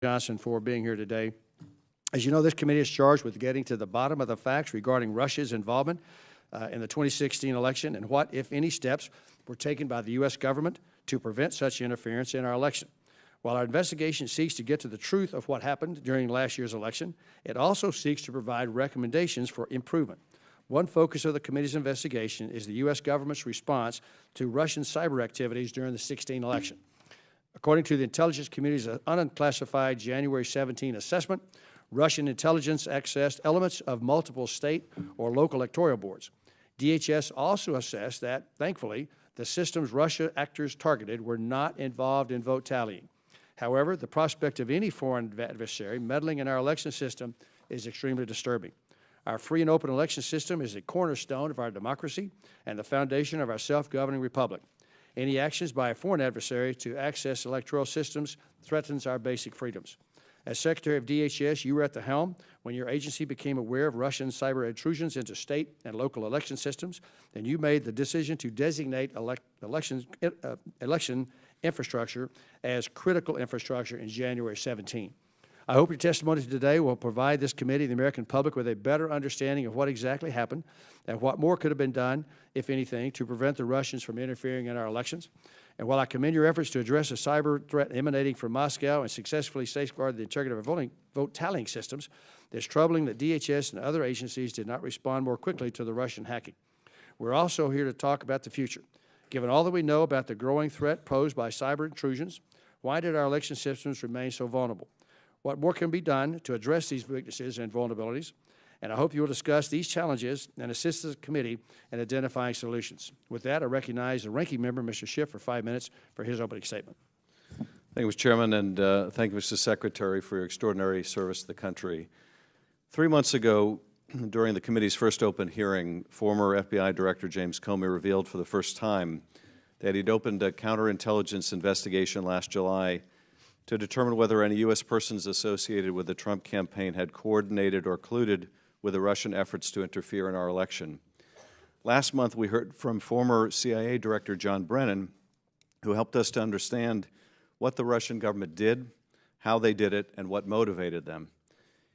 Johnson for being here today. As you know, this committee is charged with getting to the bottom of the facts regarding Russia's involvement in the 2016 election and what, if any, steps were taken by the U.S. government to prevent such interference in our election. While our investigation seeks to get to the truth of what happened during last year's election, it also seeks to provide recommendations for improvement. One focus of the committee's investigation is the U.S. government's response to Russian cyber activities during the 2016 election. According to the intelligence community's unclassified January 17 assessment, Russian intelligence accessed elements of multiple state or local electoral boards. DHS also assessed that, thankfully, the systems Russia actors targeted were not involved in vote tallying. However, the prospect of any foreign adversary meddling in our election system is extremely disturbing. Our free and open election system is a cornerstone of our democracy and the foundation of our self-governing republic. Any actions by a foreign adversary to access electoral systems threatens our basic freedoms. As Secretary of DHS, you were at the helm when your agency became aware of Russian cyber intrusions into state and local election systems, and you made the decision to designate election infrastructure as critical infrastructure in January 17. I hope your testimony today will provide this committee and the American public with a better understanding of what exactly happened and what more could have been done, if anything, to prevent the Russians from interfering in our elections. And while I commend your efforts to address the cyber threat emanating from Moscow and successfully safeguard the integrity of our vote tallying systems, it's troubling that DHS and other agencies did not respond more quickly to the Russian hacking. We're also here to talk about the future. Given all that we know about the growing threat posed by cyber intrusions, why did our election systems remain so vulnerable? What more can be done to address these weaknesses and vulnerabilities? And I hope you will discuss these challenges and assist the committee in identifying solutions. With that, I recognize the ranking member, Mr. Schiff, for 5 minutes for his opening statement. Thank you, Mr. Chairman, and thank you, Mr. Secretary, for your extraordinary service to the country. 3 months ago, during the committee's first open hearing, former FBI Director James Comey revealed for the first time that he'd opened a counterintelligence investigation last July to determine whether any U.S. persons associated with the Trump campaign had coordinated or colluded with the Russian efforts to interfere in our election. Last month, we heard from former CIA Director John Brennan, who helped us to understand what the Russian government did, how they did it, and what motivated them.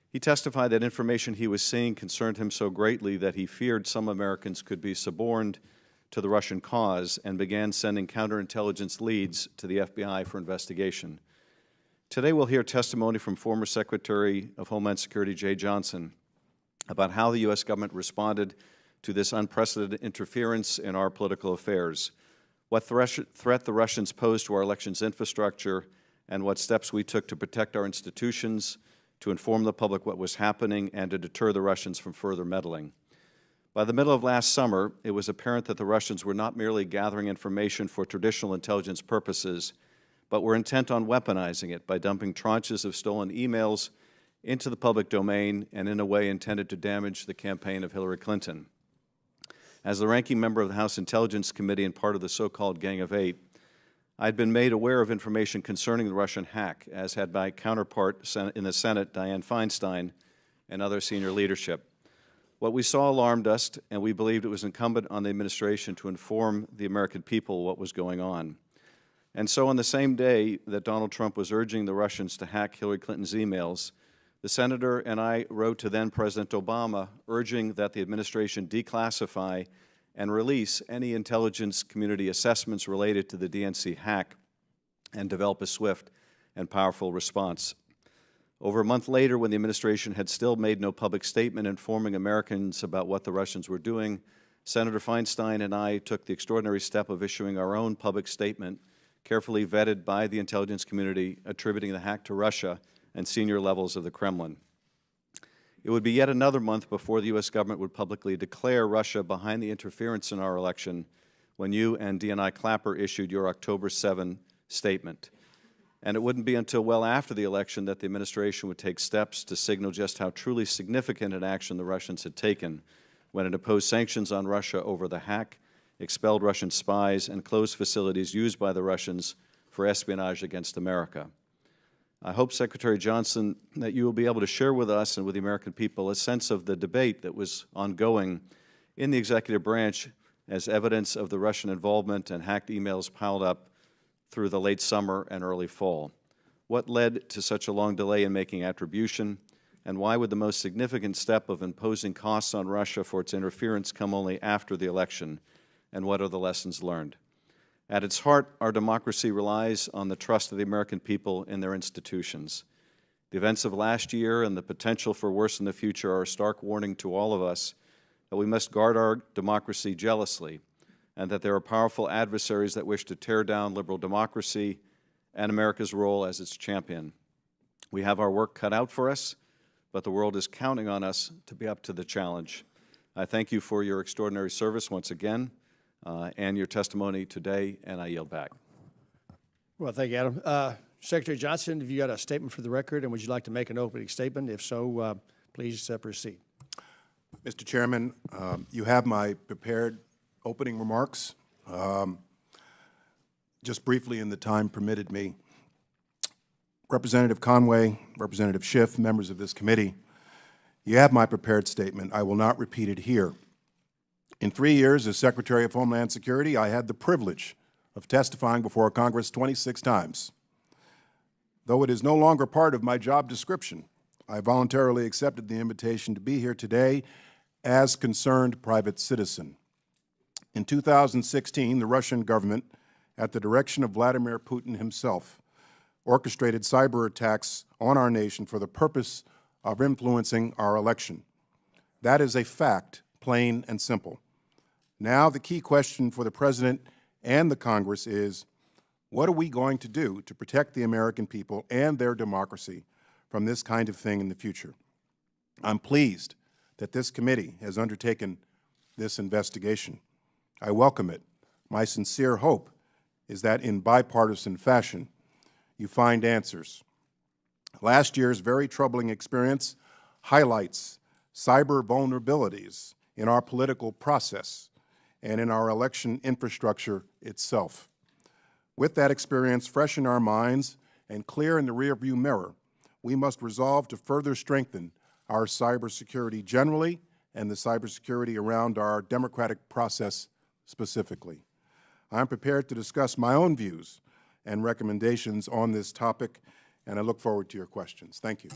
He testified that information he was seeing concerned him so greatly that he feared some Americans could be suborned to the Russian cause and began sending counterintelligence leads to the FBI for investigation. Today we'll hear testimony from former Secretary of Homeland Security Jeh Johnson about how the U.S. government responded to this unprecedented interference in our political affairs, what threat the Russians posed to our elections infrastructure, and what steps we took to protect our institutions, to inform the public what was happening, and to deter the Russians from further meddling. By the middle of last summer, it was apparent that the Russians were not merely gathering information for traditional intelligence purposes, but were intent on weaponizing it by dumping tranches of stolen emails into the public domain and in a way intended to damage the campaign of Hillary Clinton. As the ranking member of the House Intelligence Committee and part of the so-called Gang of Eight, I'd been made aware of information concerning the Russian hack, as had my counterpart in the Senate, Dianne Feinstein, and other senior leadership. What we saw alarmed us, and we believed it was incumbent on the administration to inform the American people what was going on. And so on the same day that Donald Trump was urging the Russians to hack Hillary Clinton's emails, the Senator and I wrote to then-President Obama urging that the administration declassify and release any intelligence community assessments related to the DNC hack and develop a swift and powerful response. Over a month later, when the administration had still made no public statement informing Americans about what the Russians were doing, Senator Feinstein and I took the extraordinary step of issuing our own public statement, carefully vetted by the intelligence community, attributing the hack to Russia and senior levels of the Kremlin. It would be yet another month before the U.S. government would publicly declare Russia behind the interference in our election when you and DNI Clapper issued your October 7 statement. And it wouldn't be until well after the election that the administration would take steps to signal just how truly significant an action the Russians had taken when it imposed sanctions on Russia over the hack, expelled Russian spies, and closed facilities used by the Russians for espionage against America. I hope, Secretary Johnson, that you will be able to share with us and with the American people a sense of the debate that was ongoing in the executive branch as evidence of the Russian involvement and hacked emails piled up through the late summer and early fall. What led to such a long delay in making attribution? And why would the most significant step of imposing costs on Russia for its interference come only after the election? And what are the lessons learned? At its heart, our democracy relies on the trust of the American people in their institutions. The events of last year and the potential for worse in the future are a stark warning to all of us that we must guard our democracy jealously, and that there are powerful adversaries that wish to tear down liberal democracy and America's role as its champion. We have our work cut out for us, but the world is counting on us to be up to the challenge. I thank you for your extraordinary service once again, and your testimony today, and I yield back. Well, thank you, Adam. Secretary Johnson, have you got a statement for the record, and would you like to make an opening statement? If so, please proceed. Mr. Chairman, you have my prepared opening remarks. Just briefly, in the time permitted me, Representative Conway, Representative Schiff, members of this committee, you have my prepared statement. I will not repeat it here. In 3 years as Secretary of Homeland Security, I had the privilege of testifying before Congress 26 times. Though it is no longer part of my job description, I voluntarily accepted the invitation to be here today as concerned private citizen. In 2016, the Russian government, at the direction of Vladimir Putin himself, orchestrated cyber attacks on our nation for the purpose of influencing our election. That is a fact, plain and simple. Now the key question for the President and the Congress is, what are we going to do to protect the American people and their democracy from this kind of thing in the future? I'm pleased that this committee has undertaken this investigation. I welcome it. My sincere hope is that in bipartisan fashion, you find answers. Last year's very troubling experience highlights cyber vulnerabilities in our political process and in our election infrastructure itself. With that experience fresh in our minds and clear in the rearview mirror, we must resolve to further strengthen our cybersecurity generally and the cybersecurity around our democratic process specifically. I'm prepared to discuss my own views and recommendations on this topic, and I look forward to your questions. Thank you.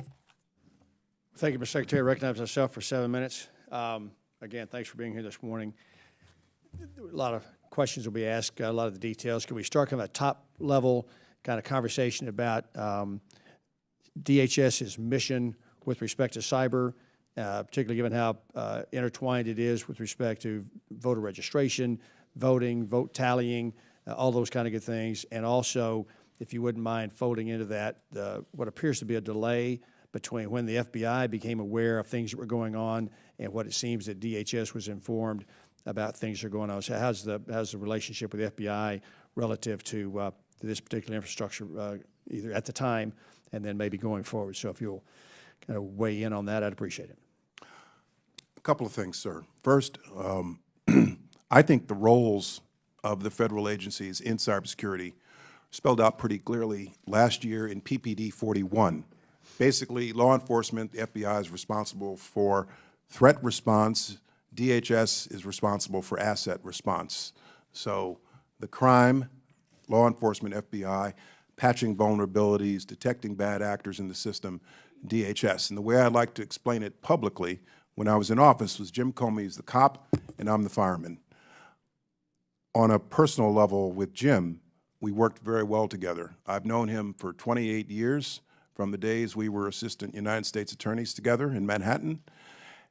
Thank you, Mr. Secretary. I recognize myself for 7 minutes. Again, thanks for being here this morning. A lot of questions will be asked, a lot of the details. Can we start kind of a top-level kind of conversation about DHS's mission with respect to cyber, particularly given how intertwined it is with respect to voter registration, voting, vote tallying, all those kind of good things, and also, if you wouldn't mind folding into that, what appears to be a delay between when the FBI became aware of things that were going on and what it seems that DHS was informed about things that are going on. So how's the relationship with the FBI relative to this particular infrastructure, either at the time and then maybe going forward? So if you'll kind of weigh in on that, I'd appreciate it. A couple of things, sir. First, I think the roles of the federal agencies in cybersecurity spelled out pretty clearly last year in PPD 41. Basically, law enforcement, the FBI is responsible for threat response. DHS is responsible for asset response. So the crime, law enforcement, FBI, patching vulnerabilities, detecting bad actors in the system, DHS. And the way I'd like to explain it publicly when I was in office was Jim Comey's the cop and I'm the fireman. On a personal level with Jim, we worked very well together. I've known him for 28 years, from the days we were assistant United States attorneys together in Manhattan.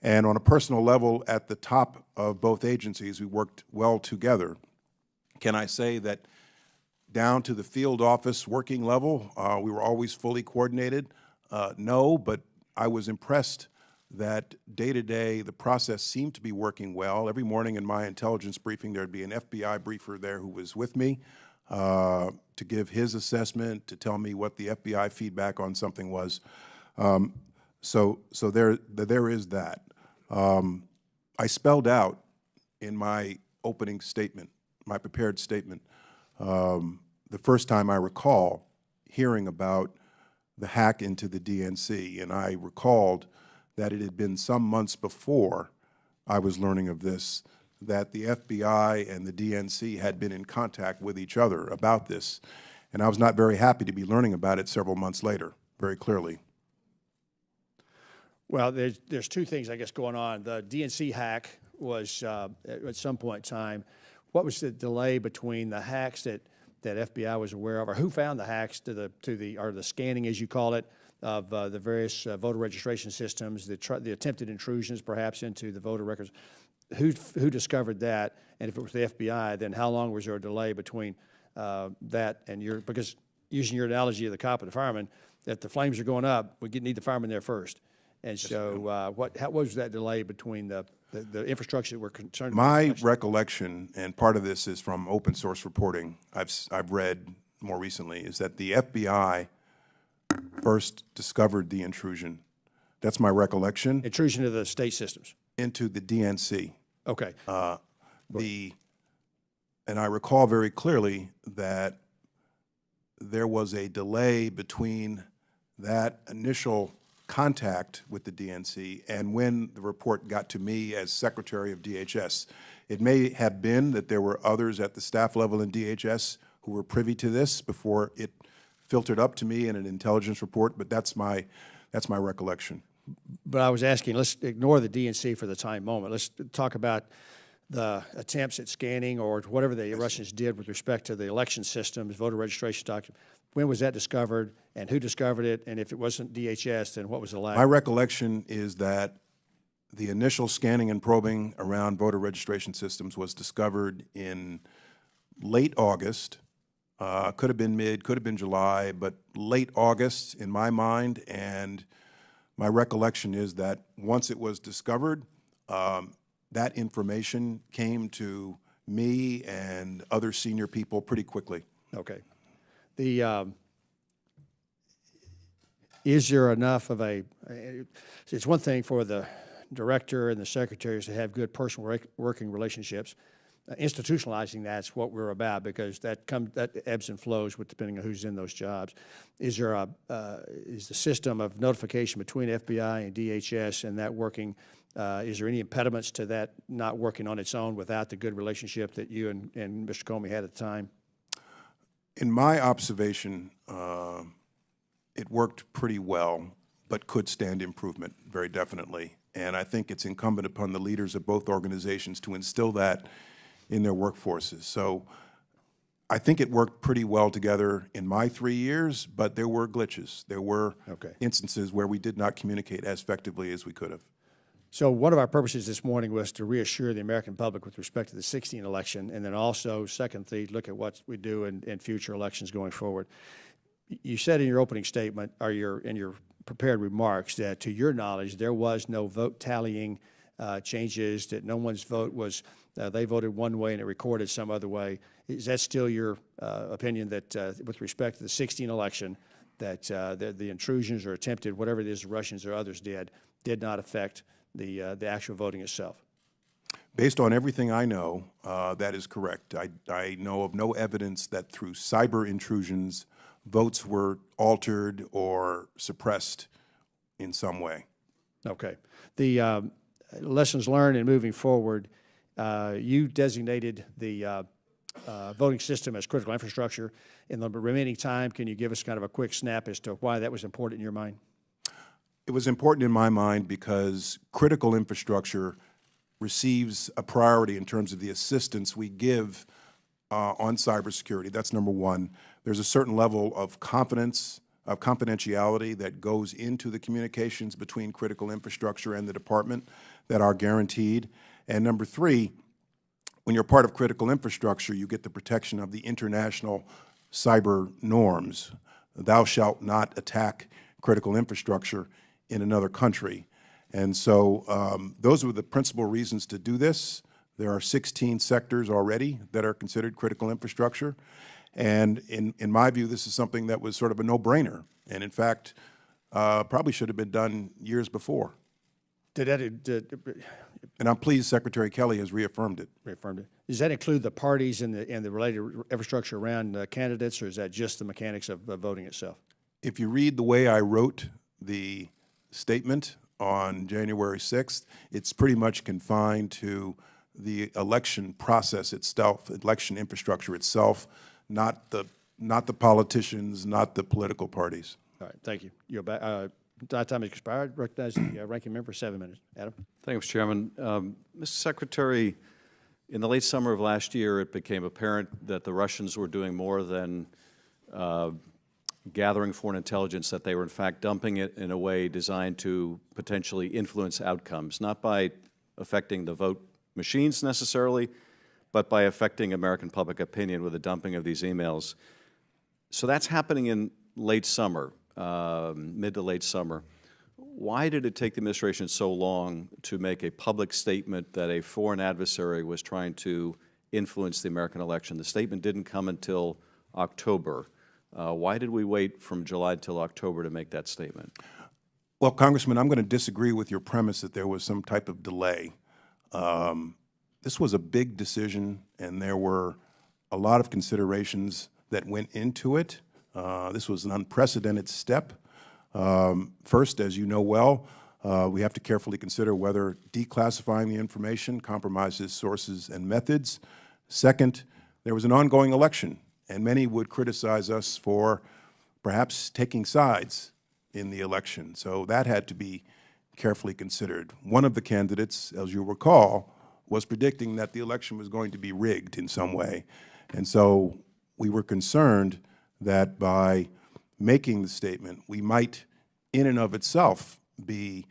And on a personal level, at the top of both agencies, we worked well together. Can I say that down to the field office working level, we were always fully coordinated? No, but I was impressed that day-to-day the process seemed to be working well. Every morning in my intelligence briefing, there'd be an FBI briefer there who was with me to give his assessment, to tell me what the FBI feedback on something was. So there is that. I spelled out in my opening statement, my prepared statement, the first time I recall hearing about the hack into the DNC, and I recalled that it had been some months before I was learning of this, that the FBI and the DNC had been in contact with each other about this. and I was not very happy to be learning about it several months later, very clearly. Well, there's two things, I guess, going on. The DNC hack was at some point in time. What was the delay between the hacks that FBI was aware of, or who found the hacks to the scanning, as you call it, of the various voter registration systems, the attempted intrusions perhaps into the voter records? Who discovered that? And if it was the FBI, then how long was there a delay between that and because using your analogy of the cop and the fireman, if the flames are going up, we need the fireman there first. And so what was that delay between the infrastructure that we're concerned about? My recollection, and part of this is from open source reporting I've read more recently, is that the FBI first discovered the intrusion. That's my recollection. Intrusion into the state systems. Into the DNC. Okay. And I recall very clearly that there was a delay between that initial contact with the DNC and when the report got to me as Secretary of DHS. It may have been that there were others at the staff level in DHS who were privy to this before it filtered up to me in an intelligence report, but that's my recollection. But I was asking, let's ignore the DNC for the time moment. Let's talk about the attempts at scanning or whatever the Russians did with respect to the election systems, voter registration documents. When was that discovered, and who discovered it? And if it wasn't DHS, then what was the lag? My recollection is that the initial scanning and probing around voter registration systems was discovered in late August. Could have been mid, could have been July, but late August in my mind. And my recollection is that once it was discovered, that information came to me and other senior people pretty quickly. Okay. Is there enough of it's one thing for the director and the secretaries to have good personal working relationships. Institutionalizing that's what we're about, because that ebbs and flows with depending on who's in those jobs. Is there is the system of notification between FBI and DHS and that working? Is there any impediments to that not working on its own without the good relationship that you and Mr. Comey had at the time? In my observation, it worked pretty well, but could stand improvement, very definitely. And I think it's incumbent upon the leaders of both organizations to instill that in their workforces. So I think it worked pretty well together in my 3 years, but there were glitches. There were instances where we did not communicate as effectively as we could have. So one of our purposes this morning was to reassure the American public with respect to the 2016 election, and then also, secondly, look at what we do in future elections going forward. You said in your opening statement, or in your prepared remarks, that to your knowledge, there was no vote tallying changes, that no one's vote was, they voted one way and it recorded some other way. Is that still your opinion, that with respect to the 2016 election, that the intrusions or attempted, whatever it is the Russians or others did not affect the actual voting itself? Based on everything I know, that is correct. I know of no evidence that through cyber intrusions, votes were altered or suppressed in some way. Okay. The lessons learned in moving forward, you designated the voting system as critical infrastructure. In the remaining time, can you give us kind of a quick snap as to why that was important in your mind? It was important in my mind because critical infrastructure receives a priority in terms of the assistance we give on cybersecurity. That's number one. There's a certain level of confidence, of confidentiality that goes into the communications between critical infrastructure and the department that are guaranteed. And number three, when you're part of critical infrastructure, you get the protection of the international cyber norms. Thou shalt not attack critical infrastructure in another country. And so those were the principal reasons to do this. There are 16 sectors already that are considered critical infrastructure. And in my view, this is something that was sort of a no-brainer. And in fact, probably should have been done years before. And I'm pleased Secretary Kelly has reaffirmed it. Reaffirmed it. Does that include the parties and the related infrastructure around candidates, or is that just the mechanics of voting itself? If you read the way I wrote the statement on January 6th, it's pretty much confined to the election process itself, election infrastructure itself, not the not the politicians, not the political parties. All right, thank you. You're back. That time has expired. Recognize the ranking member for 7 minutes. Adam? Thank you, Mr. Chairman. Mr. Secretary, in the late summer of last year, it became apparent that the Russians were doing more than gathering foreign intelligence, that they were in fact dumping it in a way designed to potentially influence outcomes, not by affecting the vote machines necessarily, but by affecting American public opinion with the dumping of these emails. So that's happening in late summer, mid to late summer. Why did it take the administration so long to make a public statement that a foreign adversary was trying to influence the American election? The statement didn't come until October. Why did we wait from July till October to make that statement? Well, Congressman, I'm going to disagree with your premise that there was some type of delay. This was a big decision, and there were a lot of considerations that went into it. This was an unprecedented step. First, as you know well, we have to carefully consider whether declassifying the information compromises sources and methods. Second, there was an ongoing election, and many would criticize us for perhaps taking sides in the election. So that had to be carefully considered. One of the candidates, as you recall, was predicting that the election was going to be rigged in some way. And so we were concerned that by making the statement, we might, in and of itself, be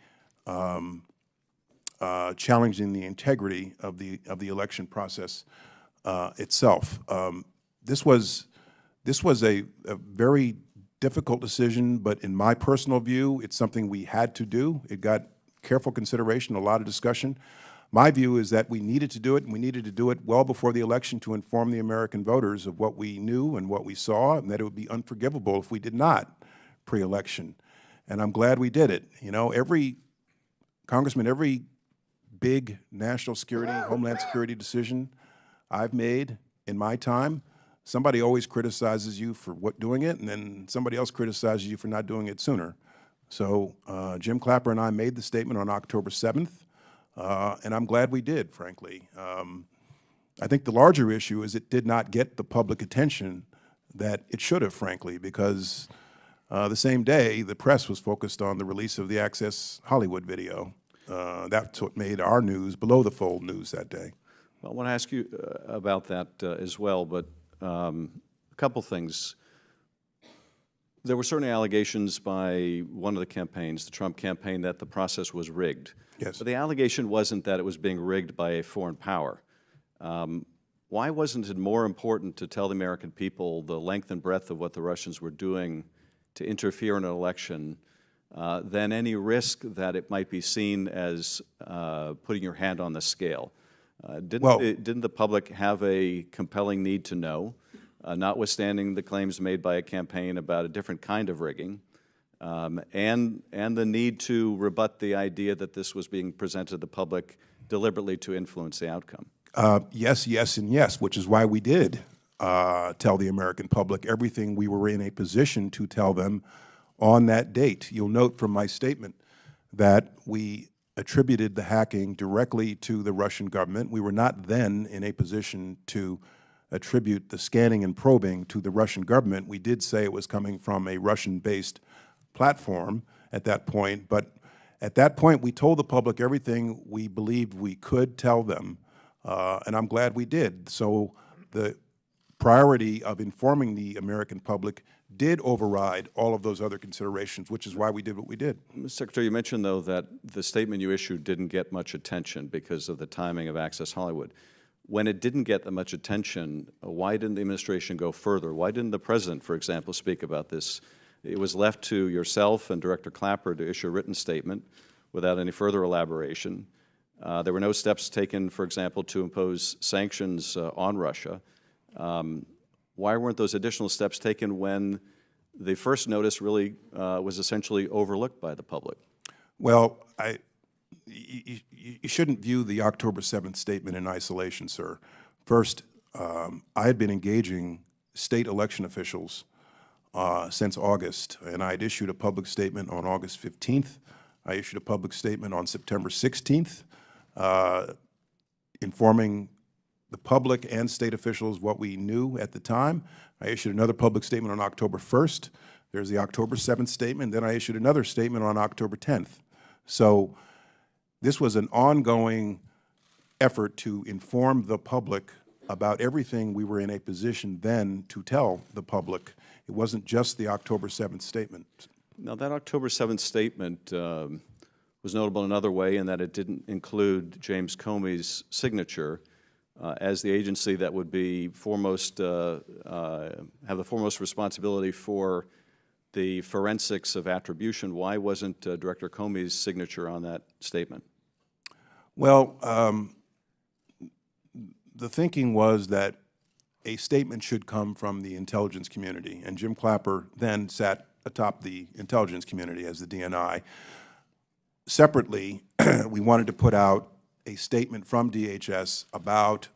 challenging the integrity of the election process itself. This was a very difficult decision, but in my personal view, it's something we had to do. It got careful consideration, a lot of discussion. My view is that we needed to do it, and we needed to do it well before the election to inform the American voters of what we knew and what we saw, and that it would be unforgivable if we did not pre-election. And I'm glad we did it. You know, Congressman, every big national security, homeland security decision I've made in my time, somebody always criticizes you for doing it, and then somebody else criticizes you for not doing it sooner. So Jim Clapper and I made the statement on October 7th, and I'm glad we did, frankly. I think the larger issue is it did not get the public attention that it should have, frankly, because the same day the press was focused on the release of the Access Hollywood video. That's what made our news below the fold news that day. Well, I want to ask you about that as well, but a couple things. There were certainly allegations by one of the campaigns, the Trump campaign, that the process was rigged. Yes. But the allegation wasn't that it was being rigged by a foreign power. Why wasn't it more important to tell the American people the length and breadth of what the Russians were doing to interfere in an election than any risk that it might be seen as putting your hand on the scale? Didn't the public have a compelling need to know, notwithstanding the claims made by a campaign about a different kind of rigging, and the need to rebut the idea that this was being presented to the public deliberately to influence the outcome? Yes, yes, and yes, which is why we did tell the American public everything we were in a position to tell them on that date. You'll note from my statement that we attributed the hacking directly to the Russian government. We were not then in a position to attribute the scanning and probing to the Russian government. We did say it was coming from a Russian-based platform at that point, but at that point we told the public everything we believed we could tell them, and I'm glad we did. So the priority of informing the American public did override all of those other considerations, which is why we did what we did. Mr. Secretary, you mentioned, though, that the statement you issued didn't get much attention because of the timing of Access Hollywood. When it didn't get that much attention, why didn't the administration go further? Why didn't the President, for example, speak about this? It was left to yourself and Director Clapper to issue a written statement without any further elaboration. There were no steps taken, for example, to impose sanctions on Russia. Why weren't those additional steps taken when the first notice really was essentially overlooked by the public? Well, you shouldn't view the October 7th statement in isolation, sir. First, I had been engaging state election officials since August, and I had issued a public statement on August 15th. I issued a public statement on September 16th, informing the public and state officials what we knew at the time. I issued another public statement on October 1st. There's the October 7th statement. Then I issued another statement on October 10th. So this was an ongoing effort to inform the public about everything we were in a position then to tell the public. It wasn't just the October 7th statement. Now, that October 7th statement was notable in another way in that it didn't include James Comey's signature as the agency that would be foremost, have the foremost responsibility for the forensics of attribution. Why wasn't Director Comey's signature on that statement? Well, the thinking was that a statement should come from the intelligence community, and Jim Clapper then sat atop the intelligence community as the DNI. Separately, we wanted to put out a statement from DHS about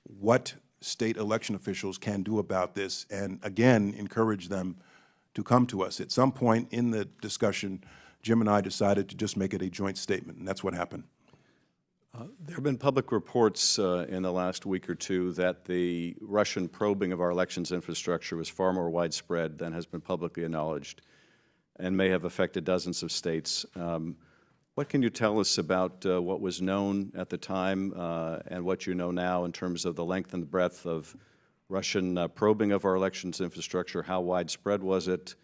what state election officials can do about this, and again, encourage them to come to us. At some point in the discussion, Jim and I decided to just make it a joint statement, and that's what happened. There have been public reports in the last week or two that the Russian probing of our elections infrastructure was far more widespread than has been publicly acknowledged and may have affected dozens of states. What can you tell us about what was known at the time and what you know now in terms of the length and breadth of Russian probing of our elections infrastructure? How widespread was it?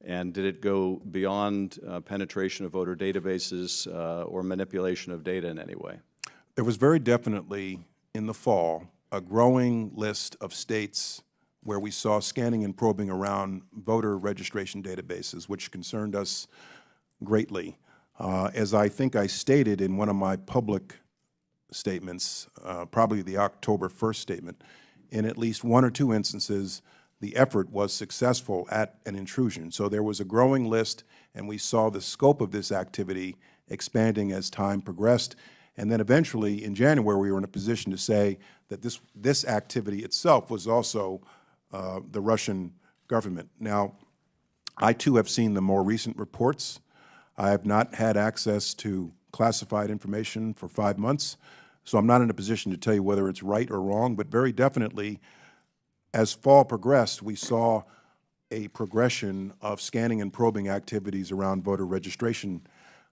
And did it go beyond penetration of voter databases or manipulation of data in any way? There was very definitely, in the fall, a growing list of states where we saw scanning and probing around voter registration databases, which concerned us greatly. As I think I stated in one of my public statements, probably the October 1st statement, in at least one or two instances, the effort was successful at an intrusion. So there was a growing list, and we saw the scope of this activity expanding as time progressed. And then eventually, in January, we were in a position to say that this activity itself was also the Russian government. Now, I too have seen the more recent reports. I have not had access to classified information for 5 months, so I'm not in a position to tell you whether it's right or wrong, but very definitely, as fall progressed, we saw a progression of scanning and probing activities around voter registration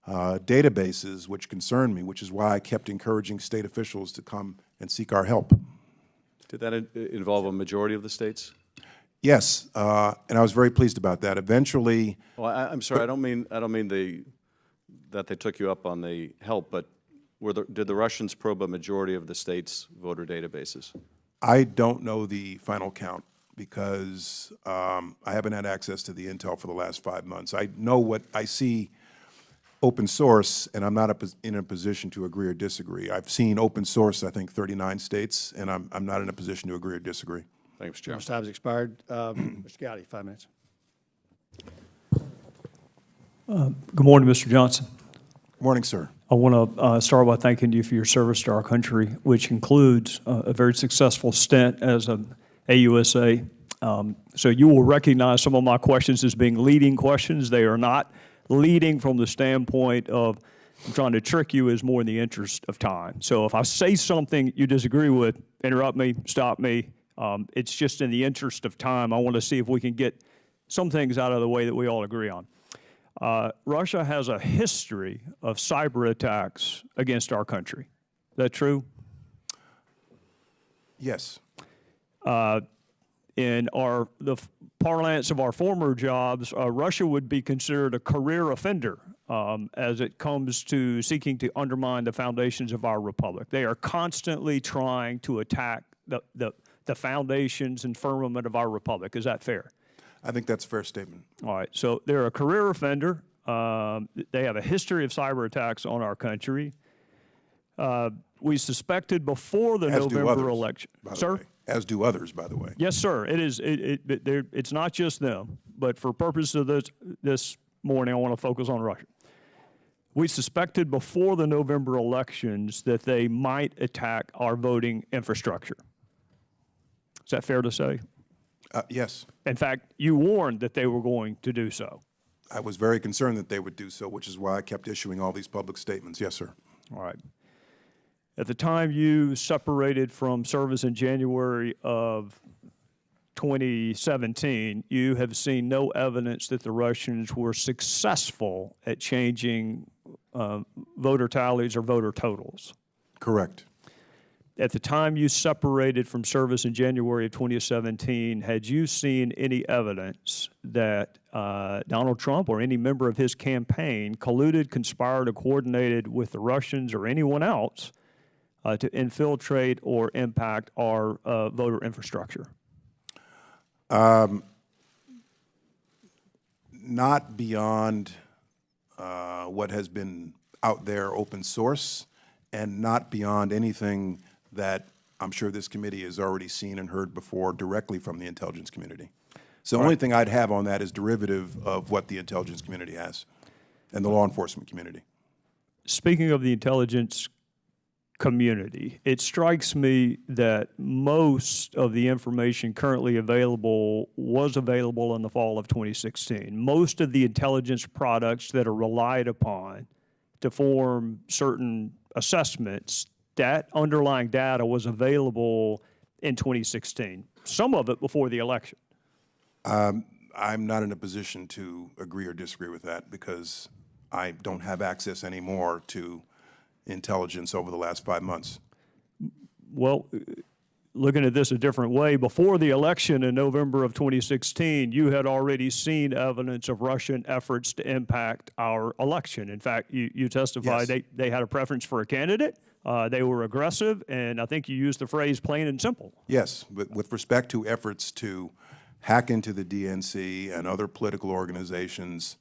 databases, which concerned me, which is why I kept encouraging state officials to come and seek our help. Did that involve a majority of the states? Yes, and I was very pleased about that. Eventually, well, I'm sorry, I don't mean that they took you up on the help, but did the Russians probe a majority of the states' voter databases? I don't know the final count because I haven't had access to the intel for the last 5 months. I know what I see open source, and I'm not in a position to agree or disagree. I've seen open source, I think, 39 states, and I'm not in a position to agree or disagree. Thanks, Mr. Chairman. Time's expired. Mr. Gowdy, 5 minutes. Good morning, Mr. Johnson. Good morning, sir. I want to start by thanking you for your service to our country, which includes a very successful stint as an AUSA. So you will recognize some of my questions as being leading questions. They are not leading from the standpoint of I'm trying to trick you, is more in the interest of time. So if I say something you disagree with, interrupt me, stop me. It's just in the interest of time. I want to see if we can get some things out of the way that we all agree on. Russia has a history of cyber attacks against our country. Is that true? Yes. In the parlance of our former jobs, Russia would be considered a career offender as it comes to seeking to undermine the foundations of our republic. They are constantly trying to attack the foundations and firmament of our republic. Is that fair? I think that's a fair statement. All right. So they're a career offender. They have a history of cyber attacks on our country. We suspected before the November election. Sir? As do others, by the way. Yes, sir. It is. It's not just them. But for purposes of this morning, I want to focus on Russia. We suspected before the November elections that they might attack our voting infrastructure. Is that fair to say? Yes. In fact, you warned that they were going to do so. I was very concerned that they would do so, which is why I kept issuing all these public statements. Yes, sir. All right. At the time you separated from service in January of 2017, you have seen no evidence that the Russians were successful at changing voter tallies or voter totals. Correct. At the time you separated from service in January of 2017, had you seen any evidence that Donald Trump or any member of his campaign colluded, conspired, or coordinated with the Russians or anyone else to infiltrate or impact our voter infrastructure? Not beyond what has been out there open source, and not beyond anything that I'm sure this committee has already seen and heard before directly from the intelligence community. So the only thing I'd have on that is derivative of what the intelligence community has and the law enforcement community. Speaking of the intelligence community, it strikes me that most of the information currently available was available in the fall of 2016. Most of the intelligence products that are relied upon to form certain assessments, that underlying data was available in 2016, some of it before the election. I'm not in a position to agree or disagree with that because I don't have access anymore to intelligence over the last 5 months. Well, looking at this a different way, before the election in November of 2016, you had already seen evidence of Russian efforts to impact our election. In fact, you testified Yes. they had a preference for a candidate, they were aggressive, and I think you used the phrase plain and simple. Yes, but with respect to efforts to hack into the DNC and other political organizations,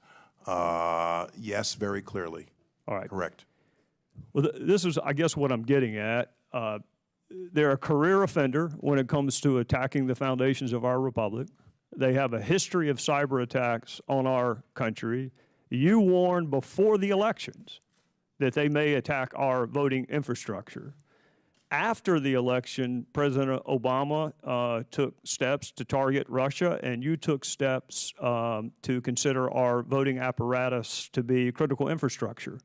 yes, very clearly. All right. Correct. Well, this is, I guess, what I'm getting at. They're a career offender when it comes to attacking the foundations of our republic. They have a history of cyber attacks on our country. You warned before the elections that they may attack our voting infrastructure. After the election, President Obama took steps to target Russia, and you took steps to consider our voting apparatus to be critical infrastructure.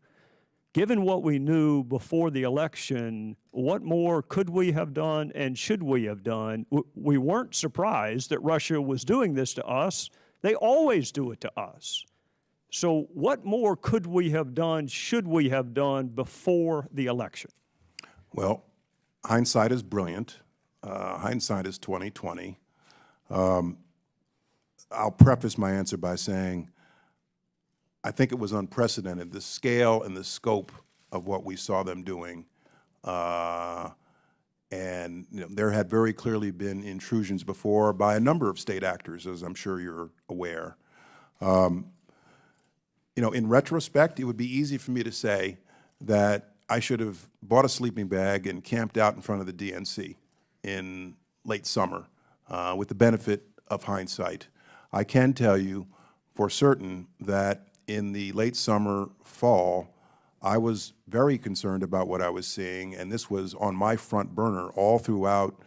Given what we knew before the election, what more could we have done and should we have done? We weren't surprised that Russia was doing this to us. They always do it to us. So what more could we have done, should we have done before the election? Well, hindsight is brilliant. Hindsight is 20/20. I'll preface my answer by saying I think it was unprecedented, the scale and the scope of what we saw them doing. And there had very clearly been intrusions before by a number of state actors, as I'm sure you're aware. In retrospect, it would be easy for me to say that I should have bought a sleeping bag and camped out in front of the DNC in late summer with the benefit of hindsight. I can tell you for certain that in the late summer, fall, I was very concerned about what I was seeing, and this was on my front burner all throughout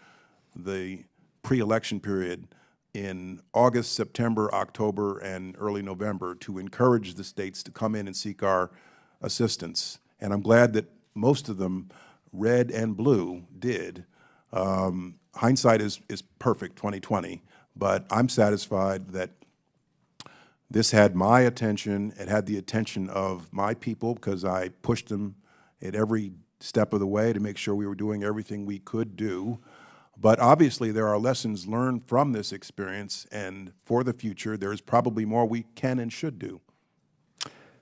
the pre-election period in August, September, October, and early November to encourage the states to come in and seek our assistance. And I'm glad that most of them, red and blue, did. Hindsight is perfect, 20/20, but I'm satisfied that this had my attention. It had the attention of my people because I pushed them at every step of the way to make sure we were doing everything we could do. But obviously there are lessons learned from this experience, and for the future there is probably more we can and should do.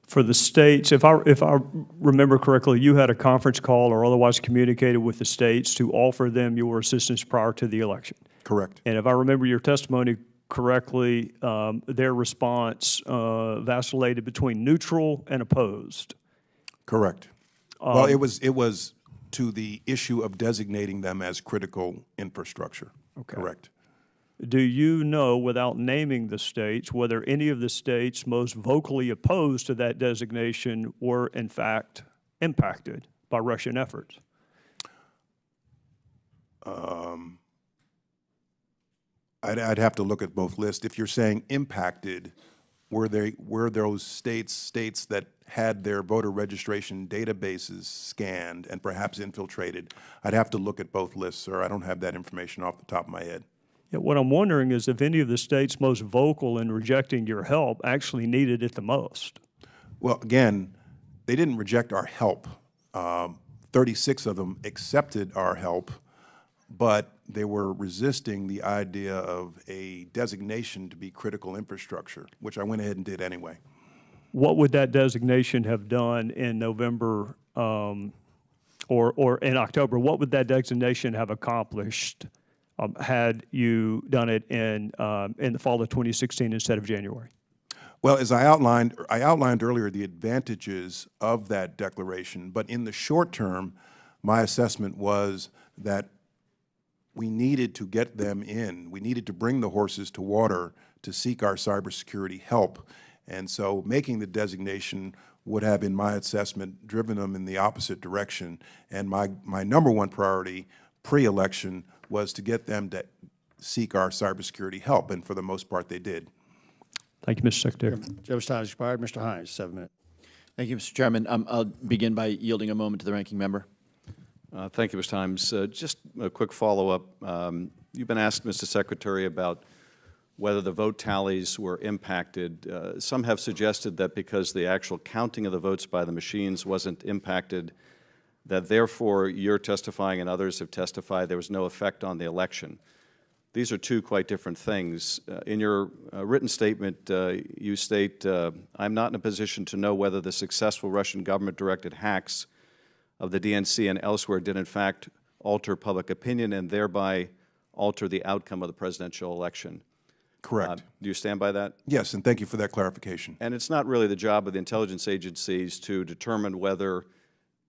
For the states, if I remember correctly, you had a conference call or otherwise communicated with the states to offer them your assistance prior to the election. Correct. And if I remember your testimony correctly, their response vacillated between neutral and opposed. Correct. Well, it was to the issue of designating them as critical infrastructure. Okay. Correct. Do you know, without naming the states, whether any of the states most vocally opposed to that designation were in fact impacted by Russian efforts? I'd have to look at both lists. If you're saying impacted, were those states that had their voter registration databases scanned and perhaps infiltrated? I'd have to look at both lists, sir. I don't have that information off the top of my head. Yeah, what I'm wondering is if any of the states most vocal in rejecting your help actually needed it the most. Well, again, they didn't reject our help. 36 of them accepted our help, but they were resisting the idea of a designation to be critical infrastructure, which I went ahead and did anyway. What would that designation have done in November or in October? What would that designation have accomplished had you done it in the fall of 2016 instead of January? Well, as I outlined earlier the advantages of that declaration, but in the short term, my assessment was that we needed to get them in. We needed to bring the horses to water to seek our cybersecurity help. And so making the designation would have, in my assessment, driven them in the opposite direction. And my number one priority pre-election was to get them to seek our cybersecurity help, and for the most part, they did. Thank you, Mr. Secretary. Gentleman's time has expired. Mr. Hines, 7 minutes. Thank you, Mr. Chairman. I'll begin by yielding a moment to the ranking member. Thank you, Mr. Himes. Just a quick follow-up. You've been asked, Mr. Secretary, about whether the vote tallies were impacted. Some have suggested that because the actual counting of the votes by the machines wasn't impacted, that therefore you're testifying and others have testified there was no effect on the election. These are two quite different things. In your written statement, you state, I'm not in a position to know whether the successful Russian government-directed hacks of the DNC and elsewhere did in fact alter public opinion and thereby alter the outcome of the presidential election. Correct. Do you stand by that? Yes, and thank you for that clarification. And it's not really the job of the intelligence agencies to determine whether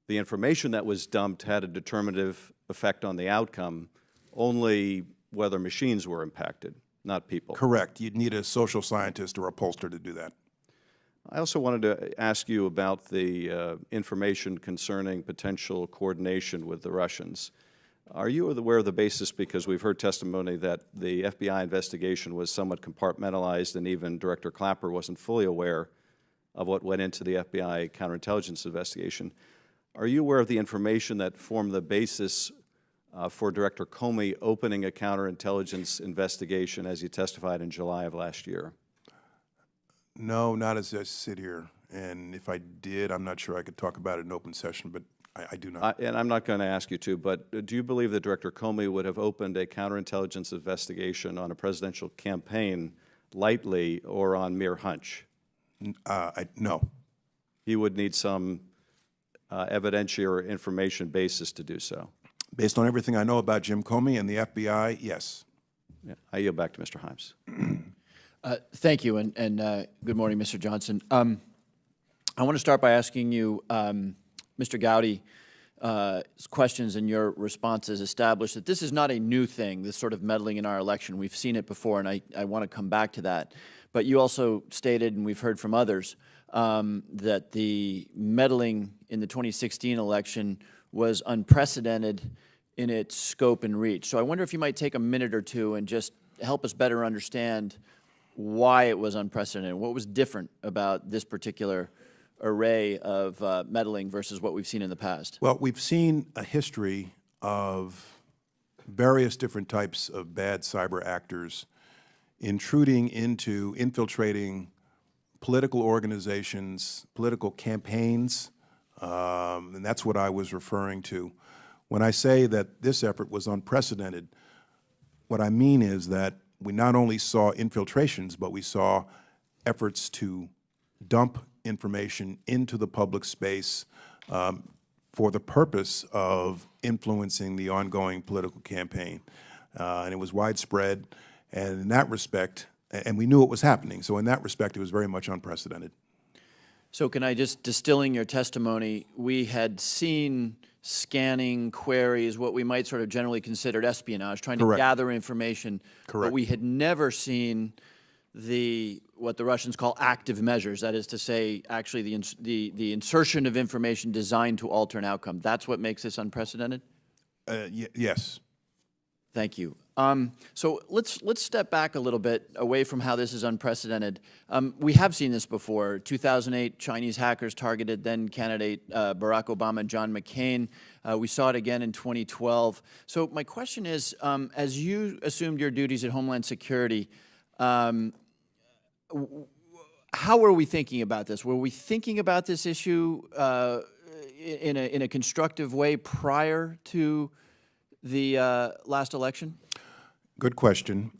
the information that was dumped had a determinative effect on the outcome, only whether machines were impacted, not people. Correct. You'd need a social scientist or a pollster to do that. I also wanted to ask you about the information concerning potential coordination with the Russians. Are you aware of the basis, because we've heard testimony that the FBI investigation was somewhat compartmentalized and even Director Clapper wasn't fully aware of what went into the FBI counterintelligence investigation. Are you aware of the information that formed the basis for Director Comey opening a counterintelligence investigation as he testified in July of last year? No, not as I sit here. And if I did, I'm not sure I could talk about it in open session, but I do not. And I'm not going to ask you to, but do you believe that Director Comey would have opened a counterintelligence investigation on a presidential campaign lightly or on mere hunch? No. He would need some evidentiary or information basis to do so. Based on everything I know about Jim Comey and the FBI, yes. Yeah. I yield back to Mr. Himes. Thank you, and good morning, Mr. Johnson. I want to start by asking you, Mr. Gowdy's questions and your responses established that this is not a new thing, this sort of meddling in our election. We've seen it before, and I want to come back to that. But you also stated, and we've heard from others, that the meddling in the 2016 election was unprecedented in its scope and reach. So I wonder if you might take a minute or two and just help us better understand why it was unprecedented, what was different about this particular array of meddling versus what we've seen in the past. Well, we've seen a history of various different types of bad cyber actors intruding into, infiltrating political organizations, political campaigns, and that's what I was referring to. When I say that this effort was unprecedented, what I mean is that we not only saw infiltrations, but we saw efforts to dump information into the public space for the purpose of influencing the ongoing political campaign. And it was widespread, and in that respect, and we knew it was happening, so in that respect, it was very much unprecedented. So can I just, distilling your testimony, we had seen scanning queries, what we might sort of generally consider espionage, trying Correct. to gather information. Correct. But we had never seen what the Russians call active measures, that is to say, actually the insertion of information designed to alter an outcome. That's what makes this unprecedented? Yes. Thank you. So let's step back a little bit away from how this is unprecedented. We have seen this before. 2008, Chinese hackers targeted then candidate Barack Obama and John McCain. We saw it again in 2012. So my question is, as you assumed your duties at Homeland Security, how were we thinking about this? Were we thinking about this issue in a constructive way prior to the last election? Good question.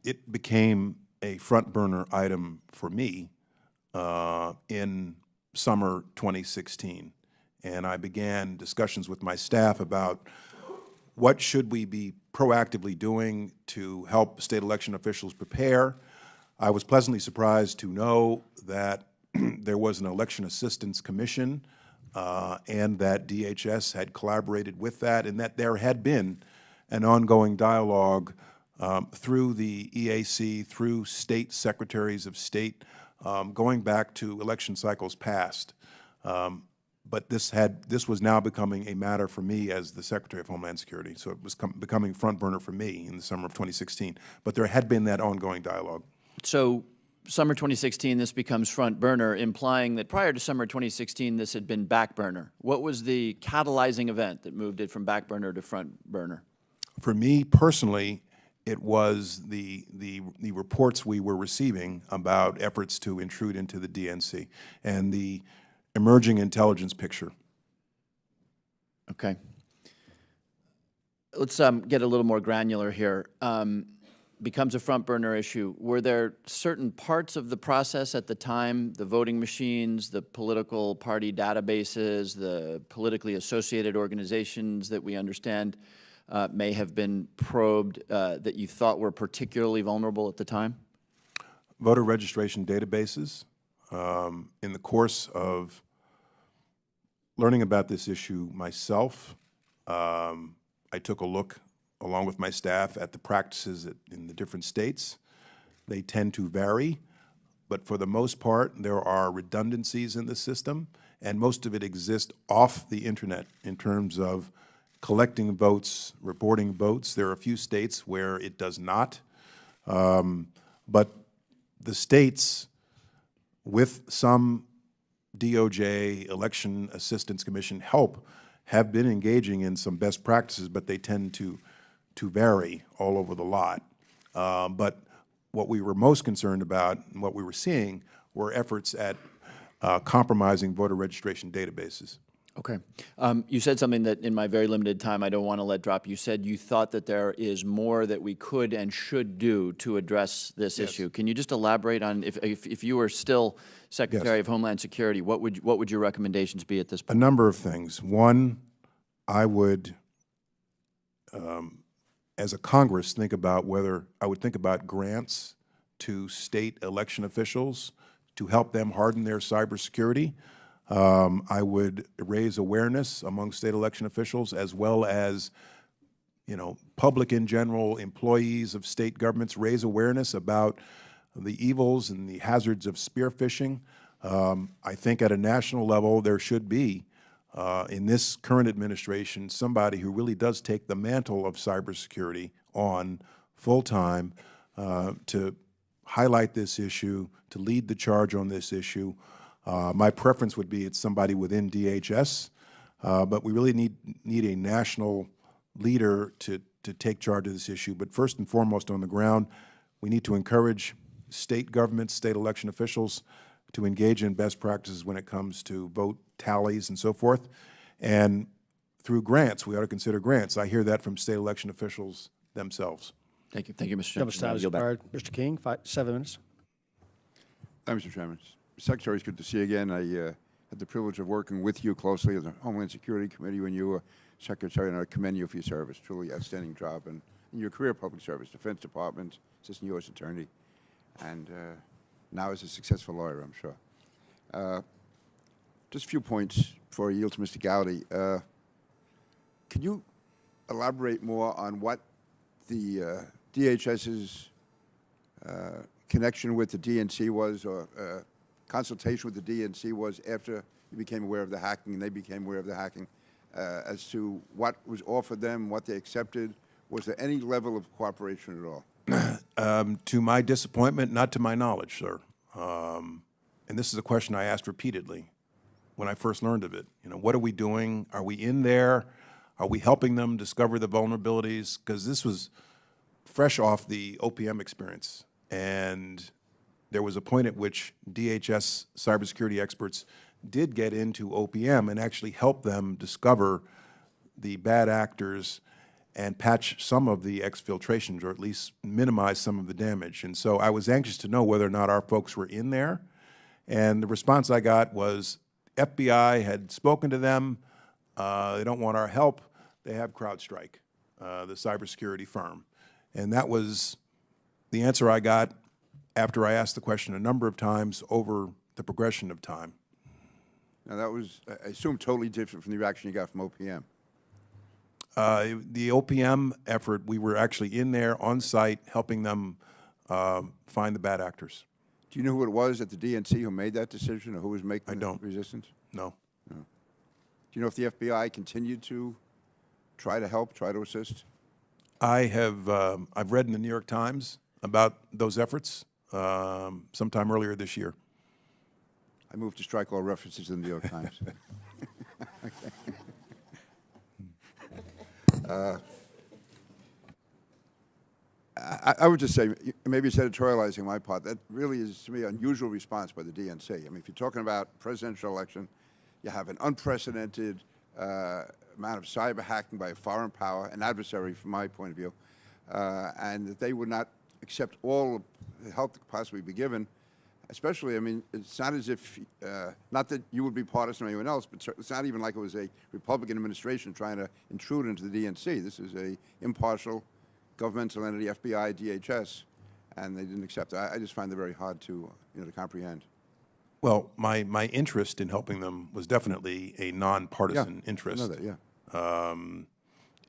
It became a front burner item for me in summer 2016. And I began discussions with my staff about what should we be proactively doing to help state election officials prepare. I was pleasantly surprised to know that there was an election assistance commission and that DHS had collaborated with that, and that there had been an ongoing dialogue through the EAC, through state secretaries of state, going back to election cycles past. But this was now becoming a matter for me as the Secretary of Homeland Security, so it was becoming front burner for me in the summer of 2016. But there had been that ongoing dialogue. So summer 2016, this becomes front burner, implying that prior to summer 2016, this had been back burner. What was the catalyzing event that moved it from back burner to front burner? For me personally, it was the reports we were receiving about efforts to intrude into the DNC and the emerging intelligence picture. Okay. Let's get a little more granular here. Becomes a front burner issue. Were there certain parts of the process at the time, the voting machines, the political party databases, the politically associated organizations that we understand may have been probed that you thought were particularly vulnerable at the time? Voter registration databases. In the course of learning about this issue myself, I took a look along with my staff at the practices in the different states. They tend to vary, but for the most part, there are redundancies in the system, and most of it exists off the internet in terms of collecting votes, reporting votes. There are a few states where it does not, but the states, with some DOJ Election Assistance Commission help, have been engaging in some best practices, but they tend to vary all over the lot. But what we were most concerned about and what we were seeing were efforts at compromising voter registration databases. Okay. You said something that in my very limited time I don't want to let drop. You said you thought that there is more that we could and should do to address this issue. Can you just elaborate on, if you were still Secretary of Homeland Security, what would your recommendations be at this point? A number of things. One, I would, as a Congress, think about grants to state election officials to help them harden their cybersecurity. I would raise awareness among state election officials, as well as, public in general, employees of state governments, raise awareness about the evils and the hazards of spear phishing. I think at a national level there should be, in this current administration, somebody who really does take the mantle of cybersecurity on full-time to highlight this issue, to lead the charge on this issue. My preference would be it's somebody within DHS, but we really need a national leader to take charge of this issue. But first and foremost, on the ground, we need to encourage state governments, state election officials to engage in best practices when it comes to vote tallies and so forth. And through grants, we ought to consider grants. I hear that from state election officials themselves. Thank you. Thank you, Mr. How much time is expired? Mr. King, 7 minutes. Thank you, Mr. Chairman. Secretary, it's good to see you again. I had the privilege of working with you closely as the Homeland Security Committee when you were Secretary, and I commend you for your service. Truly outstanding job. And in your career, public service, Defense Department, Assistant U.S. Attorney, and now as a successful lawyer, I'm sure. Just a few points before I yield to Mr. Gowdy. Can you elaborate more on what the DHS's connection with the DNC was, or consultation with the DNC was after you became aware of the hacking and they became aware of the hacking, as to what was offered them, what they accepted, Was there any level of cooperation at all? To my disappointment, not to my knowledge, sir. And this is a question I asked repeatedly when I first learned of it. You know, what are we doing? Are we in there? Are we helping them discover the vulnerabilities? Because this was fresh off the OPM experience. And there was a point at which DHS cybersecurity experts did get into OPM and actually help them discover the bad actors and patch some of the exfiltrations, or at least minimize some of the damage. And so I was anxious to know whether or not our folks were in there. And the response I got was FBI had spoken to them. They don't want our help. They have CrowdStrike, the cybersecurity firm. And that was the answer I got after I asked the question a number of times over the progression of time. Now, that was, I assume, totally different from the reaction you got from OPM. The OPM effort, we were actually in there on site helping them find the bad actors. Do you know who it was at the DNC who made that decision, or who was making don't. the resistance? No. Do you know if the FBI continued to try to help, try to assist? I've read in the New York Times about those efforts sometime earlier this year. I moved to strike all references in the New York Times. I would just say, maybe it's editorializing on my part, that really is, to me, an unusual response by the DNC. I mean, if you're talking about presidential election, you have an unprecedented amount of cyber hacking by a foreign power, an adversary from my point of view, and that they would not accept all the help that could possibly be given. Especially, I mean, it's not as if, not that you would be partisan or anyone else, but it's not even like it was a Republican administration trying to intrude into the DNC. This is a impartial governmental entity, FBI, DHS, and they didn't accept it. I just find it very hard to, to comprehend. Well, my interest in helping them was definitely a nonpartisan interest. I know that, yeah.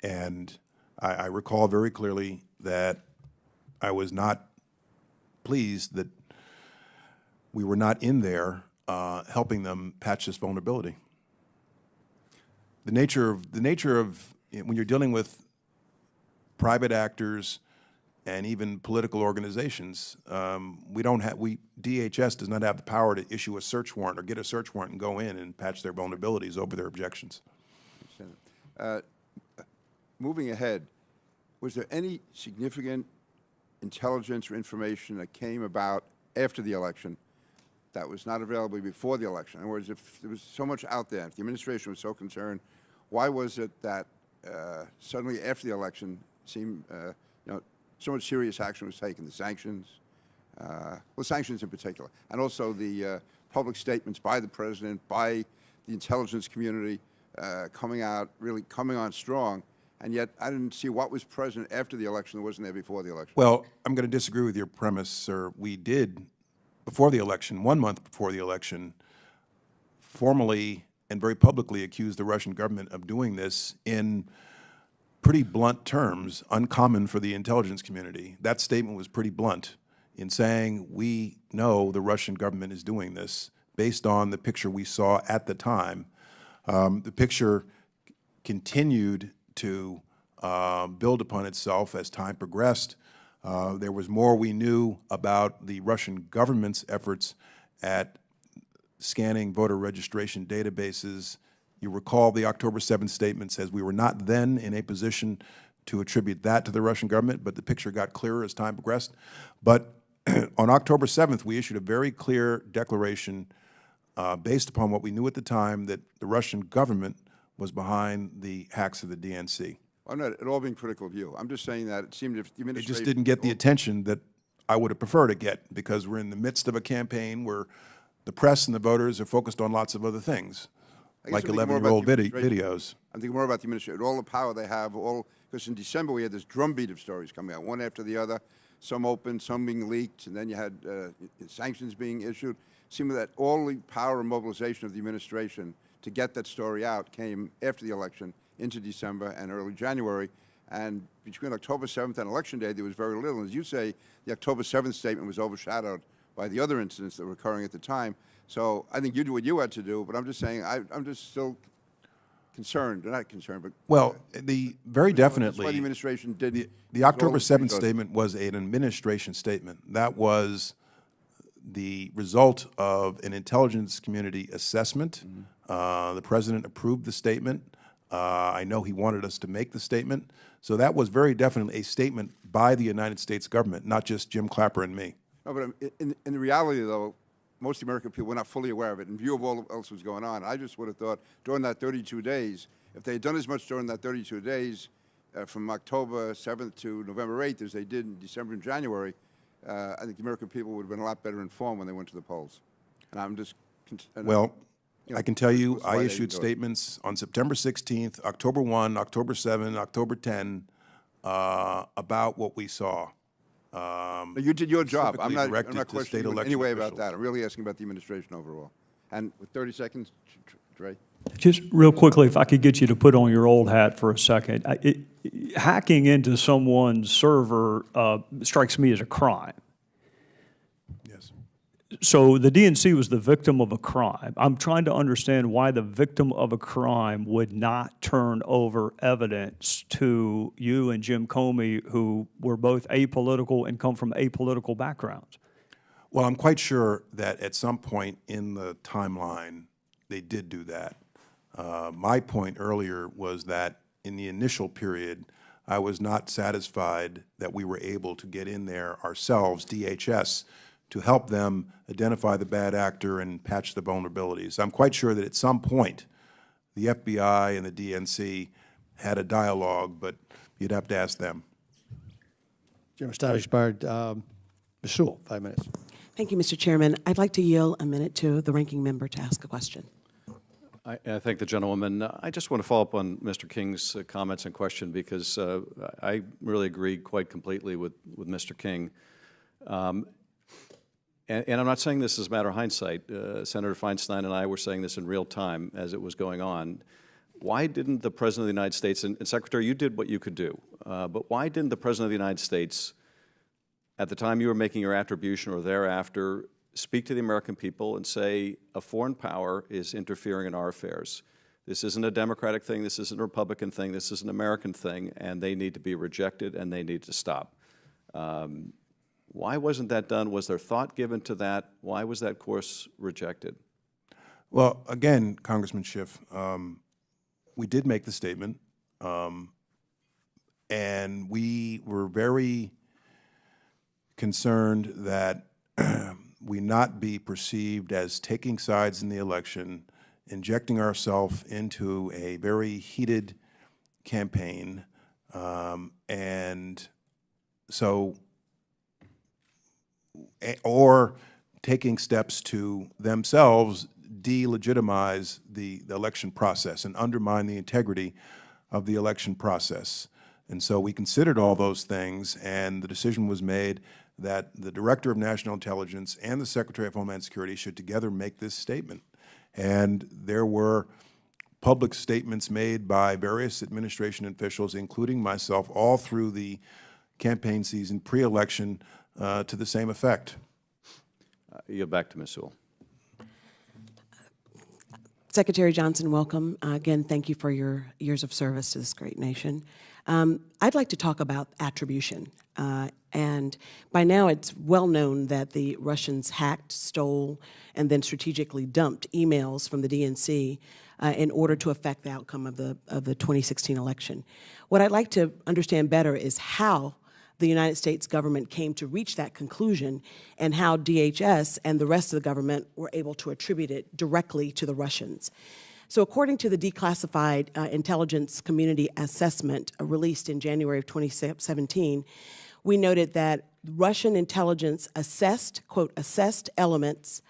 And I recall very clearly that I was not pleased that we were not in there helping them patch this vulnerability. The nature of when you're dealing with private actors and even political organizations, DHS does not have the power to issue a search warrant or get a search warrant and go in and patch their vulnerabilities over their objections. Moving ahead, was there any significant intelligence or information that came about after the election that was not available before the election? In other words, if there was so much out there, if the administration was so concerned, why was it that suddenly after the election seemed, so much serious action was taken? The sanctions, sanctions in particular, and also the public statements by the president, by the intelligence community, coming on strong. And yet, I didn't see what was present after the election that wasn't there before the election. Well, I'm going to disagree with your premise, sir. We did, before the election, 1 month before the election, formally and very publicly accuse the Russian government of doing this in pretty blunt terms, uncommon for the intelligence community. That statement was pretty blunt in saying we know the Russian government is doing this based on the picture we saw at the time. The picture continued to build upon itself as time progressed. There was more we knew about the Russian government's efforts at scanning voter registration databases. You recall the October 7th statement says we were not then in a position to attribute that to the Russian government, but the picture got clearer as time progressed. But on October 7th, we issued a very clear declaration based upon what we knew at the time, that the Russian government was behind the hacks of the DNC. I'm not at all being critical of you. I'm just saying that it seemed if the It administration... just didn't get the attention that I would have preferred to get, because we're in the midst of a campaign where the press and the voters are focused on lots of other things, like 11-year-old videos. I'm thinking more about the administration, all the power they have, because in December we had this drumbeat of stories coming out, one after the other, some open, some being leaked, and then you had sanctions being issued. It seemed that all the power and mobilization of the administration to get that story out came after the election into December and early January. And between October 7th and Election Day, there was very little. And as you say, the October 7th statement was overshadowed by the other incidents that were occurring at the time. So I think you did what you had to do, but I'm just saying, I'm just still concerned, they're not concerned, but. Well, the, very That's why definitely. the administration did. The October all 7th because- statement was an administration statement. That was the result of an intelligence community assessment. The President approved the statement. I know he wanted us to make the statement. So that was very definitely a statement by the United States government, not just Jim Clapper and me. No, but in the reality, though, most American people were not fully aware of it. In view of all else was going on, I just would have thought during that 32 days, if they had done as much during that 32 days, from October 7th to November 8th, as they did in December and January, I think the American people would have been a lot better informed when they went to the polls. And I'm just... Well, I can tell you, that's why I they issued do it. statements on September 16th, October 1, October 7, October 10, about what we saw. No, you did your job. I'm specifically not directed to questioning state you in election any way about officials. that. I'm really asking about the administration overall. And with 30 seconds, Dre? Just real quickly, if I could get you to put on your old hat for a second. Hacking into someone's server strikes me as a crime. Yes. So the DNC was the victim of a crime. I'm trying to understand why the victim of a crime would not turn over evidence to you and Jim Comey, who were both apolitical and come from apolitical backgrounds. Well, I'm quite sure that at some point in the timeline, they did do that. My point earlier was that in the initial period, I was not satisfied that we were able to get in there ourselves, DHS, to help them identify the bad actor and patch the vulnerabilities. I'm quite sure that at some point, the FBI and the DNC had a dialogue, but you'd have to ask them. Gentleman's time expired. Ms. Sewell, 5 minutes. Thank you, Mr. Chairman. I'd like to yield a minute to the ranking member to ask a question. I thank the gentlewoman. I just want to follow up on Mr. King's comments and question because I really agree quite completely with Mr. King. And I'm not saying this as a matter of hindsight. Senator Feinstein and I were saying this in real time as it was going on. Why didn't the President of the United States, and Secretary, you did what you could do, but why didn't the President of the United States, at the time you were making your attribution or thereafter, speak to the American people and say a foreign power is interfering in our affairs? This isn't a Democratic thing, this isn't a Republican thing, this is an American thing, and they need to be rejected and they need to stop. Why wasn't that done? Was there thought given to that? Why was that course rejected? Well, again, Congressman Schiff, we did make the statement, and we were very concerned that we not be perceived as taking sides in the election, injecting ourselves into a very heated campaign, and so, or taking steps to themselves delegitimize the election process and undermine the integrity of the election process. And so we considered all those things, and the decision was made that the Director of National Intelligence and the Secretary of Homeland Security should together make this statement. And there were public statements made by various administration officials, including myself, all through the campaign season, pre-election, to the same effect. You're back to Ms. Sewell. Secretary Johnson, welcome. Again, thank you for your years of service to this great nation. I'd like to talk about attribution. And by now, it's well known that the Russians hacked, stole, and then strategically dumped emails from the DNC in order to affect the outcome of the 2016 election. What I'd like to understand better is how the United States government came to reach that conclusion and how DHS and the rest of the government were able to attribute it directly to the Russians. So according to the Declassified Intelligence Community Assessment released in January of 2017, we noted that Russian intelligence assessed, quote, assessed elements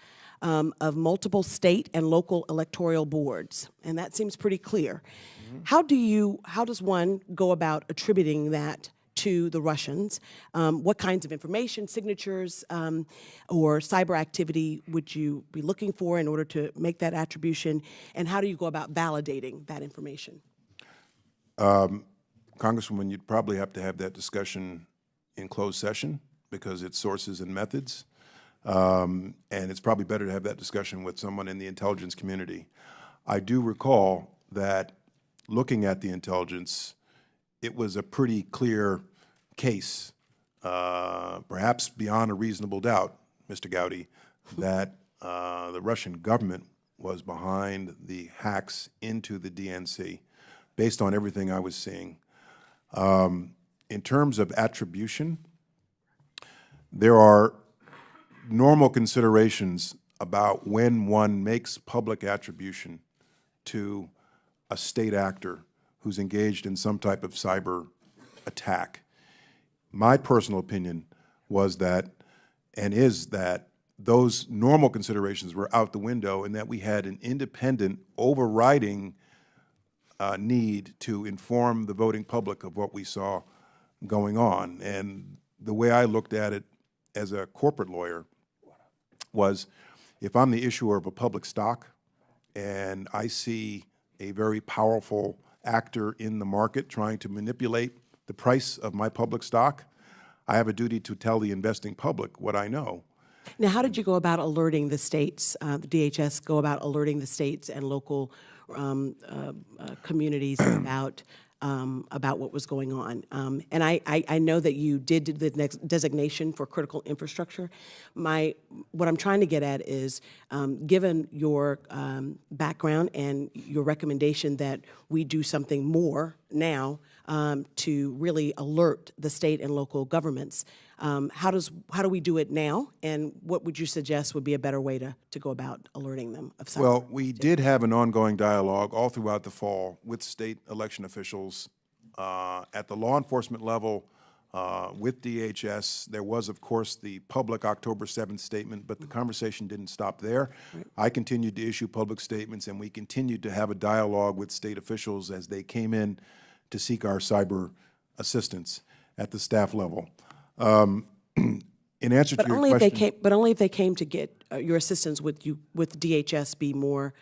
of multiple state and local electoral boards. And that seems pretty clear. Mm-hmm. How does one go about attributing that to the Russians? What kinds of information, signatures, or cyber activity would you be looking for in order to make that attribution? And how do you go about validating that information? Congresswoman, you'd probably have to have that discussion in closed session because it's sources and methods. And it's probably better to have that discussion with someone in the intelligence community. I do recall that looking at the intelligence, it was a pretty clear case, perhaps beyond a reasonable doubt, Mr. Gowdy, that the Russian government was behind the hacks into the DNC, based on everything I was seeing. In terms of attribution, there are normal considerations about when one makes public attribution to a state actor who's engaged in some type of cyber attack. My personal opinion was that, and is that, those normal considerations were out the window and that we had an independent, overriding need to inform the voting public of what we saw going on. And the way I looked at it as a corporate lawyer was, if I'm the issuer of a public stock and I see a very powerful actor in the market trying to manipulate the price of my public stock, I have a duty to tell the investing public what I know. Now, how did you go about alerting the states, the DHS go about alerting the states and local communities about what was going on? And I know that you did the next designation for critical infrastructure. What I'm trying to get at is, given your background and your recommendation that we do something more now to really alert the state and local governments, how do we do it now, and what would you suggest would be a better way to go about alerting them of cyber? Well, we did have an ongoing dialogue all throughout the fall with state election officials at the law enforcement level with DHS. There was, of course, the public October 7th statement, but the conversation didn't stop there. Right. I continued to issue public statements, and we continued to have a dialogue with state officials as they came in to seek our cyber assistance at the staff level. In answer to your question, but only if they came to get your assistance, would DHS be more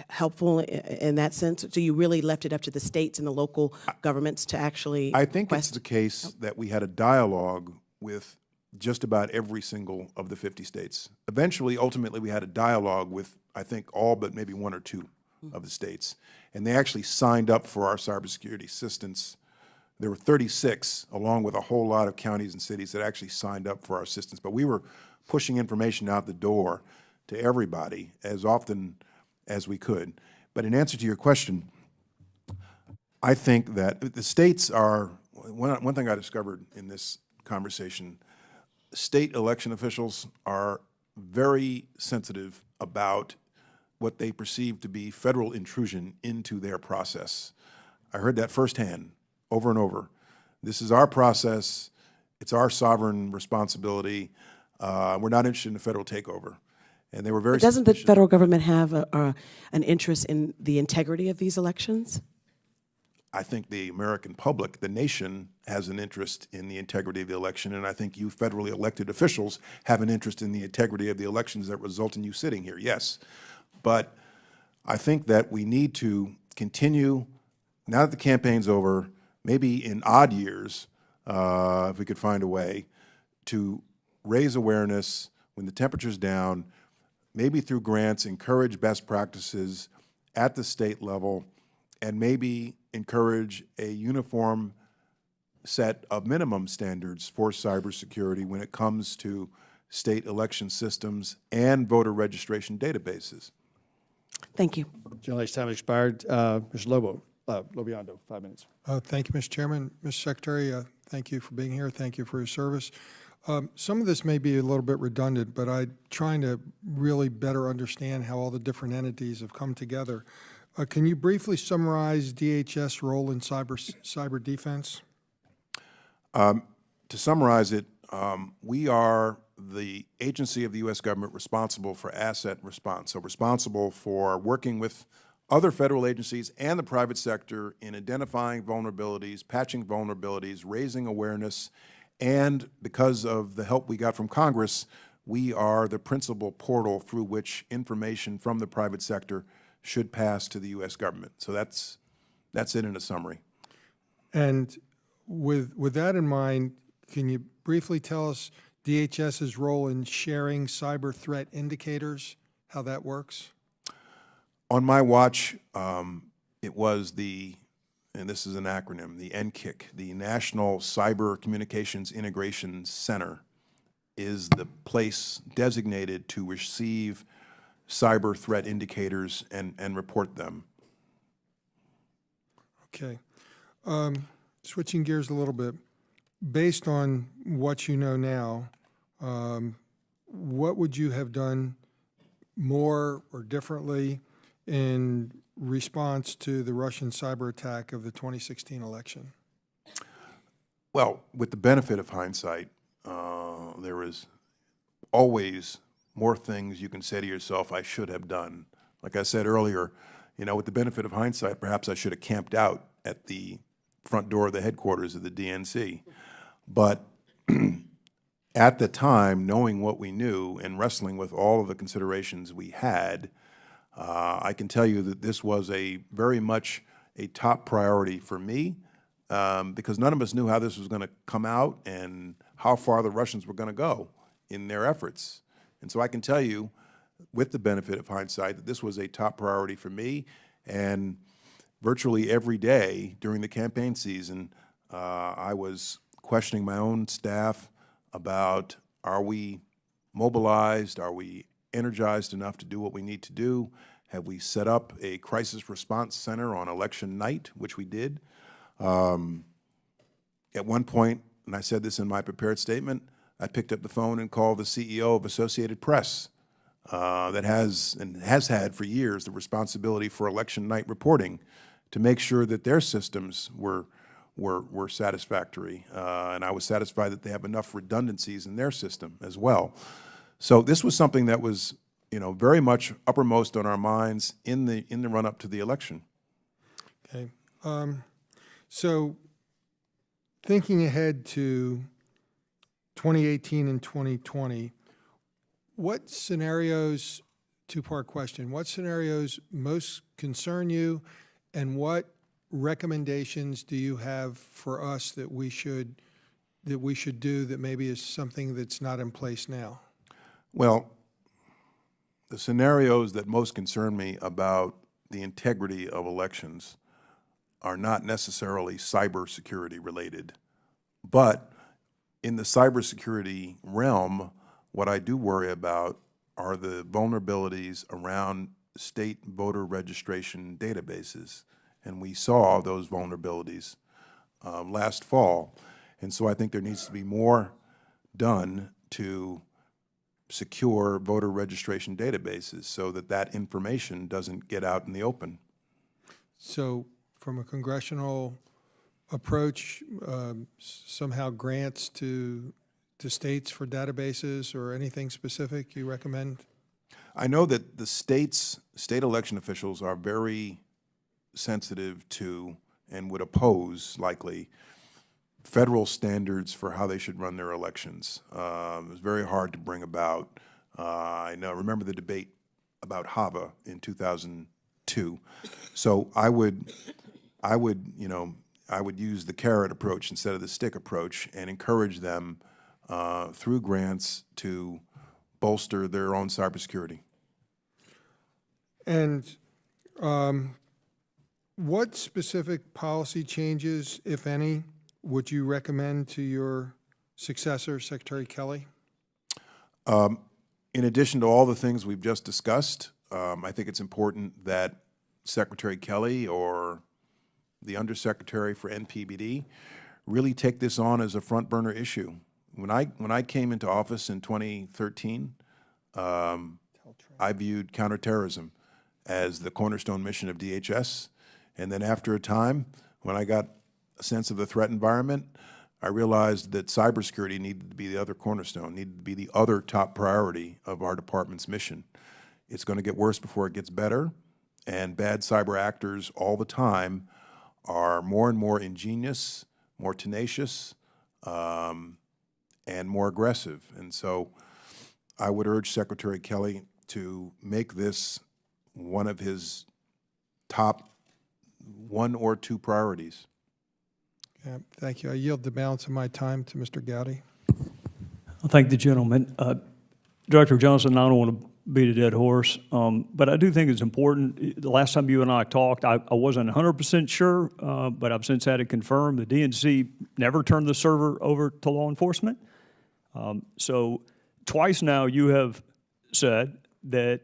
helpful in that sense? So you really left it up to the states and the local governments to actually I think it's the case that we had a dialogue with just about every single of the 50 states. Eventually, ultimately, we had a dialogue with, I think, all but maybe one or two of the states. And they actually signed up for our cybersecurity assistance. There were 36, along with a whole lot of counties and cities that actually signed up for our assistance. But we were pushing information out the door to everybody as often as we could. But in answer to your question, I think that the states are, one thing I discovered in this conversation, state election officials are very sensitive about what they perceive to be federal intrusion into their process. I heard that firsthand, over and over. This is our process. It's our sovereign responsibility. We're not interested in a federal takeover. And they were very. But doesn't the federal government have an interest in the integrity of these elections? I think the American public, the nation, has an interest in the integrity of the election, and I think you federally elected officials have an interest in the integrity of the elections that result in you sitting here, yes. But I think that we need to continue, now that the campaign's over, maybe in odd years, if we could find a way, to raise awareness when the temperature's down, maybe through grants, encourage best practices at the state level, and maybe encourage a uniform set of minimum standards for cybersecurity when it comes to state election systems and voter registration databases. Thank you. Gentlelady's time has expired. Mr. Lobiondo, 5 minutes. Thank you, Mr. Chairman. Mr. Secretary, thank you for being here. Thank you for your service. Some of this may be a little bit redundant, but I'm trying to really better understand how all the different entities have come together. Can you briefly summarize DHS' role in cyber defense? To summarize it, we are the agency of the U.S. government responsible for asset response, so responsible for working with other federal agencies and the private sector in identifying vulnerabilities, patching vulnerabilities, raising awareness, and because of the help we got from Congress, we are the principal portal through which information from the private sector should pass to the U.S. government. So that's it in a summary. And with that in mind, can you briefly tell us DHS's role in sharing cyber threat indicators, how that works? On my watch, it was the and this is an acronym, the NCIC, the National Cyber Communications Integration Center, is the place designated to receive cyber threat indicators and report them. Okay. Switching gears a little bit, based on what you know now, what would you have done more or differently in response to the Russian cyber attack of the 2016 election? Well, with the benefit of hindsight, there is always more things you can say to yourself, I should have done. Like I said earlier, you know, with the benefit of hindsight, perhaps I should have camped out at the front door of the headquarters of the DNC. But at the time, knowing what we knew and wrestling with all of the considerations we had, I can tell you that this was very much a top priority for me, because none of us knew how this was going to come out and how far the Russians were going to go in their efforts. And so I can tell you, with the benefit of hindsight, that this was a top priority for me. And virtually every day during the campaign season, I was questioning my own staff about, are we mobilized? Are we energized enough to do what we need to do? Have we set up a crisis response center on election night, which we did? At one point, and I said this in my prepared statement, I picked up the phone and called the CEO of Associated Press, that has and has had for years the responsibility for election night reporting, to make sure that their systems were satisfactory. And I was satisfied that they have enough redundancies in their system as well. So this was something that was, you know, very much uppermost on our minds in the run-up to the election. Okay. So thinking ahead to 2018 and 2020, what scenarios, two-part question, what scenarios most concern you, and what recommendations do you have for us that we should do that maybe is something that's not in place now? Well, the scenarios that most concern me about the integrity of elections are not necessarily cybersecurity related, but in the cybersecurity realm, what I do worry about are the vulnerabilities around state voter registration databases. And we saw those vulnerabilities last fall. And so I think there needs to be more done to secure voter registration databases so that that information doesn't get out in the open. So from a congressional approach, somehow grants to states for databases or anything specific you recommend? I know that the state election officials are very sensitive to and would oppose, likely, federal standards for how they should run their elections. It was very hard to bring about. I remember the debate about HAVA in 2002. So I would use the carrot approach instead of the stick approach and encourage them through grants to bolster their own cybersecurity. And what specific policy changes, if any, would you recommend to your successor, Secretary Kelly? In addition to all the things we've just discussed, I think it's important that Secretary Kelly or the Undersecretary for NPBD really take this on as a front burner issue. When I came into office in 2013, I viewed counterterrorism as the cornerstone mission of DHS. And then after a time, when I got a sense of the threat environment, I realized that cybersecurity needed to be the other cornerstone, needed to be the other top priority of our department's mission. It's going to get worse before it gets better, and bad cyber actors all the time are more and more ingenious, more tenacious, and more aggressive. And so I would urge Secretary Kelly to make this one of his top 1 or 2 priorities. Yeah, thank you. I yield the balance of my time to Mr. Gowdy. I thank the gentleman. Director Johnson, I don't want to beat a dead horse, but I do think it's important. The last time you and I talked, I wasn't 100% sure, but I've since had it confirmed. The DNC never turned the server over to law enforcement. So twice now you have said that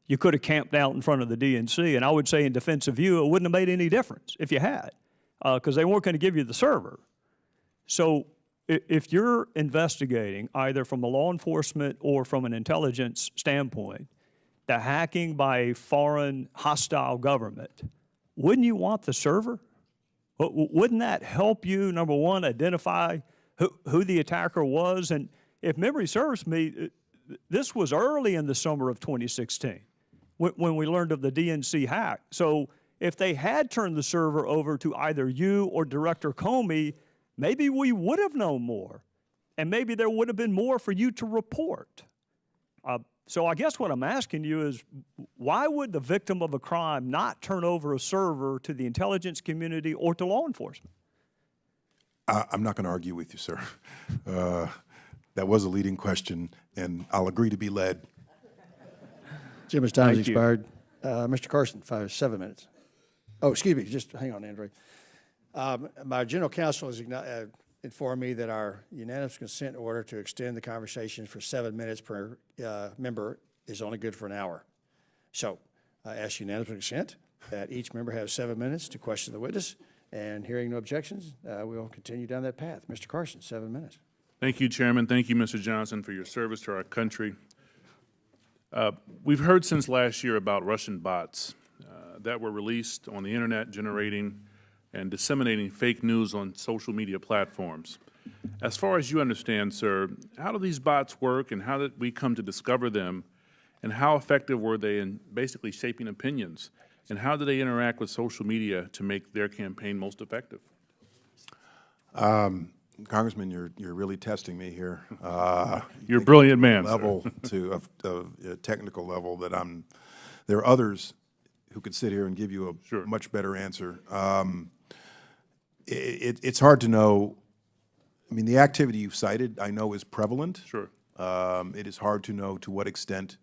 you could have camped out in front of the DNC, and I would say in defense of you, it wouldn't have made any difference if you had, because they weren't going to give you the server. So if you're investigating, either from a law enforcement or from an intelligence standpoint, the hacking by a foreign hostile government, wouldn't you want the server? Wouldn't that help you, number one, identify who the attacker was? And if memory serves me, this was early in the summer of 2016 when we learned of the DNC hack. So if they had turned the server over to either you or Director Comey, maybe we would have known more, and maybe there would have been more for you to report. So I guess what I'm asking you is, why would the victim of a crime not turn over a server to the intelligence community or to law enforcement? I'm not going to argue with you, sir. That was a leading question, and I'll agree to be led. Jim's time has Thank you. expired. Mr. Carson, 7 minutes. Oh, excuse me, just hang on, Andre. My general counsel has informed me that our unanimous consent order to extend the conversation for 7 minutes per member is only good for an hour. So I ask unanimous consent that each member have 7 minutes to question the witness, and hearing no objections, we'll continue down that path. Mr. Carson, 7 minutes. Thank you, Chairman. Thank you, Mr. Johnson, for your service to our country. We've heard since last year about Russian bots that were released on the internet, generating and disseminating fake news on social media platforms. As far as you understand, sir, how do these bots work, and how did we come to discover them, and how effective were they in basically shaping opinions, and how do they interact with social media to make their campaign most effective? Congressman, you're really testing me here. You're a brilliant man, level of a technical level that there are others who could sit here and give you a much better answer. It's hard to know. I mean, the activity you've cited, I know, is prevalent. Sure. It is hard to know to what extent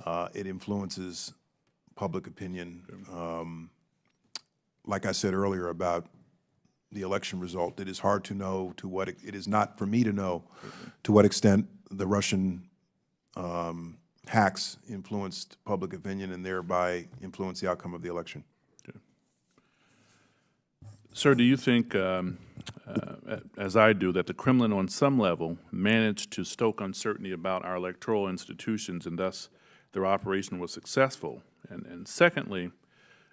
it influences public opinion. Like I said earlier about the election result, it is hard to know to what it is not for me to know to what extent the Russian hacks influenced public opinion and thereby influenced the outcome of the election. Okay. Sir, do you think, as I do, that the Kremlin on some level managed to stoke uncertainty about our electoral institutions and thus their operation was successful? And secondly,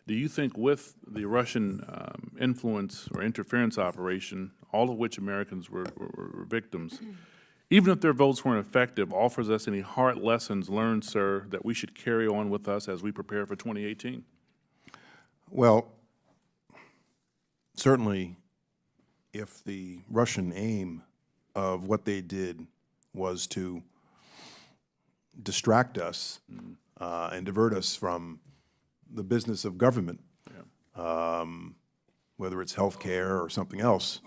do you think with the Russian influence or interference operation, all of which Americans were victims, even if their votes weren't effective, offers us any hard lessons learned, sir, that we should carry on with us as we prepare for 2018? Well, certainly if the Russian aim of what they did was to distract us and divert us from the business of government, whether it's health care or something else,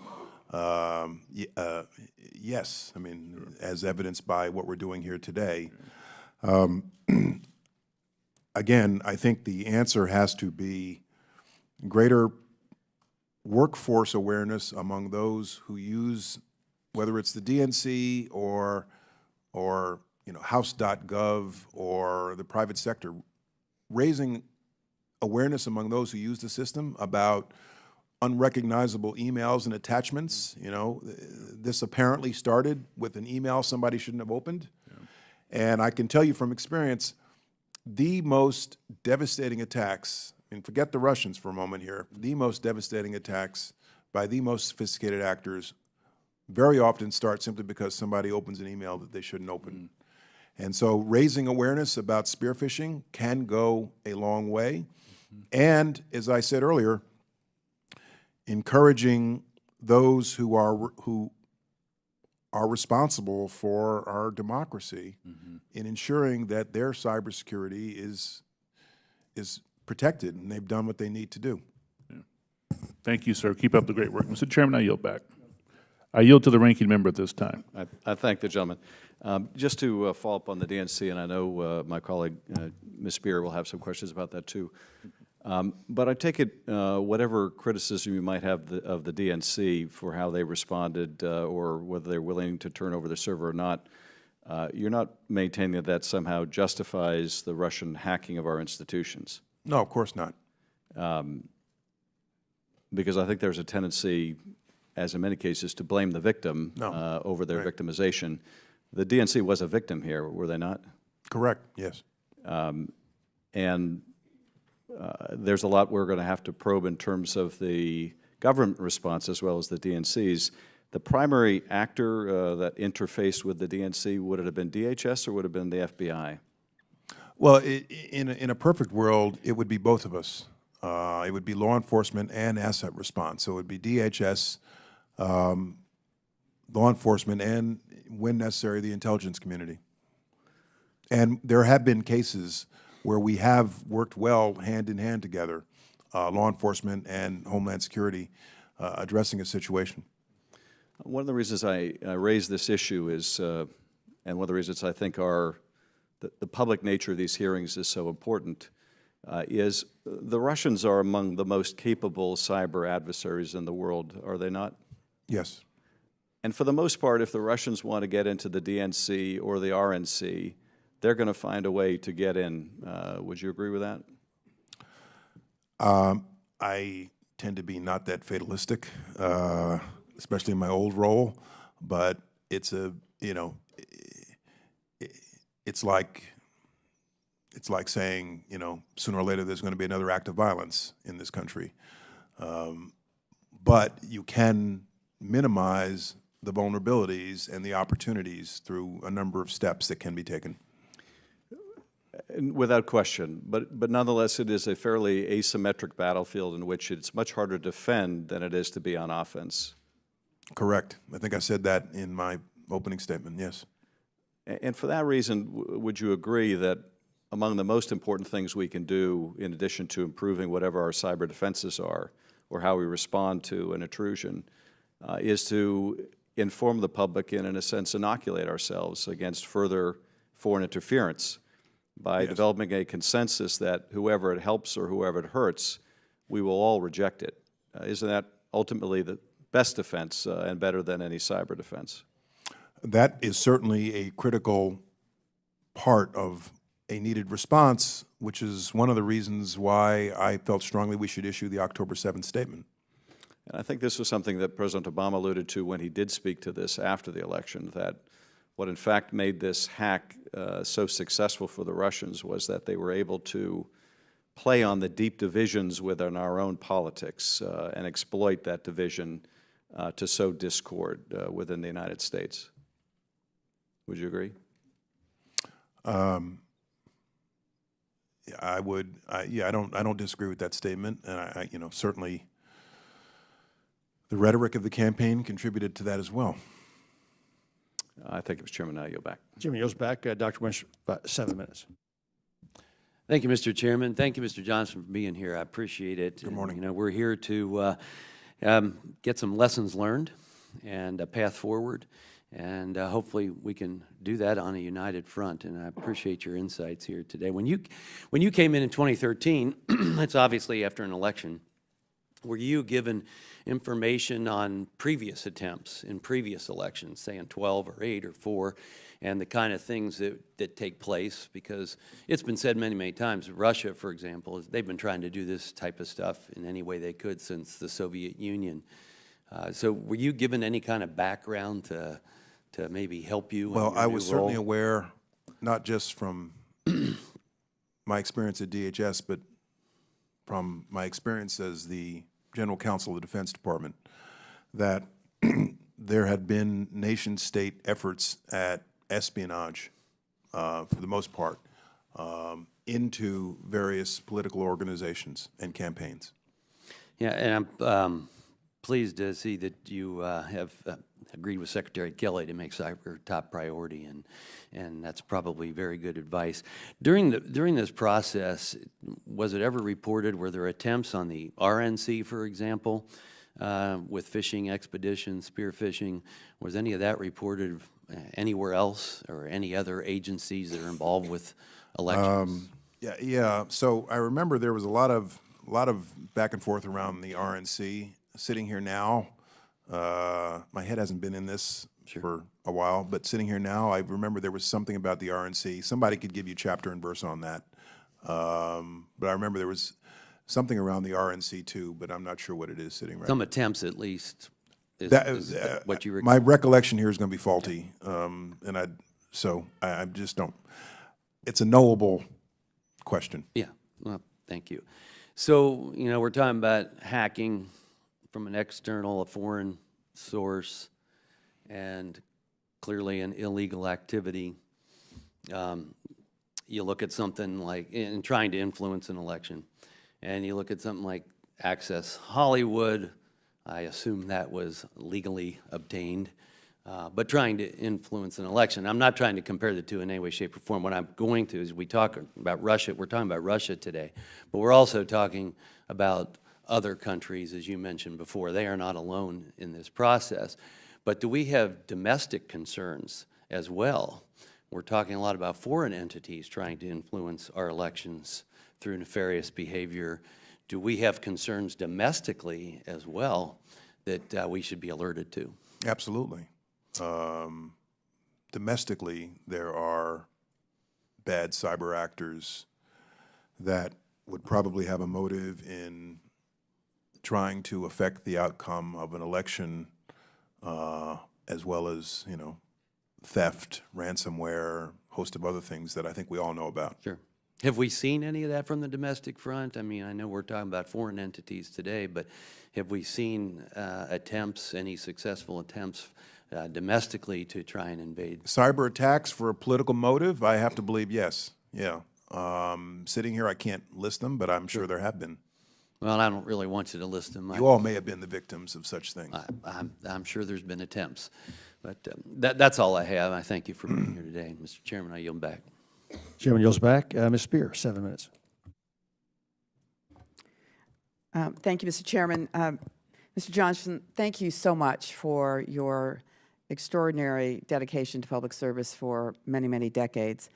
yes, I mean, as evidenced by what we're doing here today. Again, I think the answer has to be greater workforce awareness among those who use, whether it's the DNC or House.gov or the private sector, raising awareness among those who use the system about unrecognizable emails and attachments. You know, this apparently started with an email somebody shouldn't have opened. And I can tell you from experience, the most devastating attacks, and forget the Russians for a moment here, the most devastating attacks by the most sophisticated actors very often start simply because somebody opens an email that they shouldn't open. And so raising awareness about spear phishing can go a long way. And as I said earlier, encouraging those who are responsible for our democracy in ensuring that their cybersecurity is protected and they've done what they need to do. Thank you, sir. Keep up the great work. Mr. Chairman, I yield back. I yield to the ranking member at this time. I thank the gentleman. Just to follow up on the DNC, and I know my colleague, Ms. Spear, will have some questions about that too. But I take it whatever criticism you might have of the DNC for how they responded or whether they're willing to turn over the server or not, you're not maintaining that that somehow justifies the Russian hacking of our institutions. No, of course not. Because I think there's a tendency, as in many cases, to blame the victim over their victimization. The DNC was a victim here, were they not? Correct, yes. And there's a lot we're going to have to probe in terms of the government response as well as the DNC's. The primary actor that interfaced with the DNC, would it have been DHS or would it have been the FBI? Well, in a perfect world, it would be both of us. It would be law enforcement and asset response. So it would be DHS, law enforcement, and, when necessary, the intelligence community. And there have been cases where we have worked well hand in hand together, law enforcement and Homeland Security, addressing a situation. One of the reasons I raise this issue is, and one of the reasons I think the public nature of these hearings is so important, is the Russians are among the most capable cyber adversaries in the world, are they not? Yes. And for the most part, if the Russians want to get into the DNC or the RNC, they're going to find a way to get in. Would you agree with that? I tend to be not that fatalistic, especially in my old role, but it's a, you know, it's like saying, you know, sooner or later there's going to be another act of violence in this country. But you can minimize the vulnerabilities and the opportunities through a number of steps that can be taken. Without question, but nonetheless, it is a fairly asymmetric battlefield in which it's much harder to defend than it is to be on offense. Correct. I think I said that in my opening statement, yes. And for that reason, would you agree that among the most important things we can do, in addition to improving whatever our cyber defenses are, or how we respond to an intrusion, is to inform the public and, in a sense, inoculate ourselves against further foreign interference by developing a consensus that whoever it helps or whoever it hurts, we will all reject it. Isn't that ultimately the best defense and better than any cyber defense? That is certainly a critical part of a needed response, which is one of the reasons why I felt strongly we should issue the October 7th statement. And I think this was something that President Obama alluded to when he did speak to this after the election, that what in fact made this hack so successful for the Russians was that they were able to play on the deep divisions within our own politics and exploit that division to sow discord within the United States. Would you agree? I would. Yeah, I don't disagree with that statement, and you know, certainly the rhetoric of the campaign contributed to that as well. I thank you, Mr. Chairman. Now you're back. Jimmy yields back. Dr. Winch, about 7 minutes. Thank you, Mr. Chairman. Thank you, Mr. Johnson, for being here. I appreciate it. Good morning. And, you know, we're here to get some lessons learned and a path forward, and hopefully we can do that on a united front. And I appreciate your insights here today. When you came in 2013, it's obviously after an election. Were you given information on previous attempts in previous elections, say in 12 or 8 or 4, and the kind of things that take place? Because it's been said many, many times, Russia, for example, they've been trying to do this type of stuff in any way they could since the Soviet Union. So were you given any kind of background to maybe help you? Well, in your I new was certainly role? aware, not just from my experience at DHS, but from my experience as the General Counsel of the Defense Department, that there had been nation-state efforts at espionage, for the most part, into various political organizations and campaigns. Yeah, and I'm pleased to see that you have agreed with Secretary Kelly to make cyber top priority, and that's probably very good advice. During this process, was it ever reported, were there attempts on the RNC, for example, with fishing expeditions, spearfishing. Was any of that reported anywhere else or any other agencies that are involved with elections? Yeah. So I remember there was a lot of back and forth around the RNC. Sitting here now, my head hasn't been in this for a while, but sitting here now, I remember there was something about the RNC. Somebody could give you chapter and verse on that. But I remember there was something around the RNC too, but I'm not sure what it is sitting right now. Some attempts, at least, is what you My recollection here is going to be faulty, and I just don't. It's a knowable question. Yeah, well, thank you. So, we're talking about hacking from an external, a foreign source, and clearly an illegal activity. You look at something like, in trying to influence an election, and you look at something like Access Hollywood, I assume that was legally obtained, but trying to influence an election. I'm not trying to compare the two in any way, shape, or form. What I'm going to is we talk about Russia. We're talking about Russia today, but we're also talking about other countries, as you mentioned before. They are not alone in this process. But do we have domestic concerns as well? We're talking a lot about foreign entities trying to influence our elections through nefarious behavior. Do we have concerns domestically as well that we should be alerted to? Absolutely. Domestically, there are bad cyber actors that would probably have a motive in trying to affect the outcome of an election, as well as, theft, ransomware, host of other things that I think we all know about. Sure. Have we seen any of that from the domestic front? I mean, I know we're talking about foreign entities today, but have we seen any successful attempts domestically to try and invade? Cyber attacks for a political motive, I have to believe yes. Yeah. Sitting here, I can't list them, but I'm sure there have been. Well, I don't really want you to list them. You all may have been the victims of such things. I'm sure there's been attempts. But that's all I have. I thank you for being here today. Mr. Chairman, I yield back. Chairman yields back. Ms. Spear, 7 minutes. Thank you, Mr. Chairman. Mr. Johnson, thank you so much for your extraordinary dedication to public service for many, many decades.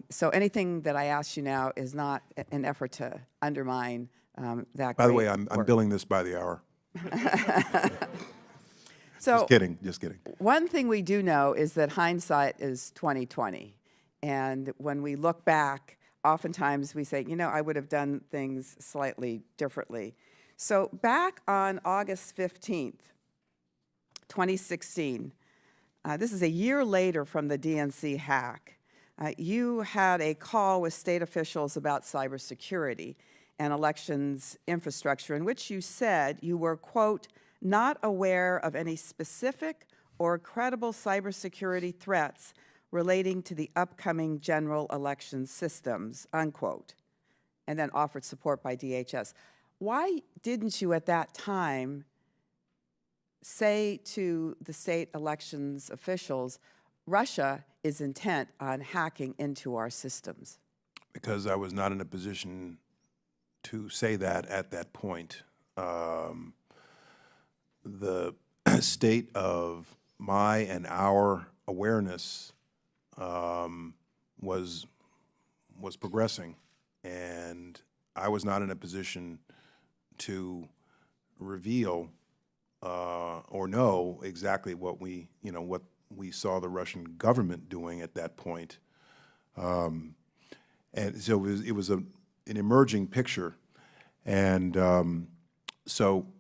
So anything that I ask you now is not an effort to undermine that. By the way, I'm billing this by the hour. So, just kidding. One thing we do know is that hindsight is 20/20. And when we look back, oftentimes we say, I would have done things slightly differently. So back on August 15th, 2016, this is a year later from the DNC hack, you had a call with state officials about cybersecurity and elections infrastructure, in which you said you were, quote, not aware of any specific or credible cybersecurity threats relating to the upcoming general election systems, unquote, and then offered support by DHS. Why didn't you at that time say to the state elections officials, Russia is intent on hacking into our systems? Because I was not in a position to say that at that point. The state of my and our awareness was progressing, and I was not in a position to reveal or know exactly what we saw the Russian government doing at that point. And so it was an emerging picture, and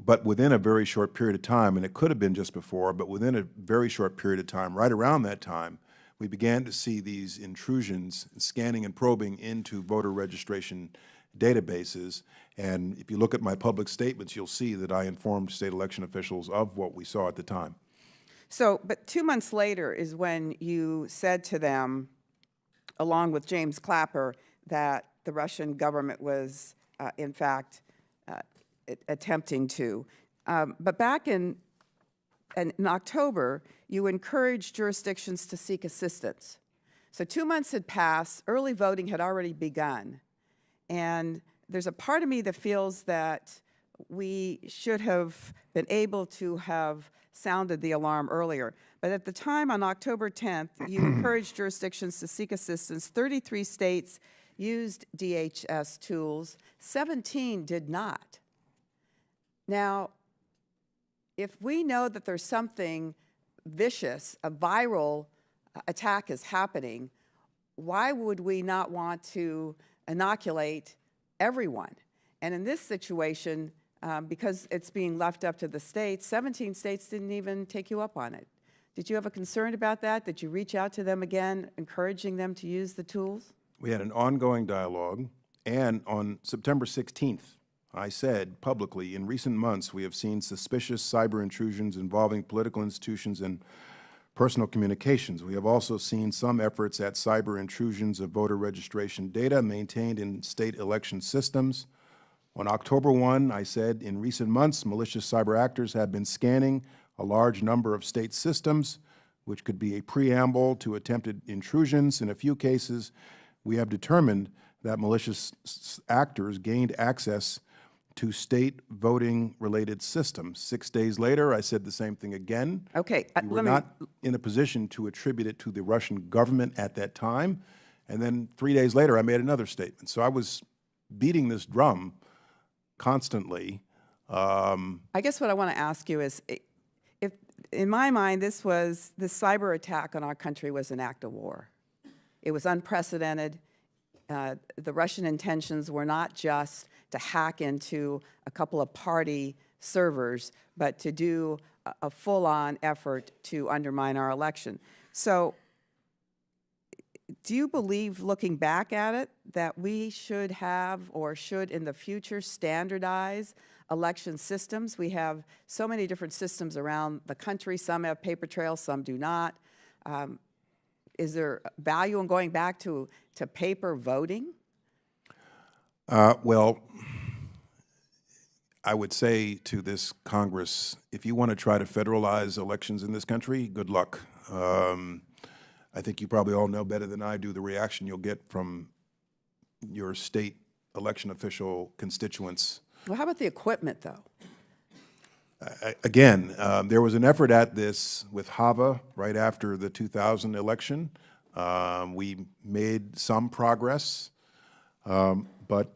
but within a very short period of time, and it could have been just before, but within a very short period of time, right around that time, we began to see these intrusions, scanning and probing into voter registration databases. And if you look at my public statements, you'll see that I informed state election officials of what we saw at the time. So, but 2 months later is when you said to them, along with James Clapper, that the Russian government was, in fact, attempting to. But back in October, you encouraged jurisdictions to seek assistance. So 2 months had passed, early voting had already begun. And there's a part of me that feels that we should have been able to have sounded the alarm earlier. But at the time, on October 10th, you encouraged jurisdictions to seek assistance. 33 states used DHS tools. 17 did not. Now, if we know that there's something vicious, a viral attack is happening, why would we not want to inoculate everyone? And in this situation, because it's being left up to the states, 17 states didn't even take you up on it. Did you have a concern about that? Did you reach out to them again, encouraging them to use the tools? We had an ongoing dialogue, and on September 16th, I said publicly, in recent months, we have seen suspicious cyber intrusions involving political institutions and personal communications. We have also seen some efforts at cyber intrusions of voter registration data maintained in state election systems. On October 1, I said, in recent months, malicious cyber actors have been scanning a large number of state systems, which could be a preamble to attempted intrusions. In a few cases, we have determined that malicious actors gained access to state voting-related systems. 6 days later, I said the same thing again. Okay, We were not in a position to attribute it to the Russian government at that time. And then 3 days later, I made another statement. So I was beating this drum constantly. I guess what I want to ask you is, if, in my mind, this cyber attack on our country was an act of war. It was unprecedented. The Russian intentions were not just to hack into a couple of party servers, but to do a full-on effort to undermine our election. So do you believe, looking back at it, that we should have or should in the future standardize election systems? We have so many different systems around the country. Some have paper trails, some do not. Is there value in going back to paper voting? Well, I would say to this Congress, if you want to try to federalize elections in this country, good luck. I think you probably all know better than I do the reaction you'll get from your state election official constituents. Well, how about the equipment, though? Again, there was an effort at this with HAVA right after the 2000 election. We made some progress, but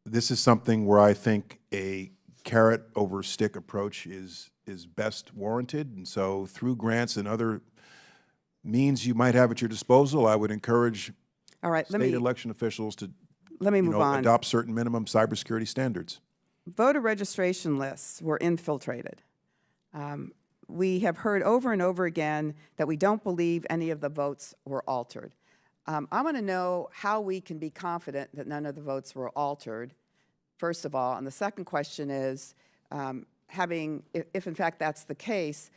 this is something where I think a carrot over stick approach is best warranted. And so through grants and other means you might have at your disposal, I would encourage state election officials to move on. adopt certain minimum cybersecurity standards. Voter registration lists were infiltrated. We have heard over and over again that we don't believe any of the votes were altered. I want to know how we can be confident that none of the votes were altered, first of all. And the second question is, if in fact that's the case,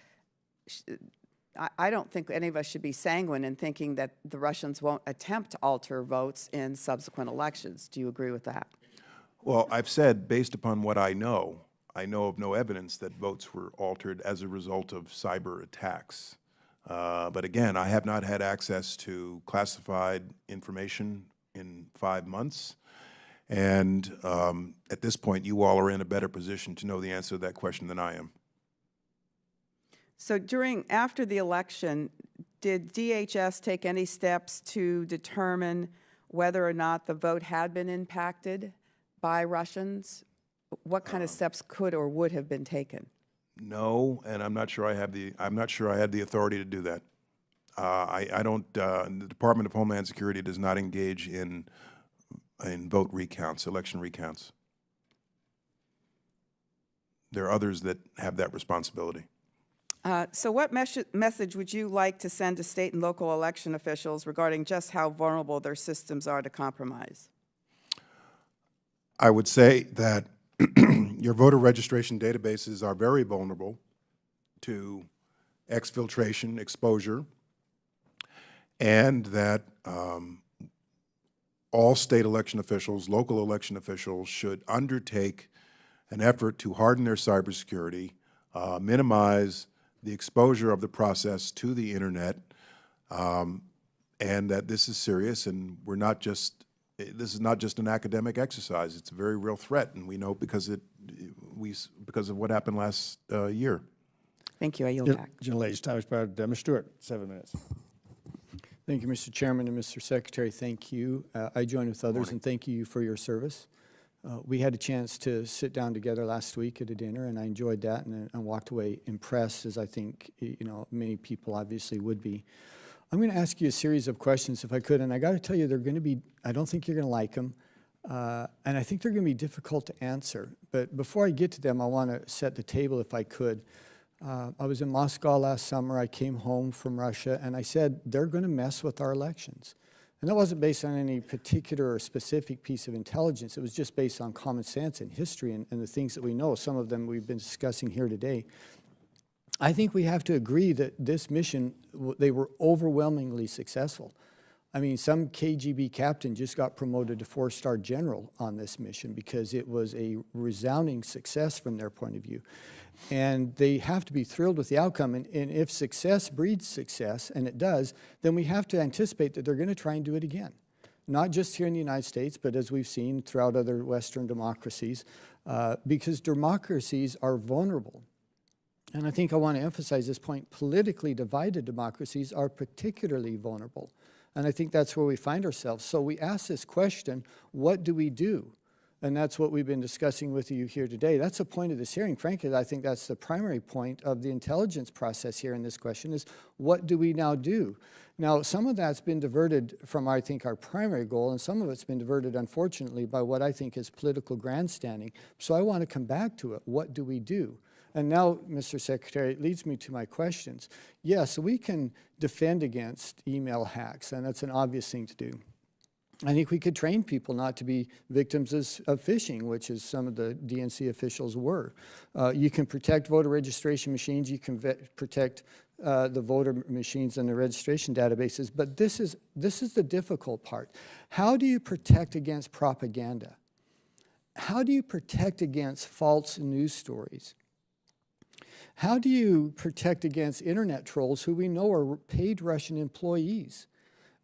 I don't think any of us should be sanguine in thinking that the Russians won't attempt to alter votes in subsequent elections. Do you agree with that? Well, I've said, based upon what I know of no evidence that votes were altered as a result of cyber attacks. But again, I have not had access to classified information in 5 months. And at this point, you all are in a better position to know the answer to that question than I am. So after the election, did DHS take any steps to determine whether or not the vote had been impacted by Russians? What kind of steps could or would have been taken? No, and I'm not sure I had the authority to do that. I don't. The Department of Homeland Security does not engage in vote recounts, election recounts. There are others that have that responsibility. So what message would you like to send to state and local election officials regarding just how vulnerable their systems are to compromise? I would say that your voter registration databases are very vulnerable to exfiltration, exposure, and that all state election officials, local election officials should undertake an effort to harden their cybersecurity, minimize the exposure of the process to the internet, and that this is serious, and we're not just this is not just an academic exercise. It's a very real threat, and we know because because of what happened last year. Thank you. I yield back. Gentlelady's time expired. Mr. Stewart, 7 minutes. Thank you, Mr. Chairman and Mr. Secretary. Thank you. I join with others and thank you for your service. We had a chance to sit down together last week at a dinner, and I enjoyed that, and I walked away impressed, as I think many people obviously would be. I'm going to ask you a series of questions, if I could, and I got to tell you, they're going to be. I don't think you're going to like them, and I think they're going to be difficult to answer. But before I get to them, I want to set the table, if I could. I was in Moscow last summer. I came home from Russia, and I said, they're going to mess with our elections. And that wasn't based on any particular or specific piece of intelligence. It was just based on common sense and history and the things that we know. Some of them we've been discussing here today. I think we have to agree that this mission, they were overwhelmingly successful. I mean, some KGB captain just got promoted to 4-star general on this mission because it was a resounding success from their point of view. And they have to be thrilled with the outcome. And if success breeds success, and it does, then we have to anticipate that they're going to try and do it again. Not just here in the United States, but as we've seen throughout other Western democracies, because democracies are vulnerable. And I think I want to emphasize this point. Politically divided democracies are particularly vulnerable. And I think that's where we find ourselves. So we ask this question, what do we do? And that's what we've been discussing with you here today. That's the point of this hearing. Frankly, I think that's the primary point of the intelligence process here in this question is, what do we now do? Now, some of that's been diverted from, I think, our primary goal, and some of it's been diverted, unfortunately, by what I think is political grandstanding. So I want to come back to it. What do we do? And now, Mr. Secretary, it leads me to my questions. Yes, we can defend against email hacks, and that's an obvious thing to do. I think we could train people not to be victims of phishing, which is some of the DNC officials were. You can protect voter registration machines. You can protect the voter machines and the registration databases. But this is the difficult part. How do you protect against propaganda? How do you protect against false news stories? How do you protect against internet trolls who we know are paid Russian employees?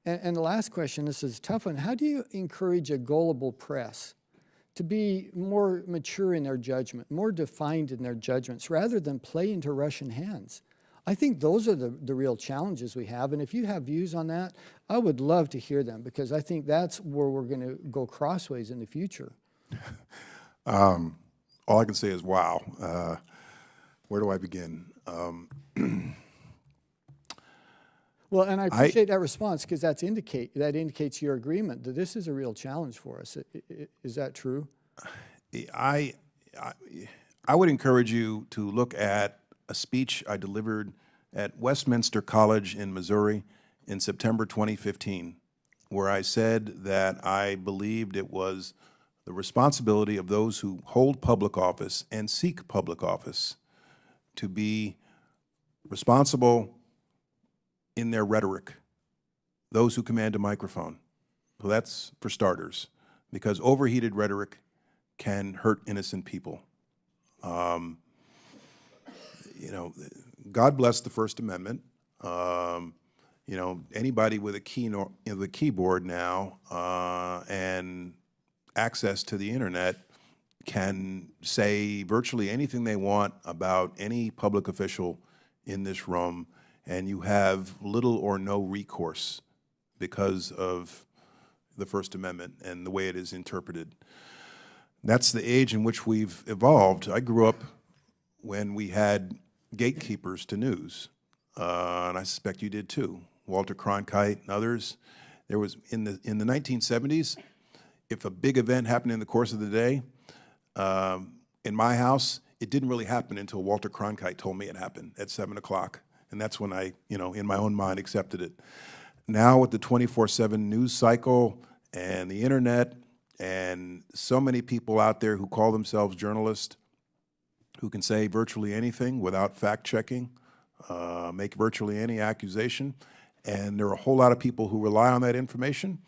And the last question, this is a tough one, how do you encourage a gullible press to be more mature in their judgment, more defined in their judgments, rather than play into Russian hands? I think those are the real challenges we have, and if you have views on that, I would love to hear them, because I think that's where we're going to go crossways in the future. All I can say is, wow. Where do I begin? Well, and I appreciate that response, because that indicates your agreement that this is a real challenge for us. Is that true? I would encourage you to look at a speech I delivered at Westminster College in Missouri in September 2015, where I said that I believed it was the responsibility of those who hold public office and seek public office to be responsible in their rhetoric, those who command a microphone. So that's for starters, because overheated rhetoric can hurt innocent people. You know, God bless the First Amendment. You know, anybody with a keyboard now and access to the internet can say virtually anything they want about any public official in this room, and you have little or no recourse because of the First Amendment and the way it is interpreted. That's the age in which we've evolved. I grew up when we had gatekeepers to news, and I suspect you did too. Walter Cronkite and others. There was, in the 1970s, if a big event happened in the course of the day, in my house, it didn't really happen until Walter Cronkite told me it happened at 7 o'clock. And that's when I, you know, in my own mind, accepted it. Now with the 24/7 news cycle and the internet and so many people out there who call themselves journalists, who can say virtually anything without fact-checking, make virtually any accusation, and there are a whole lot of people who rely on that information,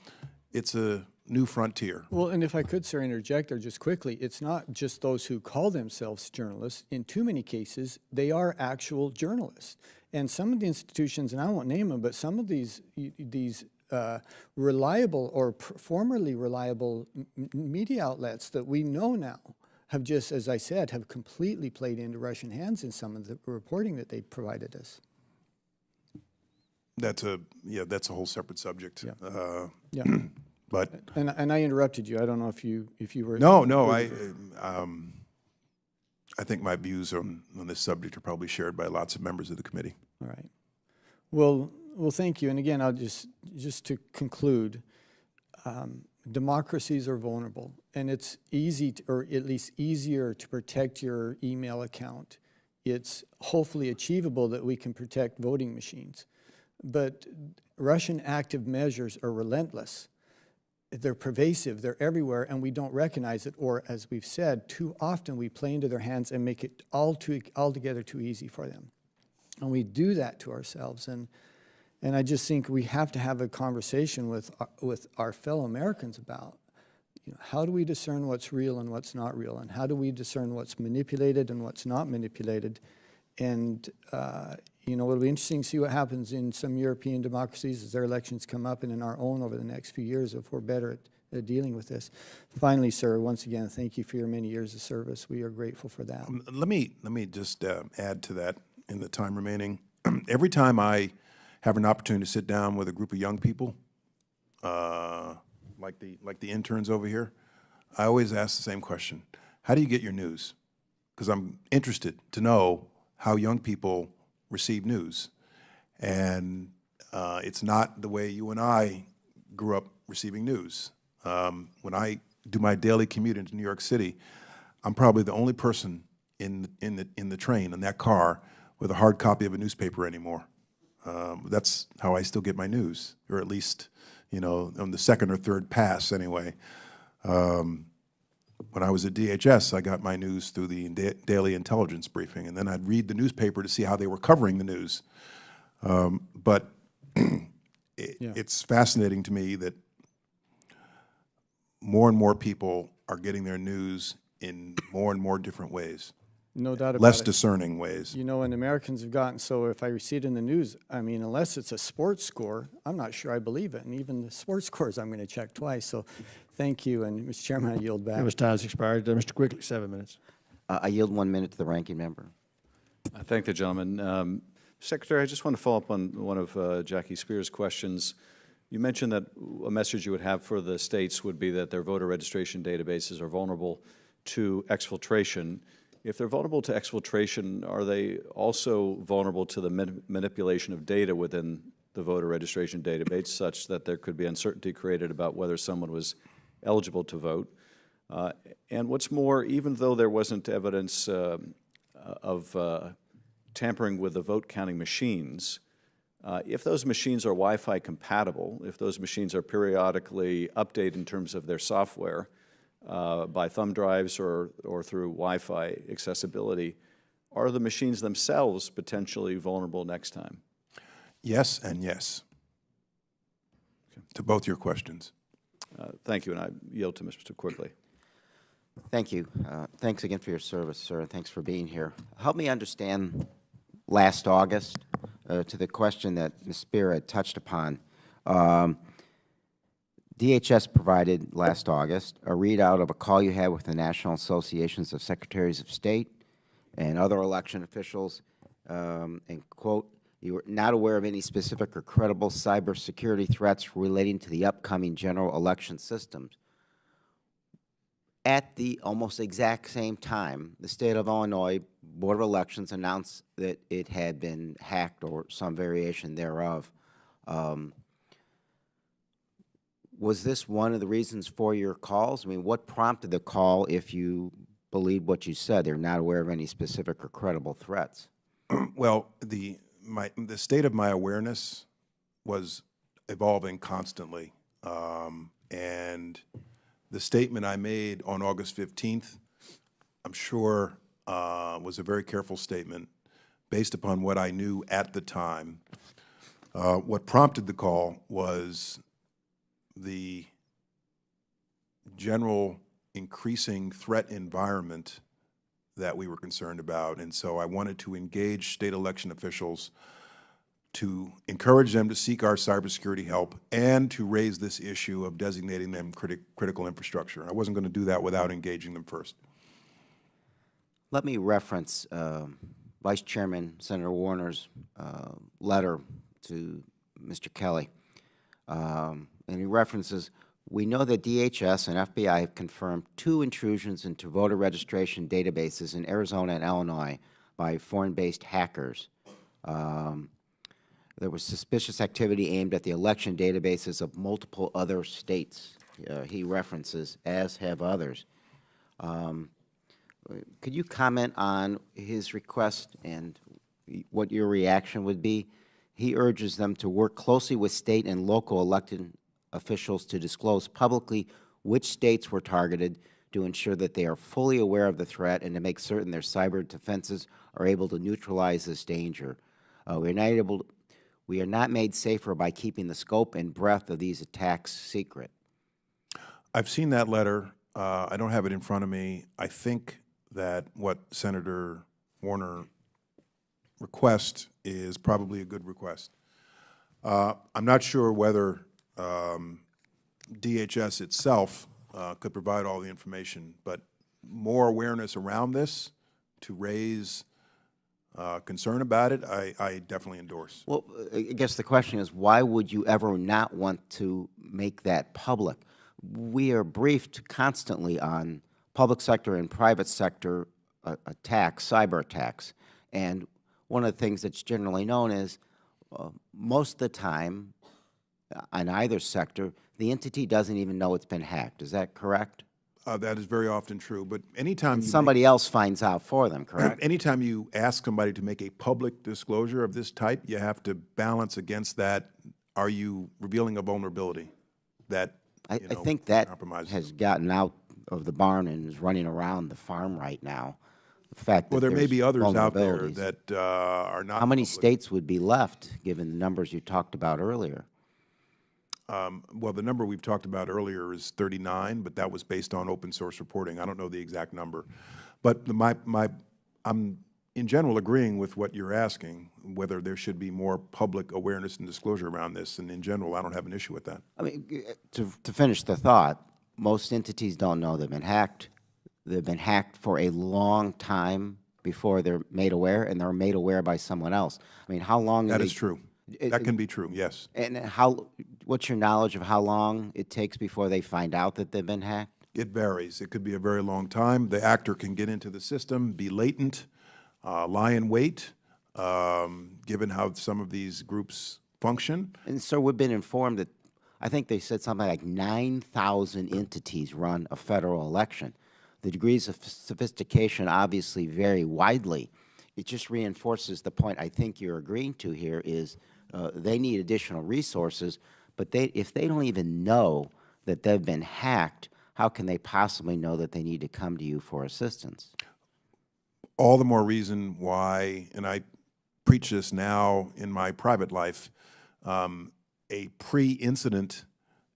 it's a new frontier. Well, and if I could, sir, interject there just quickly, it's not just those who call themselves journalists. In too many cases, they are actual journalists. And some of the institutions, and I won't name them, but some of these reliable or formerly reliable media outlets that we know now have just, as I said, have completely played into Russian hands in some of the reporting that they provided us. That's a whole separate subject. Yeah. But and I interrupted you. I don't know if you were. No. I think my views on this subject are probably shared by lots of members of the committee. All right. Well, thank you. And again, I'll just to conclude, democracies are vulnerable, and it's easy, or at least easier, to protect your email account. It's hopefully achievable that we can protect voting machines. But Russian active measures are relentless. They're pervasive, they're everywhere, and we don't recognize it, or as we've said, too often we play into their hands and make it altogether too easy for them. And we do that to ourselves. And I just think we have to have a conversation with our fellow Americans about, how do we discern what's real and what's not real, and how do we discern what's manipulated and what's not manipulated. And it'll be interesting to see what happens in some European democracies as their elections come up, and in our own over the next few years, if we're better at dealing with this. Finally, sir, once again, thank you for your many years of service. We are grateful for that. Let me just add to that in the time remaining. Every time I have an opportunity to sit down with a group of young people, like the interns over here, I always ask the same question: how do you get your news? Because I'm interested to know how young people receive news. And it's not the way you and I grew up receiving news. When I do my daily commute into New York City, I'm probably the only person in the train, in that car, with a hard copy of a newspaper anymore. That's how I still get my news, or at least, on the second or third pass anyway. When I was at DHS, I got my news through the daily intelligence briefing, and then I'd read the newspaper to see how they were covering the news. But it's fascinating to me that more and more people are getting their news in more and more different ways. No doubt about it. Less discerning ways. And Americans have gotten so, if I see it in the news, unless it's a sports score, I'm not sure I believe it. And even the sports scores, I'm going to check twice. So thank you. And Mr. Chairman, I yield back. Time's expired. Mr. Quigley, 7 minutes. I yield 1 minute to the ranking member. I thank the gentleman. Secretary, I just want to follow up on one of Jackie Spears' questions. You mentioned that a message you would have for the states would be that their voter registration databases are vulnerable to exfiltration. If they're vulnerable to exfiltration, are they also vulnerable to the manipulation of data within the voter registration database, such that there could be uncertainty created about whether someone was eligible to vote? And what's more, even though there wasn't evidence of tampering with the vote counting machines, if those machines are Wi-Fi compatible, if those machines are periodically updated in terms of their software, by thumb drives or through Wi-Fi accessibility, are the machines themselves potentially vulnerable next time? Yes and yes, to both your questions. Thank you, and I yield to Mr. Quigley. Thank you. Thanks again for your service, sir, and thanks for being here. Help me understand last August, to the question that Ms. Spear had touched upon. DHS provided last August a readout of a call you had with the National Associations of Secretaries of State and other election officials, and quote, "You were not aware of any specific or credible cybersecurity threats relating to the upcoming general election systems." At the almost exact same time, the State of Illinois Board of Elections announced that it had been hacked or some variation thereof. Was this one of the reasons for your calls? What prompted the call if you believe what you said? They're not aware of any specific or credible threats. Well, the state of my awareness was evolving constantly, and the statement I made on August 15th, I'm sure, was a very careful statement based upon what I knew at the time. What prompted the call was the general increasing threat environment that we were concerned about, and so I wanted to engage state election officials to encourage them to seek our cybersecurity help and to raise this issue of designating them critical infrastructure. I wasn't going to do that without engaging them first. Let me reference Vice Chairman Senator Warner's letter to Mr. Kelly. And he references, we know that DHS and FBI have confirmed 2 intrusions into voter registration databases in Arizona and Illinois by foreign-based hackers. There was suspicious activity aimed at the election databases of multiple other states. He references, as have others. Could you comment on his request and what your reaction would be? He urges them to work closely with state and local elected officials to disclose publicly which states were targeted to ensure that they are fully aware of the threat and to make certain their cyber defenses are able to neutralize this danger. We are not made safer by keeping the scope and breadth of these attacks secret. I've seen that letter. I don't have it in front of me. I think that what Senator Warner requests is probably a good request. I'm not sure whether DHS itself could provide all the information, but more awareness around this to raise concern about it, I definitely endorse. Well, I guess the question is, why would you ever not want to make that public? We are briefed constantly on public sector and private sector attacks, cyber attacks, and one of the things that's generally known is most of the time on either sector, the entity doesn't even know it's been hacked. Is that correct? That is very often true, but anytime somebody else finds out for them, correct? Anytime you ask somebody to make a public disclosure of this type, you have to balance against that. Are you revealing a vulnerability that I think that has gotten out of the barn and is running around the farm right now. The fact that there may be others out there vulnerabilities. that are not. How many public. states would be left, given the numbers you talked about earlier? Well, the number we've talked about earlier is 39, but that was based on open source reporting. I don't know the exact number. But I'm in general agreeing with what you're asking, whether there should be more public awareness and disclosure around this. And in general, I don't have an issue with that. I mean, to finish the thought, most entities don't know they've been hacked. They've been hacked for a long time before they're made aware, and they're made aware by someone else. I mean, how long? That is true. That can be true, yes. And what's your knowledge of how long it takes before they find out that they've been hacked? It varies. It could be a very long time. The actor can get into the system, be latent, lie in wait, given how some of these groups function. And so we've been informed that, I think they said something like 9,000 entities run a federal election. The degrees of sophistication obviously vary widely. It just reinforces the point I think you're agreeing to here is they need additional resources, but if they don't even know that they've been hacked, how can they possibly know that they need to come to you for assistance? All the more reason why, and I preach this now in my private life, a pre-incident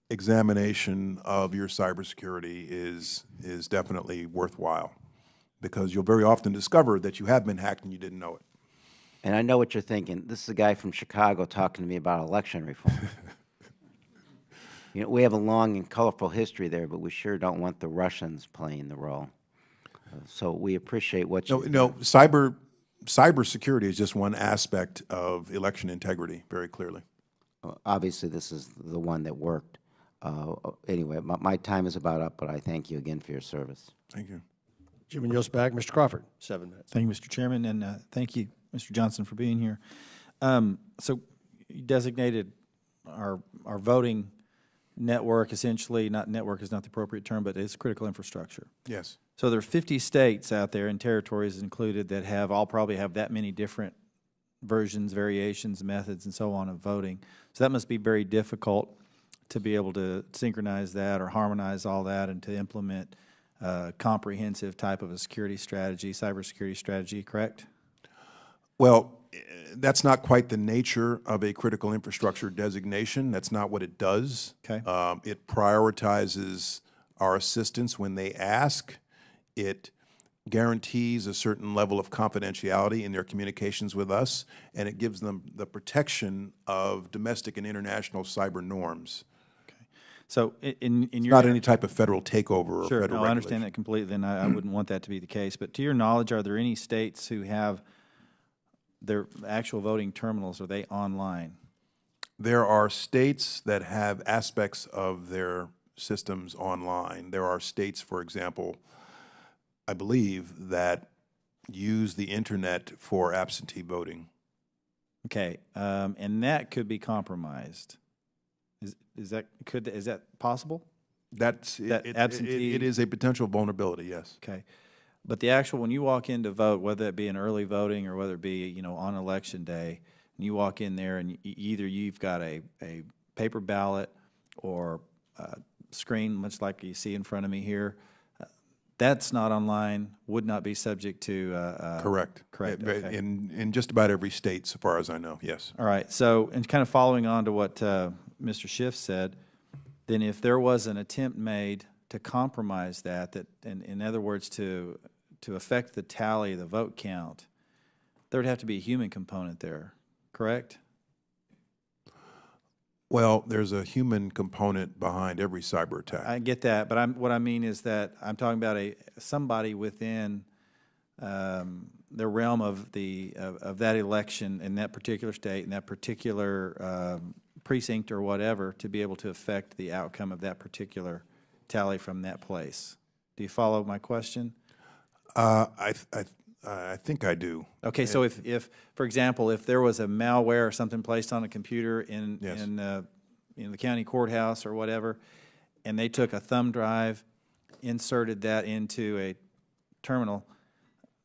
examination of your cybersecurity is definitely worthwhile, because you'll very often discover that you have been hacked and you didn't know it. And I know what you're thinking. This is a guy from Chicago talking to me about election reform. You know, we have a long and colorful history there, but we sure don't want the Russians playing the role. So we appreciate what you. No, cybersecurity is just one aspect of election integrity, very clearly. Obviously, this is the one that worked. Anyway, my time is about up, but I thank you again for your service. Thank you. Jim and yields back. Mr. Crawford, 7 minutes. Thank you, Mr. Chairman, and thank you, Mr. Johnson, for being here. So you designated our voting network, essentially, not network is not the appropriate term, but it's critical infrastructure. Yes. So there are 50 states out there, and territories included, that probably have that many different versions, variations, methods, and so on of voting. So that must be very difficult to be able to synchronize that or harmonize all that and to implement a comprehensive type of a security strategy, cybersecurity strategy, correct? Well, that's not quite the nature of a critical infrastructure designation. That's not what it does. Okay. It prioritizes our assistance when they ask. It guarantees a certain level of confidentiality in their communications with us, and it gives them the protection of domestic and international cyber norms. So in It's your not any type of federal takeover or Sure, federal no, I regulation. understand that completely, and I wouldn't want that to be the case. But to your knowledge, are there any states who have their actual voting terminals? Are they online? There are states that have aspects of their systems online. There are states, for example, I believe, that use the internet for absentee voting. Okay, and that could be compromised. Is that possible? That's That it absentee- is a potential vulnerability, yes. Okay, but the actual, when you walk in to vote, whether it be in early voting or whether it be, on election day, and you walk in there and either you've got a paper ballot or a screen, much like you see in front of me here, that's not online, would not be subject to. Correct. Correct. Okay. In just about every state, so far as I know, yes. All right. So, and kind of following on to what Mr. Schiff said, then if there was an attempt made to compromise that in other words, to affect the tally, the vote count, there would have to be a human component there, correct? Well, there's a human component behind every cyber attack. I get that, but what I mean is that I'm talking about somebody within the realm of that election in that particular state, in that particular precinct or whatever, to be able to affect the outcome of that particular tally from that place. Do you follow my question? I think I do. Okay, so if for example, if there was a malware or something placed on a computer in the county courthouse or whatever, and they took a thumb drive, inserted that into a terminal,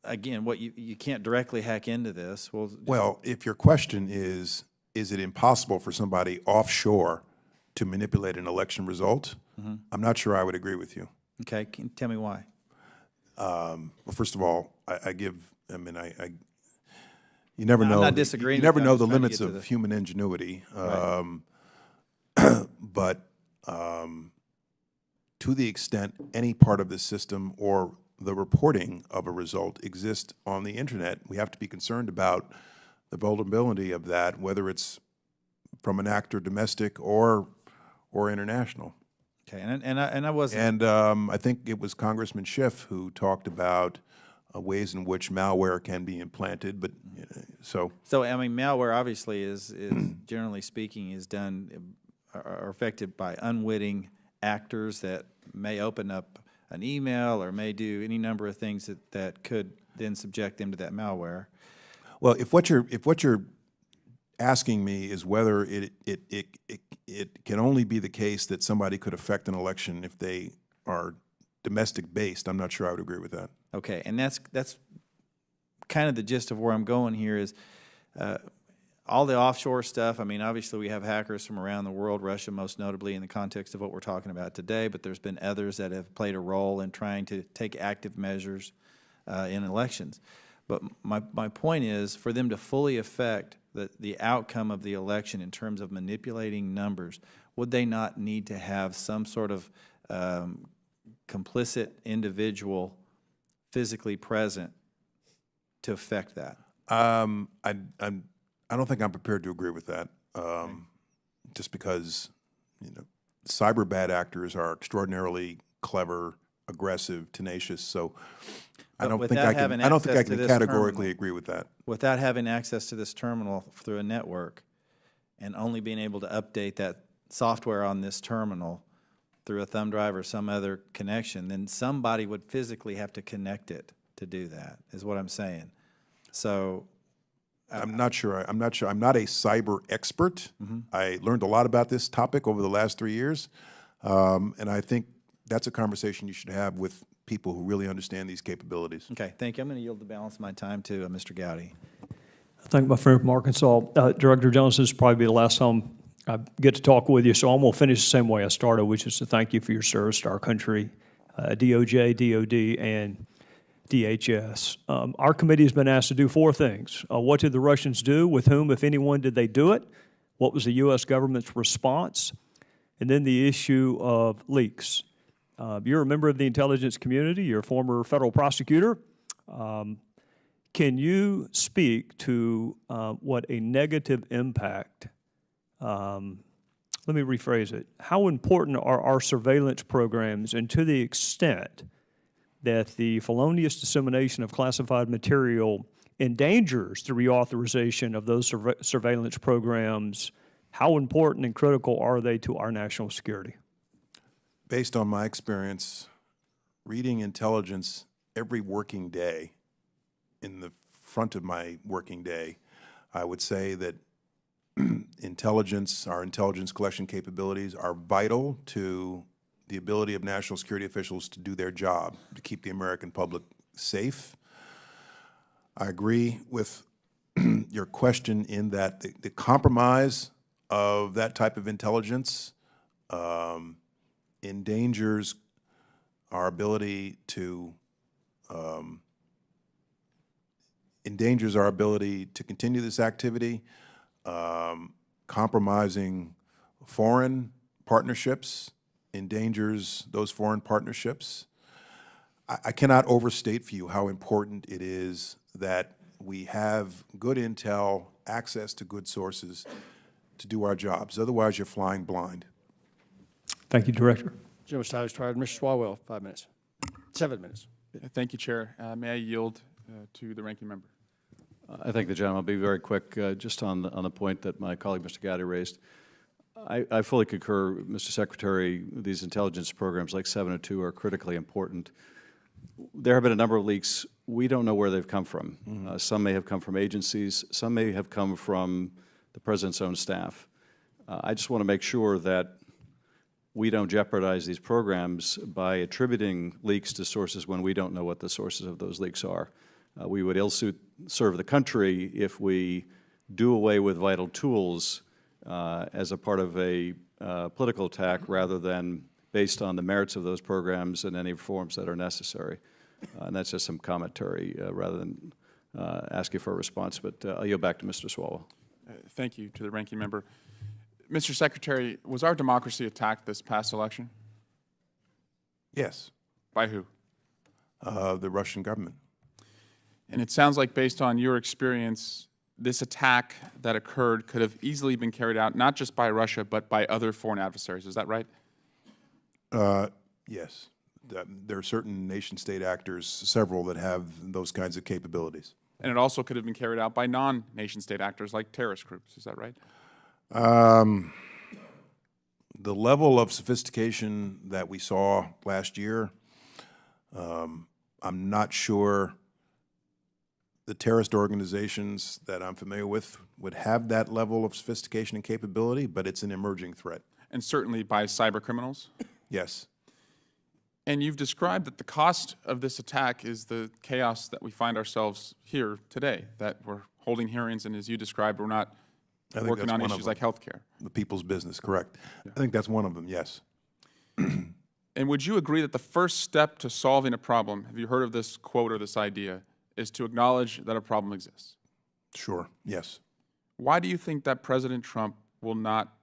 again, what you can't directly hack into this. Well, if your question is it impossible for somebody offshore to manipulate an election result? Mm-hmm. I'm not sure I would agree with you. Okay, can you tell me why? Well, first of all, you never know. I'm not disagreeing You never with you, know I'm the just trying to limits get to of human ingenuity. Right. But to the extent any part of the system or the reporting of a result exists on the internet, we have to be concerned about the vulnerability of that, whether it's from an actor domestic or international. Okay, and I wasn't. And I think it was Congressman Schiff who talked about ways in which malware can be implanted. But so I mean, malware obviously is generally speaking is done or affected by unwitting actors that may open up an email or may do any number of things that could then subject them to that malware. Well, if what you're asking me is whether it can only be the case that somebody could affect an election if they are domestic based, I'm not sure I would agree with that. Okay, and that's kind of the gist of where I'm going here is all the offshore stuff. I mean, obviously we have hackers from around the world, Russia most notably in the context of what we're talking about today, but there's been others that have played a role in trying to take active measures in elections. But my point is, for them to fully affect the outcome of the election in terms of manipulating numbers, would they not need to have some sort of complicit individual physically present to affect that? I don't think I'm prepared to agree with that, just because cyber bad actors are extraordinarily clever, aggressive, tenacious. So I don't think I can categorically agree with that. Without having access to this terminal through a network and only being able to update that software on this terminal through a thumb drive or some other connection, then somebody would physically have to connect it to do that, is what I'm saying. So I'm not sure. I'm not a cyber expert. Mm-hmm. I learned a lot about this topic over the last 3 years, and I think that's a conversation you should have with people who really understand these capabilities. Okay, thank you. I'm going to yield the balance of my time to Mr. Gowdy. Thank my friend from Arkansas. Director Jones, this will probably be the last time I get to talk with you, so I'm going to finish the same way I started, which is to thank you for your service to our country, DOJ, DOD, and DHS. Our committee has been asked to do 4 things. What did the Russians do? With whom, if anyone, did they do it? What was the U.S. government's response? And then the issue of leaks. You're a member of the intelligence community. You're a former federal prosecutor. Can you speak to what a negative impact, let me rephrase it, how important are our surveillance programs, and to the extent that the felonious dissemination of classified material endangers the reauthorization of those surveillance programs, how important and critical are they to our national security? Based on my experience, reading intelligence every working day, in the front of my working day, I would say that intelligence, our intelligence collection capabilities are vital to the ability of national security officials to do their job, to keep the American public safe. I agree with your question in that the compromise of that type of intelligence endangers our ability to continue this activity, compromising foreign partnerships, endangers those foreign partnerships. I cannot overstate for you how important it is that we have good intel, access to good sources to do our jobs. Otherwise, you're flying blind. Thank you, Director. Gentleman's time is expired. Mr. Swalwell, 5 minutes. 7 minutes. Thank you, Chair. May I yield to the ranking member? I thank the gentleman. I'll be very quick, just on the point that my colleague, Mr. Gowdy, raised. I fully concur, Mr. Secretary. These intelligence programs like 702 are critically important. There have been a number of leaks. We don't know where they've come from. Some may have come from agencies. Some may have come from the President's own staff. I just want to make sure that we don't jeopardize these programs by attributing leaks to sources when we don't know what the sources of those leaks are. We would ill-serve the country if we do away with vital tools as a part of a political attack rather than based on the merits of those programs and any reforms that are necessary. And that's just some commentary rather than ask you for a response. But I'll yield back to Mr. Swalwell. Thank you to the ranking member. Mr. Secretary, was our democracy attacked this past election? Yes. By who? The Russian government. And it sounds like, based on your experience, this attack that occurred could have easily been carried out not just by Russia, but by other foreign adversaries. Is that right? Yes. There are certain nation-state actors, several, that have those kinds of capabilities. And it also could have been carried out by non-nation-state actors like terrorist groups. Is that right? The level of sophistication that we saw last year, I'm not sure the terrorist organizations that I'm familiar with would have that level of sophistication and capability, but it's an emerging threat. And certainly by cyber criminals? Yes. And you've described that the cost of this attack is the chaos that we find ourselves here today, that we're holding hearings, and as you described, we're not working on issues like health care. The people's business, correct. Yeah. I think that's one of them, yes. And would you agree that the first step to solving a problem, have you heard of this quote or this idea, is to acknowledge that a problem exists? Sure, yes. Why do you think that President Trump will not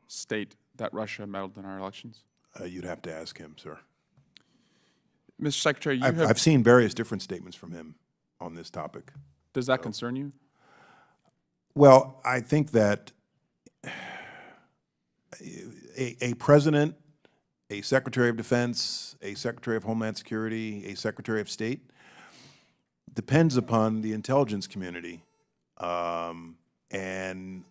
state that Russia meddled in our elections? You'd have to ask him, sir. Mr. Secretary, I've seen various different statements from him on this topic. Does that concern you? Well, I think that a president, a Secretary of Defense, a Secretary of Homeland Security, a Secretary of State depends upon the intelligence community. And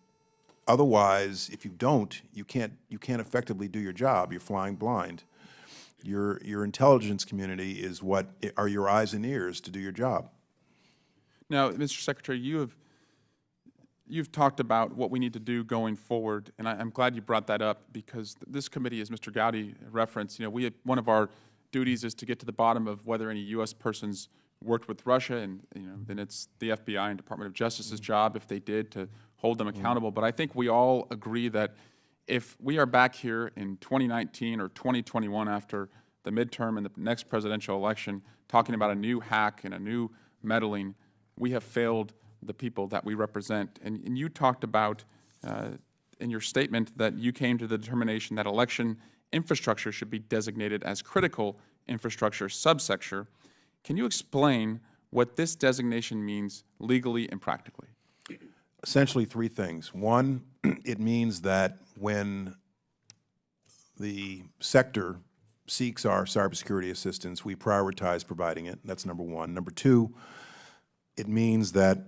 otherwise, if you don't, you can't effectively do your job. You're flying blind. Your intelligence community is what are your eyes and ears to do your job. Now, Mr. Secretary, you've talked about what we need to do going forward, and I'm glad you brought that up, because this committee, as Mr. Gowdy referenced, one of our duties is to get to the bottom of whether any U.S. persons worked with Russia, and then it's the FBI and Department of Justice's job, if they did, to hold them accountable. But I think we all agree that if we are back here in 2019 or 2021 after the midterm and the next presidential election talking about a new hack and a new meddling, we have failed the people that we represent. And you talked about in your statement that you came to the determination that election infrastructure should be designated as critical infrastructure subsector. Can you explain what this designation means legally and practically? Essentially three things. One, it means that when the sector seeks our cybersecurity assistance, we prioritize providing it. That's number one. Number two, it means that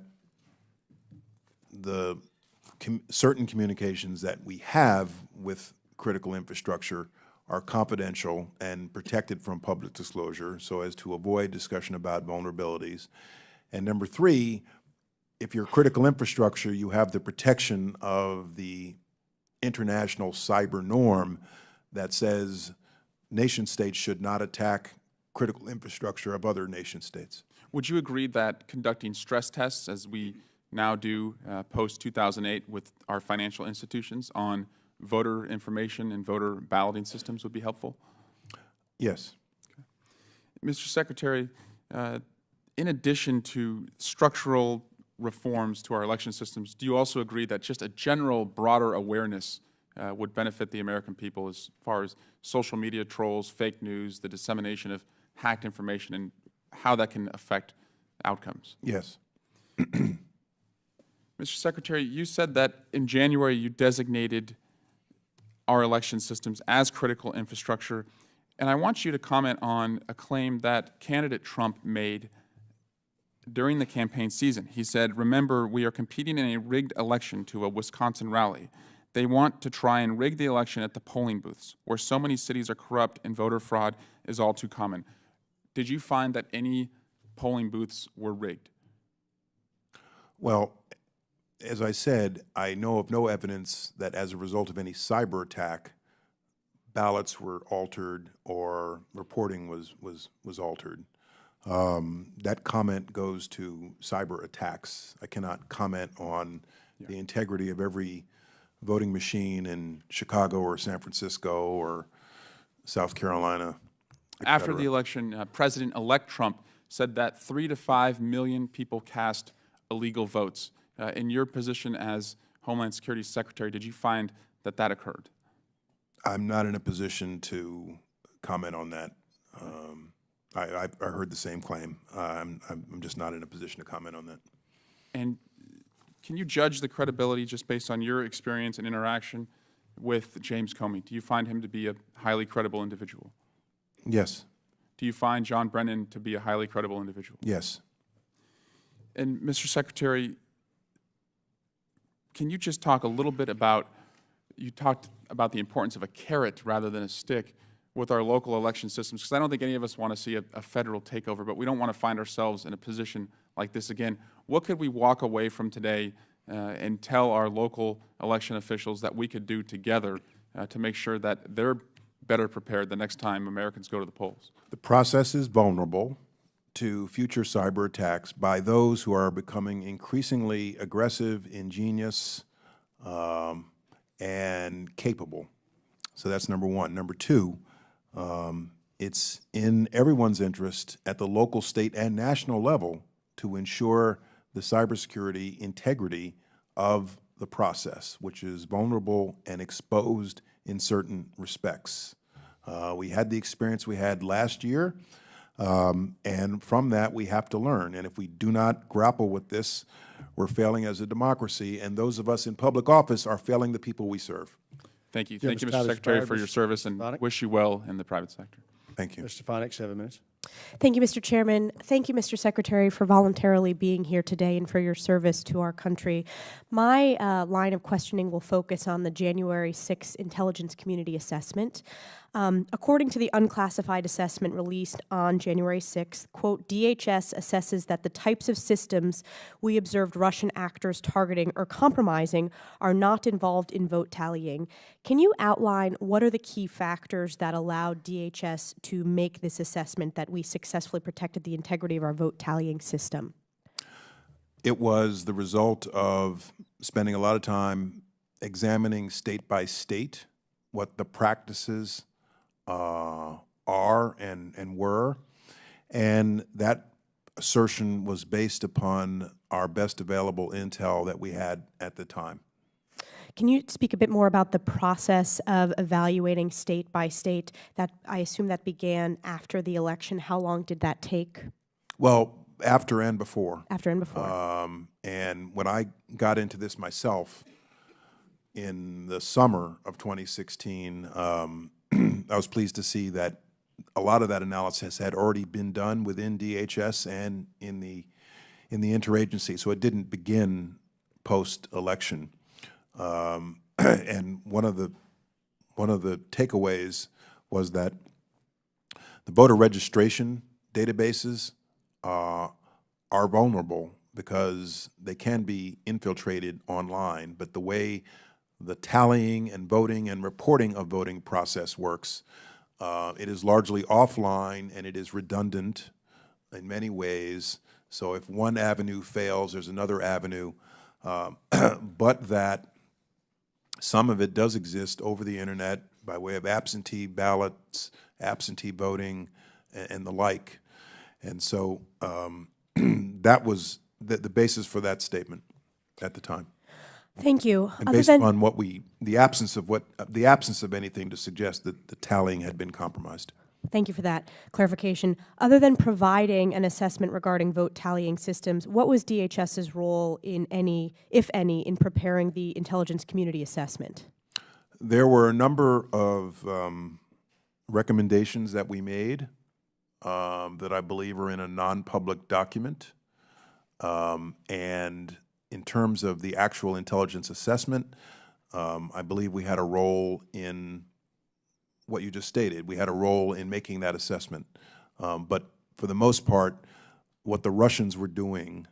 the certain communications that we have with critical infrastructure are confidential and protected from public disclosure so as to avoid discussion about vulnerabilities. And number three, if you're critical infrastructure, you have the protection of the international cyber norm that says nation states should not attack critical infrastructure of other nation states. Would you agree that conducting stress tests, as we now do post-2008 with our financial institutions on voter information and voter balloting systems would be helpful? Yes. Okay. Mr. Secretary, in addition to structural reforms to our election systems, do you also agree that just a general, broader awareness would benefit the American people as far as social media trolls, fake news, the dissemination of hacked information, and how that can affect outcomes? Yes. Mr. Secretary, you said that in January you designated our election systems as critical infrastructure, and I want you to comment on a claim that candidate Trump made during the campaign season. He said, "Remember, we are competing in a rigged election," to a Wisconsin rally. "They want to try and rig the election at the polling booths, where so many cities are corrupt and voter fraud is all too common." Did you find that any polling booths were rigged? Well, as I said, I know of no evidence that as a result of any cyber attack, ballots were altered or reporting was altered. That comment goes to cyber attacks. I cannot comment on the integrity of every voting machine in Chicago or San Francisco or South Carolina. After the election, President-elect Trump said that 3 to 5 million people cast illegal votes. In your position as Homeland Security Secretary, did you find that that occurred? I'm not in a position to comment on that. I heard the same claim. I'm just not in a position to comment on that. And can you judge the credibility just based on your experience and interaction with James Comey? Do you find him to be a highly credible individual? Yes. Do you find John Brennan to be a highly credible individual? Yes. And Mr. Secretary, can you just talk a little bit about, you talked about the importance of a carrot rather than a stick with our local election systems, because I don't think any of us want to see a federal takeover, but we don't want to find ourselves in a position like this again. What could we walk away from today and tell our local election officials that we could do together to make sure that they're better prepared the next time Americans go to the polls? The process is vulnerable to future cyber attacks by those who are becoming increasingly aggressive, ingenious, and capable. So that's number one. Number two, it's in everyone's interest at the local, state, and national level to ensure the cybersecurity integrity of the process, which is vulnerable and exposed in certain respects. We had the experience we had last year, and from that we have to learn. And if we do not grapple with this, we're failing as a democracy, and those of us in public office are failing the people we serve. Thank you. Thank you, Mr. Secretary, for your service, and wish you well in the private sector. Thank you. Mr. Stefanik, 7 minutes. Thank you, Mr. Chairman. Thank you, Mr. Secretary, for voluntarily being here today and for your service to our country. My line of questioning will focus on the January 6th Intelligence Community Assessment. According to the unclassified assessment released on January 6th, quote, DHS assesses that the types of systems we observed Russian actors targeting or compromising are not involved in vote tallying. Can you outline what are the key factors that allowed DHS to make this assessment that we successfully protected the integrity of our vote tallying system? It was the result of spending a lot of time examining state by state what the practices are and were, and that assertion was based upon our best available intel that we had at the time. Can you speak a bit more about the process of evaluating state by state? That I assume that began after the election. How long did that take? Well, After and before. After and before. And when I got into this myself in the summer of 2016, I was pleased to see that a lot of that analysis had already been done within DHS and in the interagency, so it didn't begin post-election. And one of the takeaways was that the voter registration databases are vulnerable because they can be infiltrated online, but the way the tallying and voting and reporting of voting process works, it is largely offline and it is redundant in many ways. So if one avenue fails, there's another avenue, but that some of it does exist over the internet by way of absentee ballots, absentee voting, and the like. And so that was the basis for that statement at the time. Thank you. And based on what the absence of anything to suggest that the tallying had been compromised. Thank you for that clarification. Other than providing an assessment regarding vote tallying systems, what was DHS's role in any, if any, in preparing the intelligence community assessment? There were a number of recommendations that we made that I believe are in a non-public document. And in terms of the actual intelligence assessment, I believe we had a role in what you just stated. We had a role in making that assessment. But for the most part, what the Russians were doing,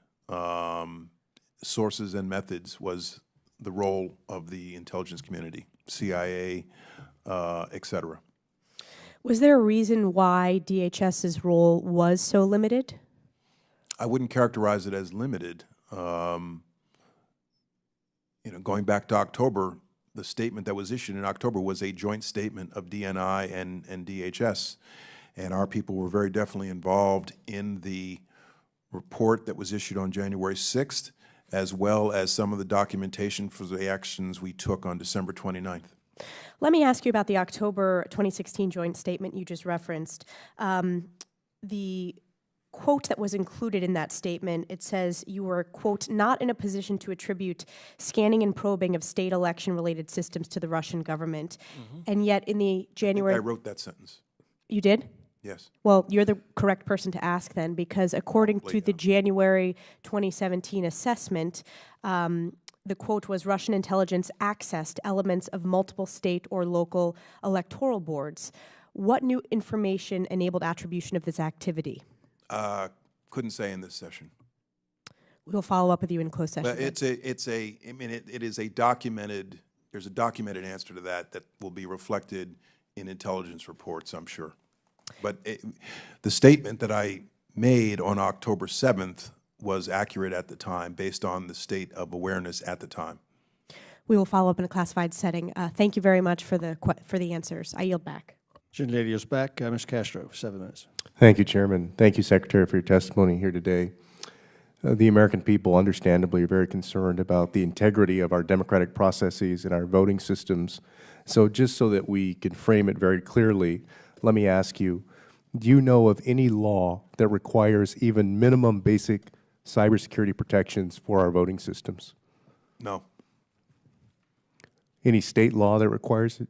sources and methods, was the role of the intelligence community, CIA, et cetera. Was there a reason why DHS's role was so limited? I wouldn't characterize it as limited. Going back to October, the statement that was issued in October was a joint statement of DNI and DHS, and our people were very definitely involved in the report that was issued on January 6th, as well as some of the documentation for the actions we took on December 29th. Let me ask you about the October 2016 joint statement you just referenced. The quote that was included in that statement, it says you were, quote, not in a position to attribute scanning and probing of state election-related systems to the Russian government. And yet in the January... I wrote that sentence. You did? Yes. Well, you're the correct person to ask then, because according to the January 2017 assessment, the quote was Russian intelligence accessed elements of multiple state or local electoral boards. What new information enabled attribution of this activity? Couldn't say in this session. We'll follow up with you in closed session. But it is a documented, there's a documented answer to that will be reflected in intelligence reports, I'm sure. But the statement that I made on October 7th was accurate at the time, based on the state of awareness at the time. We will follow up in a classified setting. Thank you very much for the answers. I yield back. Gentlelady yields back. Ms. Castro, 7 minutes. Thank you, Chairman. Thank you, Secretary, for your testimony here today. The American people, understandably, are very concerned about the integrity of our democratic processes and our voting systems. So just so that we can frame it very clearly, let me ask you, do you know of any law that requires even minimum basic cybersecurity protections for our voting systems? No. Any state law that requires it?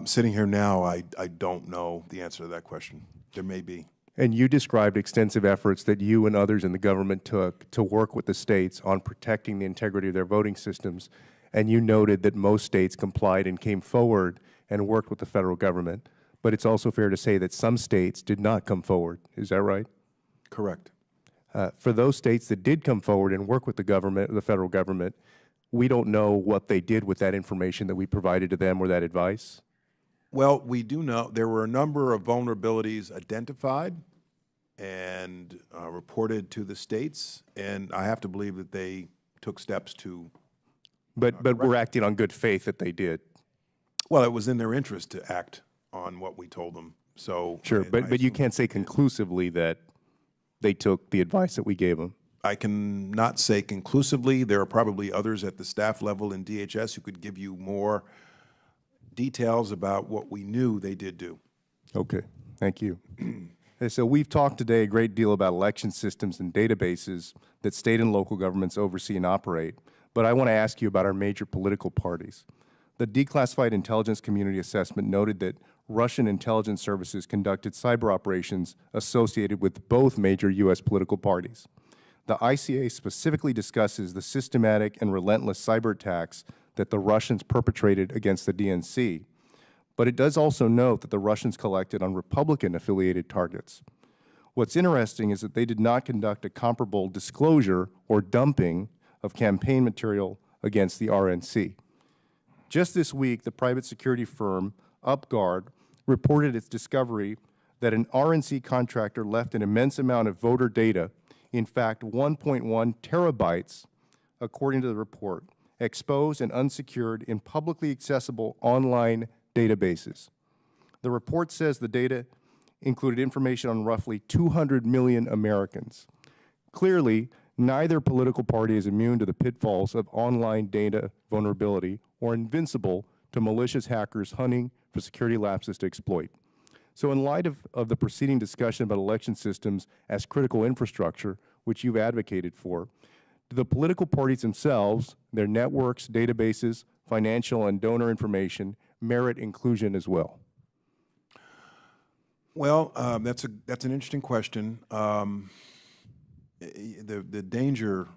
Sitting here now, I don't know the answer to that question. There may be. And you described extensive efforts that you and others in the government took to work with the states on protecting the integrity of their voting systems, and you noted that most states complied and came forward and worked with the federal government. But it's also fair to say that some states did not come forward. Is that right? Correct. For those states that did come forward and work with the government, the federal government, we don't know what they did with that information that we provided to them or that advice? Well, we do know there were a number of vulnerabilities identified and reported to the states, and I have to believe that they took steps to... But we're acting on good faith that they did. Well, it was in their interest to act on what we told them. So sure, but you can't say conclusively that they took the advice that we gave them. I can not say conclusively. There are probably others at the staff level in DHS who could give you more details about what we knew they did do. Okay, thank you. And so we've talked today a great deal about election systems and databases that state and local governments oversee and operate, but I want to ask you about our major political parties. The Declassified Intelligence Community Assessment noted that Russian intelligence services conducted cyber operations associated with both major U.S. political parties. The ICA specifically discusses the systematic and relentless cyber attacks that the Russians perpetrated against the DNC, but it does also note that the Russians collected on Republican-affiliated targets. What's interesting is that they did not conduct a comparable disclosure or dumping of campaign material against the RNC. Just this week, the private security firm UpGuard reported its discovery that an RNC contractor left an immense amount of voter data, in fact 1.1 terabytes, according to the report, exposed and unsecured in publicly accessible online databases. The report says the data included information on roughly 200 million Americans. Clearly, neither political party is immune to the pitfalls of online data vulnerability or invincible to malicious hackers hunting for security lapses to exploit. So in light of the preceding discussion about election systems as critical infrastructure, which you've advocated for, do the political parties themselves, their networks, databases, financial and donor information merit inclusion as well? Well, that's an interesting question. The danger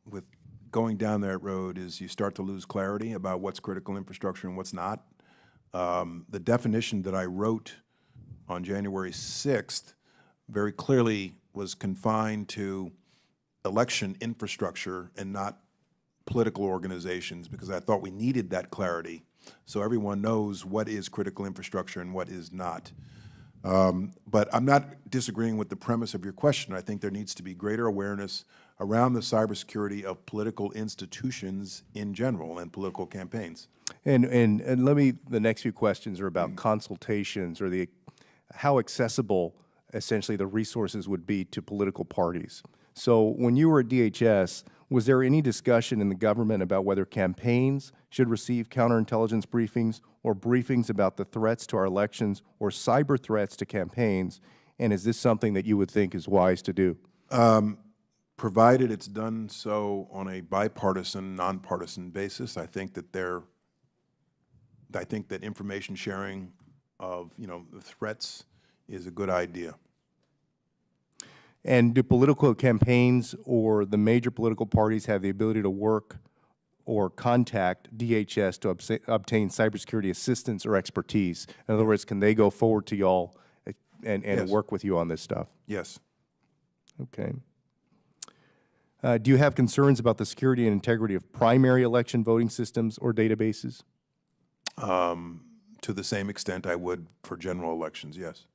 with going down that road is you start to lose clarity about what's critical infrastructure and what's not. The definition that I wrote on January 6th very clearly was confined to election infrastructure and not political organizations, because I thought we needed that clarity so everyone knows what is critical infrastructure and what is not. But I'm not disagreeing with the premise of your question. I think there needs to be greater awareness around the cybersecurity of political institutions in general and political campaigns. And let me, the next few questions are about consultations or how accessible essentially the resources would be to political parties. So when you were at DHS, was there any discussion in the government about whether campaigns should receive counterintelligence briefings or briefings about the threats to our elections or cyber threats to campaigns? And is this something that you would think is wise to do? Provided it's done so on a bipartisan, nonpartisan basis, I think that information sharing of the threats is a good idea. And do political campaigns or the major political parties have the ability to work or contact DHS to obtain cybersecurity assistance or expertise? In other words, can they go forward to y'all and Yes. work with you on this stuff? Yes. Okay. Do you have concerns about the security and integrity of primary election voting systems or databases? To the same extent I would for general elections, yes.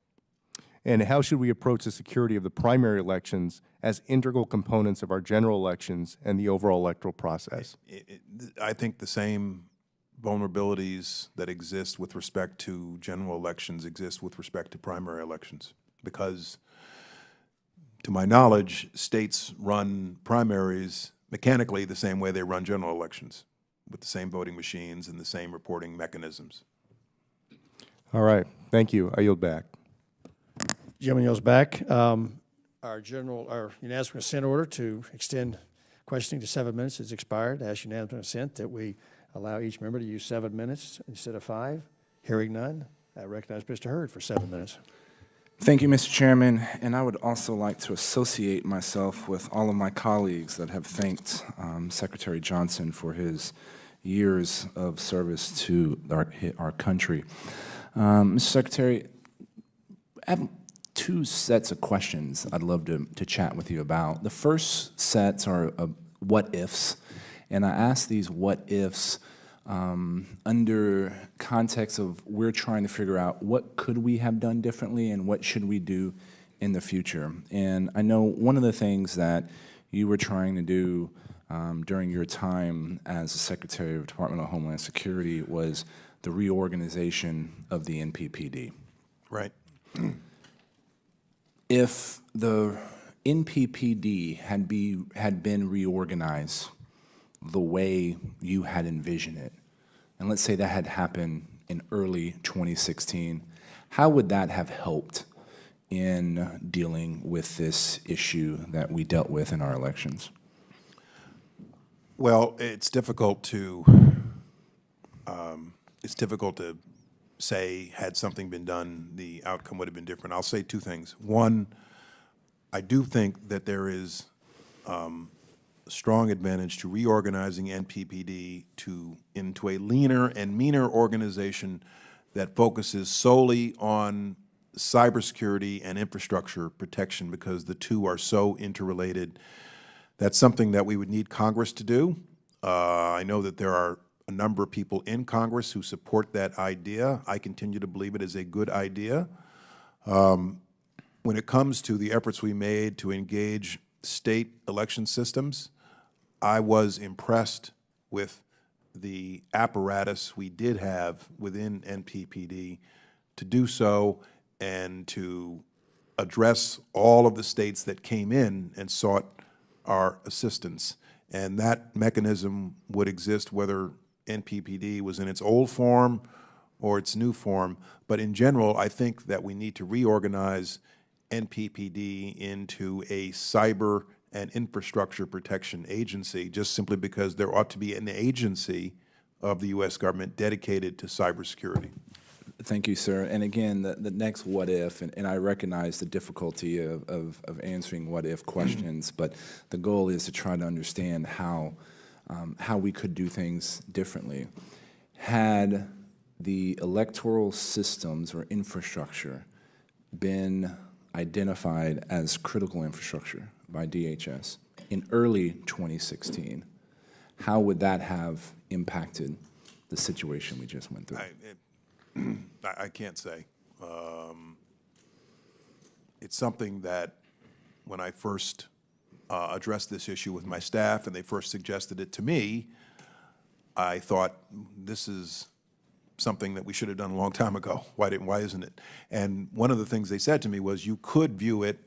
And how should we approach the security of the primary elections as integral components of our general elections and the overall electoral process? I think the same vulnerabilities that exist with respect to general elections exist with respect to primary elections, because, to my knowledge, states run primaries mechanically the same way they run general elections, with the same voting machines and the same reporting mechanisms. All right. Thank you. I yield back. Gentleman yields back. Our unanimous consent order to extend questioning to 7 minutes has expired. I ask unanimous consent that we allow each member to use 7 minutes instead of 5. Hearing none, I recognize Mr. Hurd for 7 minutes. Thank you, Mr. Chairman, and I would also like to associate myself with all of my colleagues that have thanked Secretary Johnson for his years of service to our country. Mr. Secretary, I have 2 sets of questions I'd love to chat with you about. The first sets are what-ifs, and I ask these what-ifs under context of we're trying to figure out what could we have done differently and what should we do in the future. And I know one of the things that you were trying to do during your time as the Secretary of Department of Homeland Security was the reorganization of the NPPD. Right. If the NPPD had been reorganized the way you had envisioned it, and let's say that had happened in early 2016, how would that have helped in dealing with this issue that we dealt with in our elections? Well, it's difficult to say, had something been done, the outcome would have been different. I'll say two things. One, I do think that there is a strong advantage to reorganizing NPPD into a leaner and meaner organization that focuses solely on cybersecurity and infrastructure protection, because the two are so interrelated. That's something that we would need Congress to do. I know that there are a number of people in Congress who support that idea. I continue to believe it is a good idea. When it comes to the efforts we made to engage state election systems, I was impressed with the apparatus we did have within NPPD to do so and to address all of the states that came in and sought our assistance. And that mechanism would exist whether NPPD was in its old form or its new form. But in general, I think that we need to reorganize NPPD into a cyber and infrastructure protection agency, just simply because there ought to be an agency of the U.S. government dedicated to cybersecurity. Thank you, sir. And again, the next what if, and I recognize the difficulty of answering what if questions, but the goal is to try to understand how we could do things differently. Had the electoral systems or infrastructure been identified as critical infrastructure by DHS in early 2016, how would that have impacted the situation we just went through? I can't say. It's something that when I first addressed this issue with my staff and they first suggested it to me, I thought, this is something that we should have done a long time ago. Why isn't it? And one of the things they said to me was, you could view it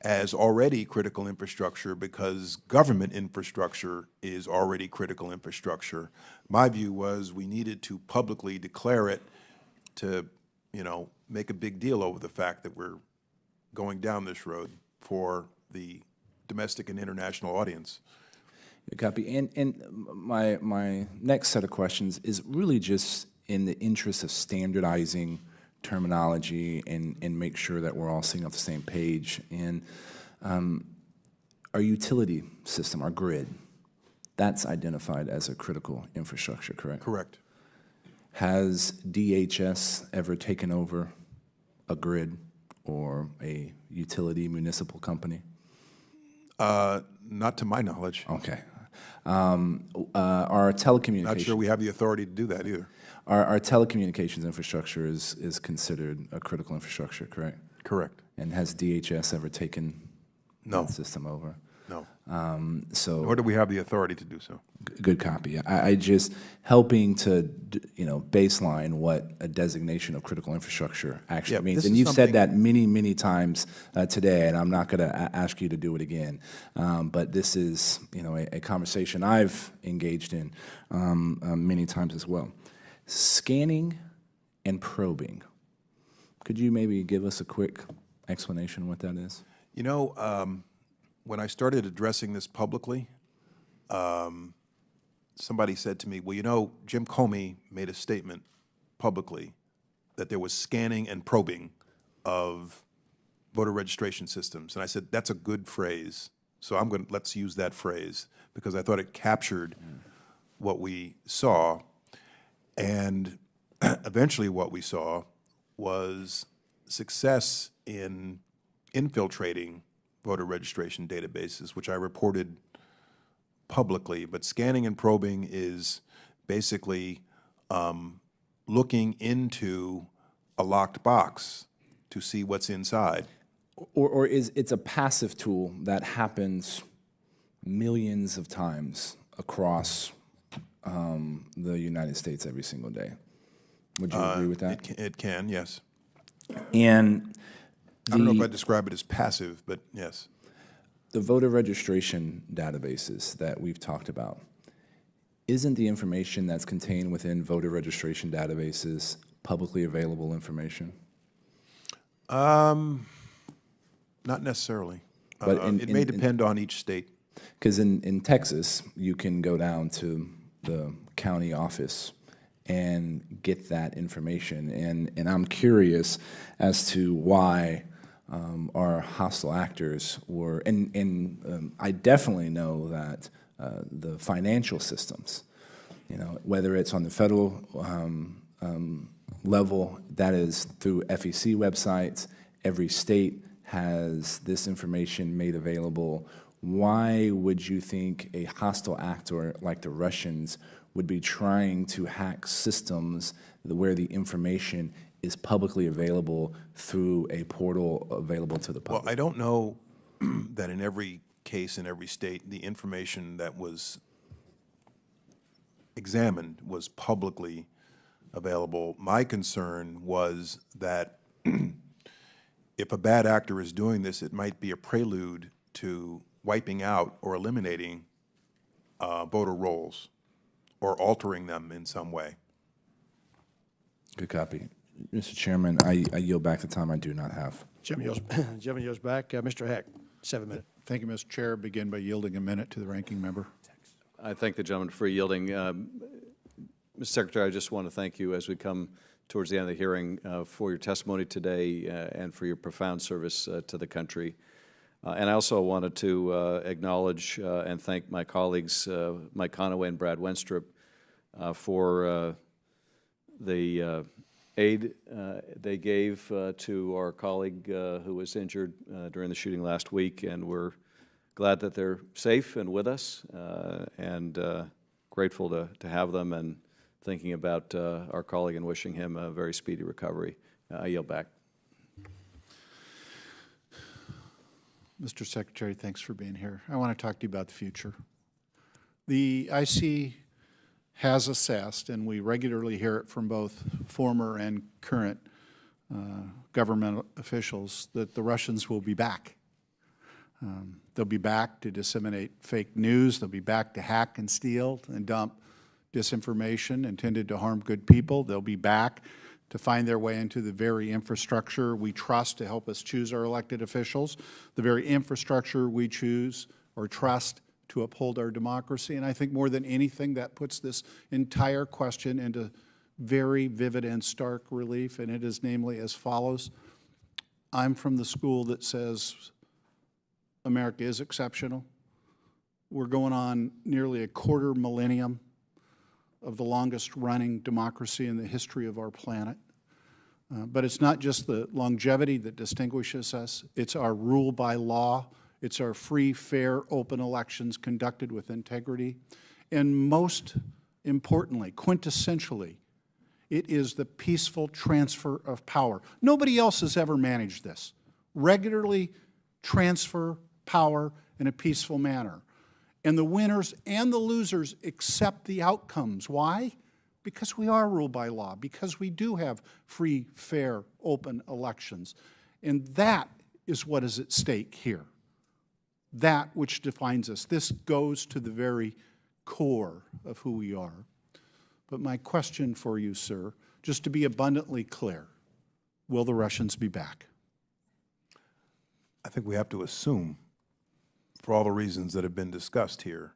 as already critical infrastructure because government infrastructure is already critical infrastructure. My view was we needed to publicly declare it to, make a big deal over the fact that we're going down this road for the domestic and international audience. Good copy. And my next set of questions is really just in the interest of standardizing terminology and make sure that we're all singing off the same page. And our utility system, our grid, that's identified as a critical infrastructure, correct? Correct. Has DHS ever taken over a grid or a utility municipal company? Not to my knowledge. Okay. Our telecommunications... Not sure we have the authority to do that either. Our telecommunications infrastructure is considered a critical infrastructure, correct? Correct. And has DHS ever taken that system over? No. Nor do we have the authority to do so. Good copy. I just helping to, baseline what a designation of critical infrastructure actually means. And you've said that many, many times today, and I'm not going to ask you to do it again. But this is, a conversation I've engaged in many times as well. Scanning and probing. Could you maybe give us a quick explanation of what that is? When I started addressing this publicly, somebody said to me, well, Jim Comey made a statement publicly that there was scanning and probing of voter registration systems. And I said, that's a good phrase. So let's use that phrase, because I thought it captured what we saw. And eventually what we saw was success in infiltrating voter registration databases, which I reported publicly. But scanning and probing is basically looking into a locked box to see what's inside. Or it's a passive tool that happens millions of times across the United States every single day. Would you agree with that? It can, yes. And I don't know if I'd describe it as passive, but yes. The voter registration databases that we've talked about, isn't the information that's contained within voter registration databases publicly available information? Not necessarily. But It may depend on each state. Because in Texas, you can go down to the county office and get that information. And I'm curious as to why our hostile actors were, and I definitely know that the financial systems, you know, whether it's on the federal level, that is through FEC websites, every state has this information made available. Why would you think a hostile actor like the Russians would be trying to hack systems where the information is publicly available through a portal available to the public? Well, I don't know that in every case, in every state, the information that was examined was publicly available. My concern was that if a bad actor is doing this, it might be a prelude to wiping out or eliminating voter rolls or altering them in some way. Good copy. Mr. Chairman, I yield back the time I do not have. Jim yields back. Mr. Heck, 7 minutes. Thank you, Mr. Chair. Begin by yielding a minute to the ranking member. I thank the gentleman for yielding. Mr. Secretary, I just want to thank you as we come towards the end of the hearing for your testimony today and for your profound service to the country. And I also wanted to acknowledge and thank my colleagues, Mike Conaway and Brad Wenstrup, for the aid they gave to our colleague who was injured during the shooting last week. And we're glad that they're safe and with us, and grateful to have them, and thinking about our colleague and wishing him a very speedy recovery. I yield back. Mr. Secretary, thanks for being here. I want to talk to you about the future. The IC has assessed, and we regularly hear it from both former and current government officials, that the Russians will be back. They'll be back to disseminate fake news. They'll be back to hack and steal and dump disinformation intended to harm good people. They'll be back to find their way into the very infrastructure we trust to help us choose our elected officials, the very infrastructure we choose or trust to uphold our democracy. And I think more than anything, that puts this entire question into very vivid and stark relief, and it is namely as follows. I'm from the school that says America is exceptional. We're going on nearly a quarter millennium of the longest running democracy in the history of our planet. But it's not just the longevity that distinguishes us, it's our rule by law, it's our free, fair, open elections conducted with integrity, and most importantly, quintessentially, it is the peaceful transfer of power. Nobody else has ever managed this. Regularly transfer power in a peaceful manner. And the winners and the losers accept the outcomes. Why? Because we are ruled by law, because we do have free, fair, open elections. And that is what is at stake here. That which defines us. This goes to the very core of who we are. But my question for you, sir, just to be abundantly clear, will the Russians be back? I think we have to assume, for all the reasons that have been discussed here,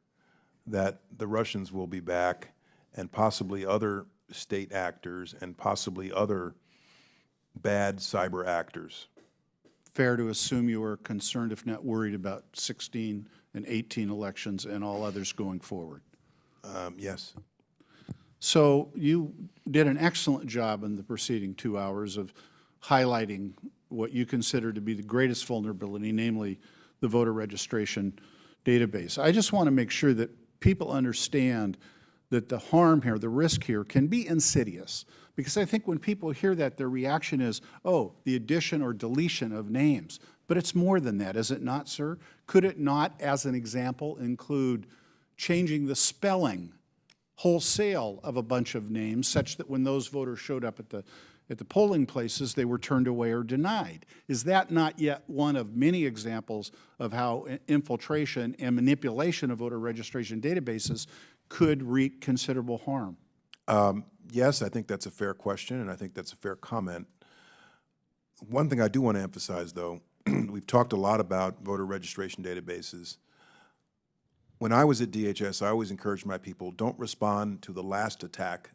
that the Russians will be back, and possibly other state actors and possibly other bad cyber actors. Fair to assume you are concerned, if not worried, about 16 and 18 elections and all others going forward? Yes. So you did an excellent job in the preceding 2 hours of highlighting what you consider to be the greatest vulnerability, namely the voter registration database. I just want to make sure that people understand that the harm here, the risk here, can be insidious. Because I think when people hear that, their reaction is, oh, the addition or deletion of names. But it's more than that, is it not, sir? Could it not, as an example, include changing the spelling wholesale of a bunch of names such that when those voters showed up at the polling places, they were turned away or denied? Is that not yet one of many examples of how infiltration and manipulation of voter registration databases could wreak considerable harm? Yes, I think that's a fair question, and I think that's a fair comment. One thing I do want to emphasize, though, we've talked a lot about voter registration databases. When I was at DHS, I always encouraged my people, don't respond to the last attack,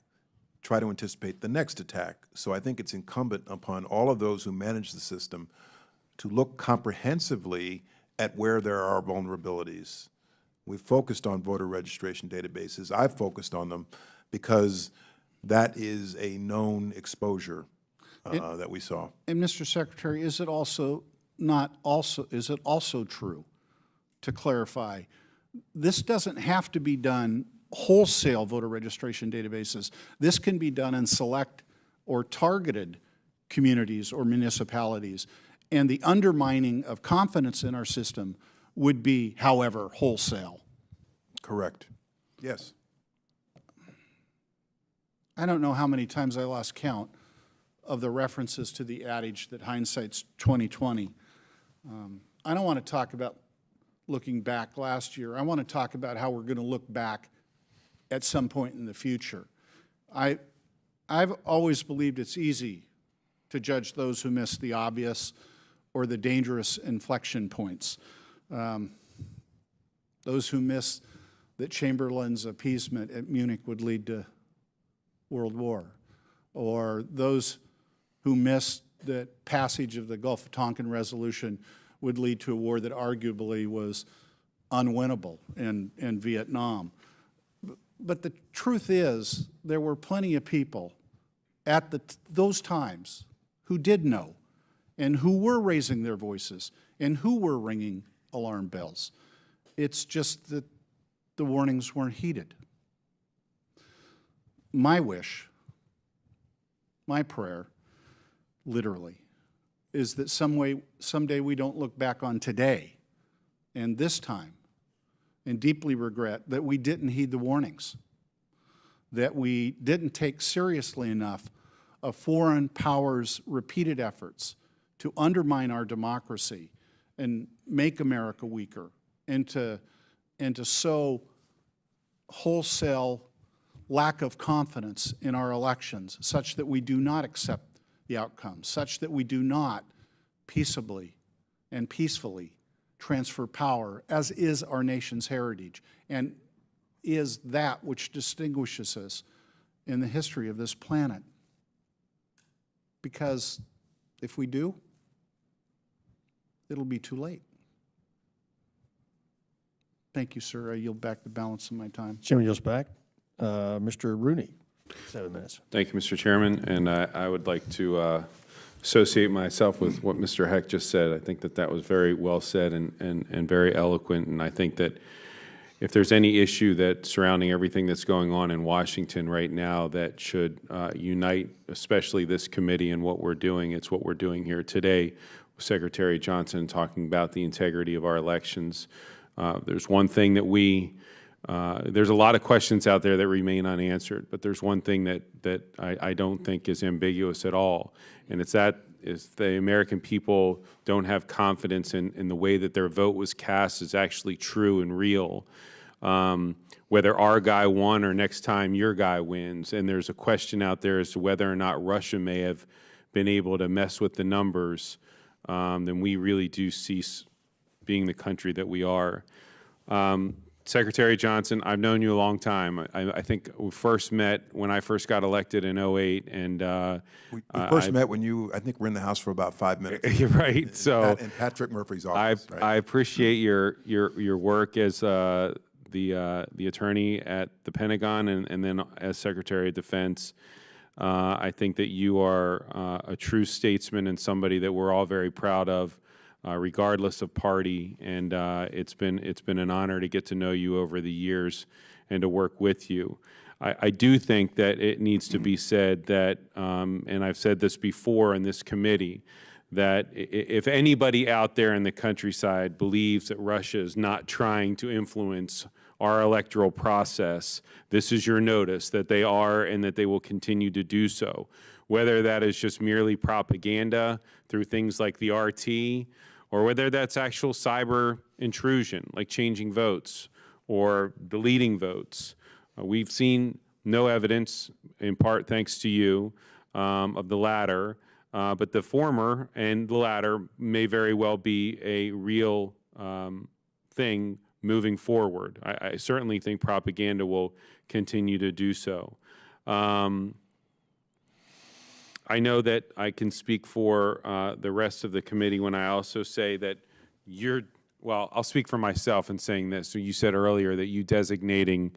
try to anticipate the next attack. So I think it's incumbent upon all of those who manage the system to look comprehensively at where there are vulnerabilities. We've focused on voter registration databases. I've focused on them because that is a known exposure that we saw. And Mr. Secretary, is it also true, to clarify, this doesn't have to be done wholesale voter registration databases. This can be done in select or targeted communities or municipalities. And the undermining of confidence in our system would be, however, wholesale. Correct. Yes. I don't know how many times I lost count of the references to the adage that hindsight's 20/20. I don't want to talk about looking back last year. I want to talk about how we're going to look back at some point in the future. I've always believed it's easy to judge those who miss the obvious or the dangerous inflection points. Those who miss that Chamberlain's appeasement at Munich would lead to World War, or those who missed that passage of the Gulf of Tonkin resolution would lead to a war that arguably was unwinnable in Vietnam. But the truth is, there were plenty of people at those times who did know and who were raising their voices and who were ringing alarm bells. It's just that the warnings weren't heeded. My wish, my prayer, literally, is that someday we don't look back on today and this time and deeply regret that we didn't heed the warnings, that we didn't take seriously enough of foreign powers' repeated efforts to undermine our democracy and make America weaker, and to sow wholesale lack of confidence in our elections, such that we do not accept the outcomes, such that we do not peaceably and peacefully transfer power, as is our nation's heritage, and is that which distinguishes us in the history of this planet. Because if we do, it'll be too late. Thank you, sir. I yield back the balance of my time. Chairman yields back. Mr. Rooney, 7 minutes. Thank you, Mr. Chairman. And I would like to associate myself with what Mr. Heck just said. I think that that was very well said and very eloquent. And I think that if there's any issue that surrounding everything that's going on in Washington right now that should unite, especially this committee and what we're doing, it's what we're doing here today with Secretary Johnson talking about the integrity of our elections. There's one thing that there's a lot of questions out there that remain unanswered, but there's one thing that I don't think is ambiguous at all, and it's that the American people don't have confidence in the way that their vote was cast is actually true and real. Whether our guy won or next time your guy wins, and there's a question out there as to whether or not Russia may have been able to mess with the numbers, then we really do cease being the country that we are. Secretary Johnson, I've known you a long time. I think we first met when I first got elected in 2008, and we first met when I think we're in the House for about 5 minutes. You're right. So in Patrick Murphy's office. I appreciate your work as the attorney at the Pentagon and then as Secretary of Defense. I think that you are a true statesman and somebody that we're all very proud of. Regardless of party, and it's been an honor to get to know you over the years and to work with you. I do think that it needs to be said that, and I've said this before in this committee, that if anybody out there in the countryside believes that Russia is not trying to influence our electoral process, this is your notice that they are and that they will continue to do so. Whether that is just merely propaganda through things like the RT, or whether that's actual cyber intrusion, like changing votes or deleting votes. We've seen no evidence, in part thanks to you, of the latter. but the former and the latter may very well be a real thing moving forward. I certainly think propaganda will continue to do so. I know that I can speak for the rest of the committee when I also say that well, I'll speak for myself in saying this. So you said earlier that you designating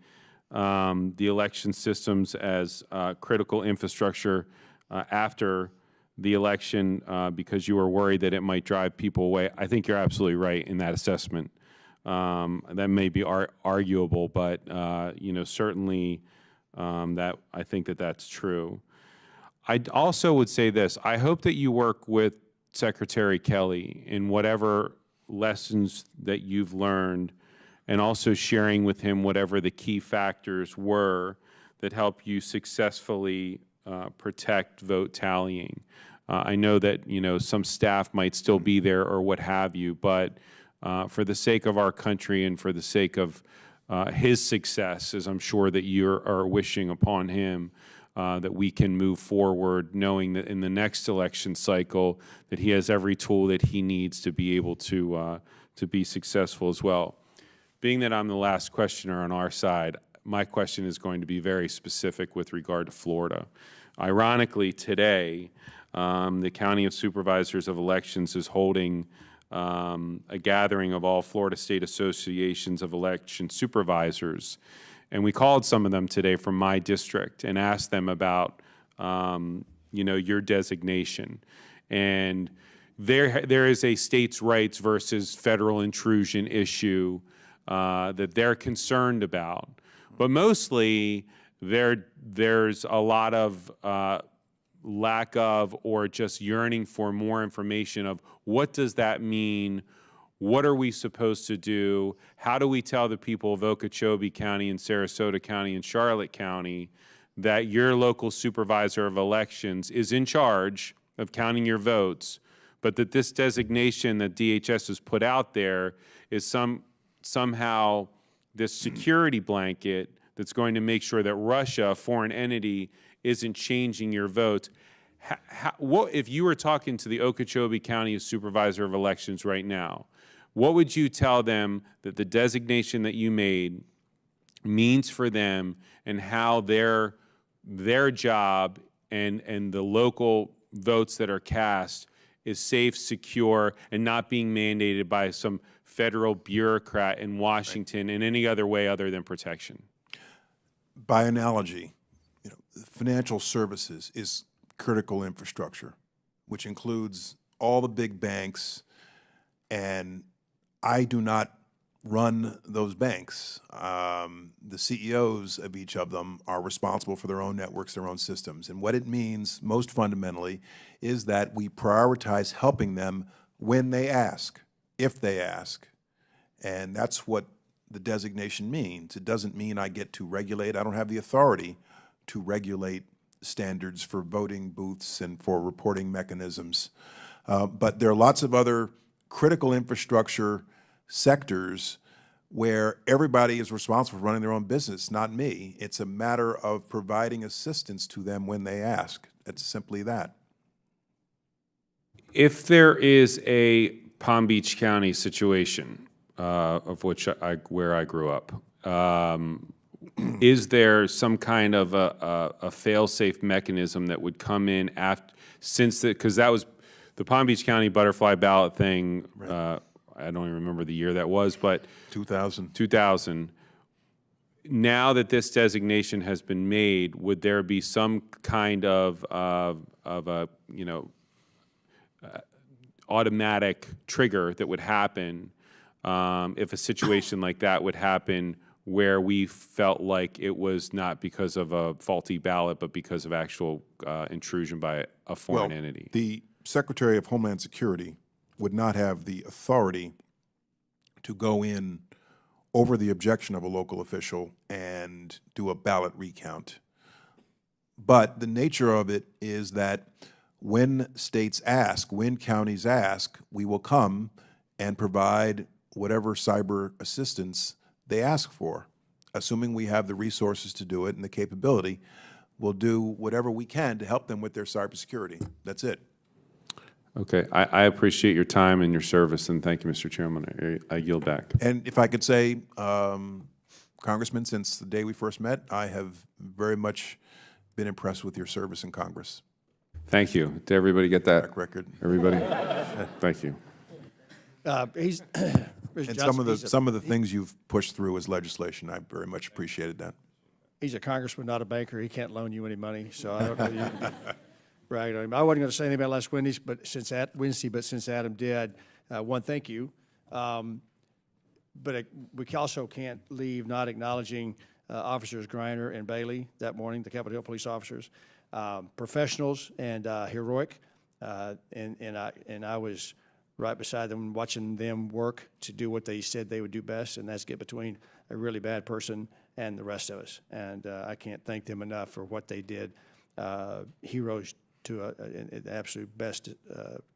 the election systems as critical infrastructure after the election because you were worried that it might drive people away. I think you're absolutely right in that assessment. That may be arguable, but certainly that I think that that's true. I also would say this: I hope that you work with Secretary Kelly in whatever lessons that you've learned, and also sharing with him whatever the key factors were that help you successfully protect vote tallying. I know that some staff might still be there or what have you, but for the sake of our country and for the sake of his success, as I'm sure that you are wishing upon him, that we can move forward knowing that in the next election cycle that he has every tool that he needs to be able to be successful as well. Being that I'm the last questioner on our side, my question is going to be very specific with regard to Florida. Ironically, today, the County of Supervisors of Elections is holding a gathering of all Florida State Associations of Election Supervisors. And we called some of them today from my district and asked them about, your designation. And there is a states' rights versus federal intrusion issue that they're concerned about. But mostly, there's a lot of lack of or just yearning for more information of what does that mean. What are we supposed to do? How do we tell the people of Okeechobee County and Sarasota County and Charlotte County that your local supervisor of elections is in charge of counting your votes, but that this designation that DHS has put out there is somehow this security blanket that's going to make sure that Russia, a foreign entity, isn't changing your votes? What if you were talking to the Okeechobee County Supervisor of Elections right now? What would you tell them that the designation that you made means for them and how their job and the local votes that are cast is safe, secure, and not being mandated by some federal bureaucrat in Washington in any other way other than protection? By analogy, financial services is critical infrastructure, which includes all the big banks, and I do not run those banks. The CEOs of each of them are responsible for their own networks, their own systems. And what it means, most fundamentally, is that we prioritize helping them when they ask, if they ask. And that's what the designation means. It doesn't mean I get to regulate. I don't have the authority to regulate standards for voting booths and for reporting mechanisms. But there are lots of other critical infrastructure sectors where everybody is responsible for running their own business, not me. It's a matter of providing assistance to them when they ask. It's simply that. If there is a Palm Beach County situation, of which where I grew up, is there some kind of a fail-safe mechanism that would come in after, because that was the Palm Beach County butterfly ballot thing, right. I don't even remember the year that was, but 2000. Now that this designation has been made, would there be some kind of a automatic trigger that would happen if a situation like that would happen where we felt like it was not because of a faulty ballot, but because of actual intrusion by a foreign entity? The Secretary of Homeland Security would not have the authority to go in over the objection of a local official and do a ballot recount. But the nature of it is that when states ask, when counties ask, we will come and provide whatever cyber assistance they ask for. Assuming we have the resources to do it and the capability, we'll do whatever we can to help them with their cybersecurity. That's it. Okay, I appreciate your time and your service, and thank you, Mr. Chairman. I yield back. And if I could say, Congressman, since the day we first met, I have very much been impressed with your service in Congress. Thank you. Did everybody get that? Track record. Everybody? Thank you. He's, And some of the things you've pushed through as legislation, I very much appreciated that. He's a congressman, not a banker. He can't loan you any money, so I don't know you can brag on him. I wasn't going to say anything about last Wednesday, but since Adam did, one, thank you. But we also can't leave not acknowledging Officers Griner and Bailey that morning, the Capitol Hill police officers, professionals and heroic, and I was right beside them, watching them work to do what they said they would do best, and that's get between a really bad person and the rest of us. And I can't thank them enough for what they did. Heroes to an absolute best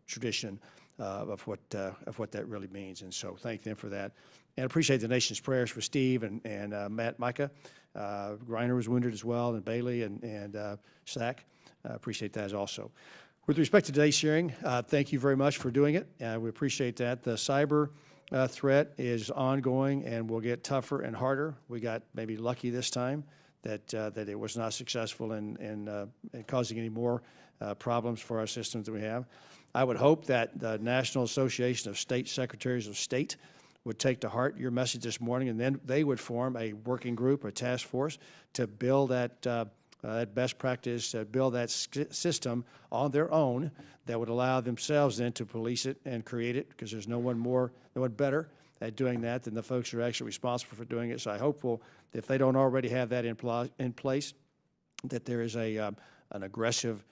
tradition of what that really means. And so thank them for that. And appreciate the nation's prayers for Steve and Matt Micah. Griner was wounded as well, and Bailey and Sack. Appreciate that also. With respect to today's hearing, thank you very much for doing it. We appreciate that. The cyber threat is ongoing and will get tougher and harder. We got maybe lucky this time that it was not successful in causing any more problems for our systems that we have. I would hope that the National Association of State Secretaries of State would take to heart your message this morning, and then they would form a working group, a task force, to build that best practice, build that system on their own that would allow themselves then to police it and create it, because there's no one better at doing that than the folks who are actually responsible for doing it. So I hope if they don't already have that in place, that there is an aggressive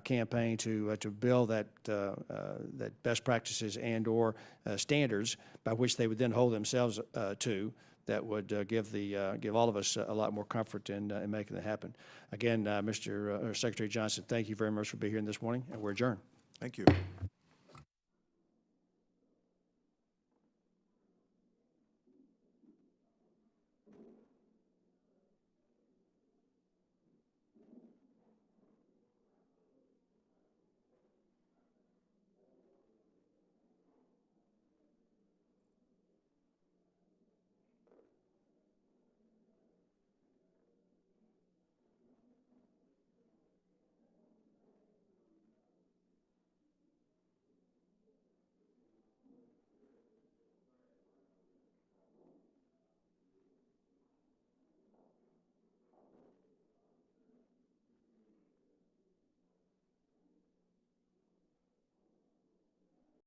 campaign to build that best practices and/or standards by which they would then hold themselves to. That would give all of us a lot more comfort in making that happen. Again, Mr. Secretary Johnson, thank you very much for being here this morning, and we're adjourned. Thank you.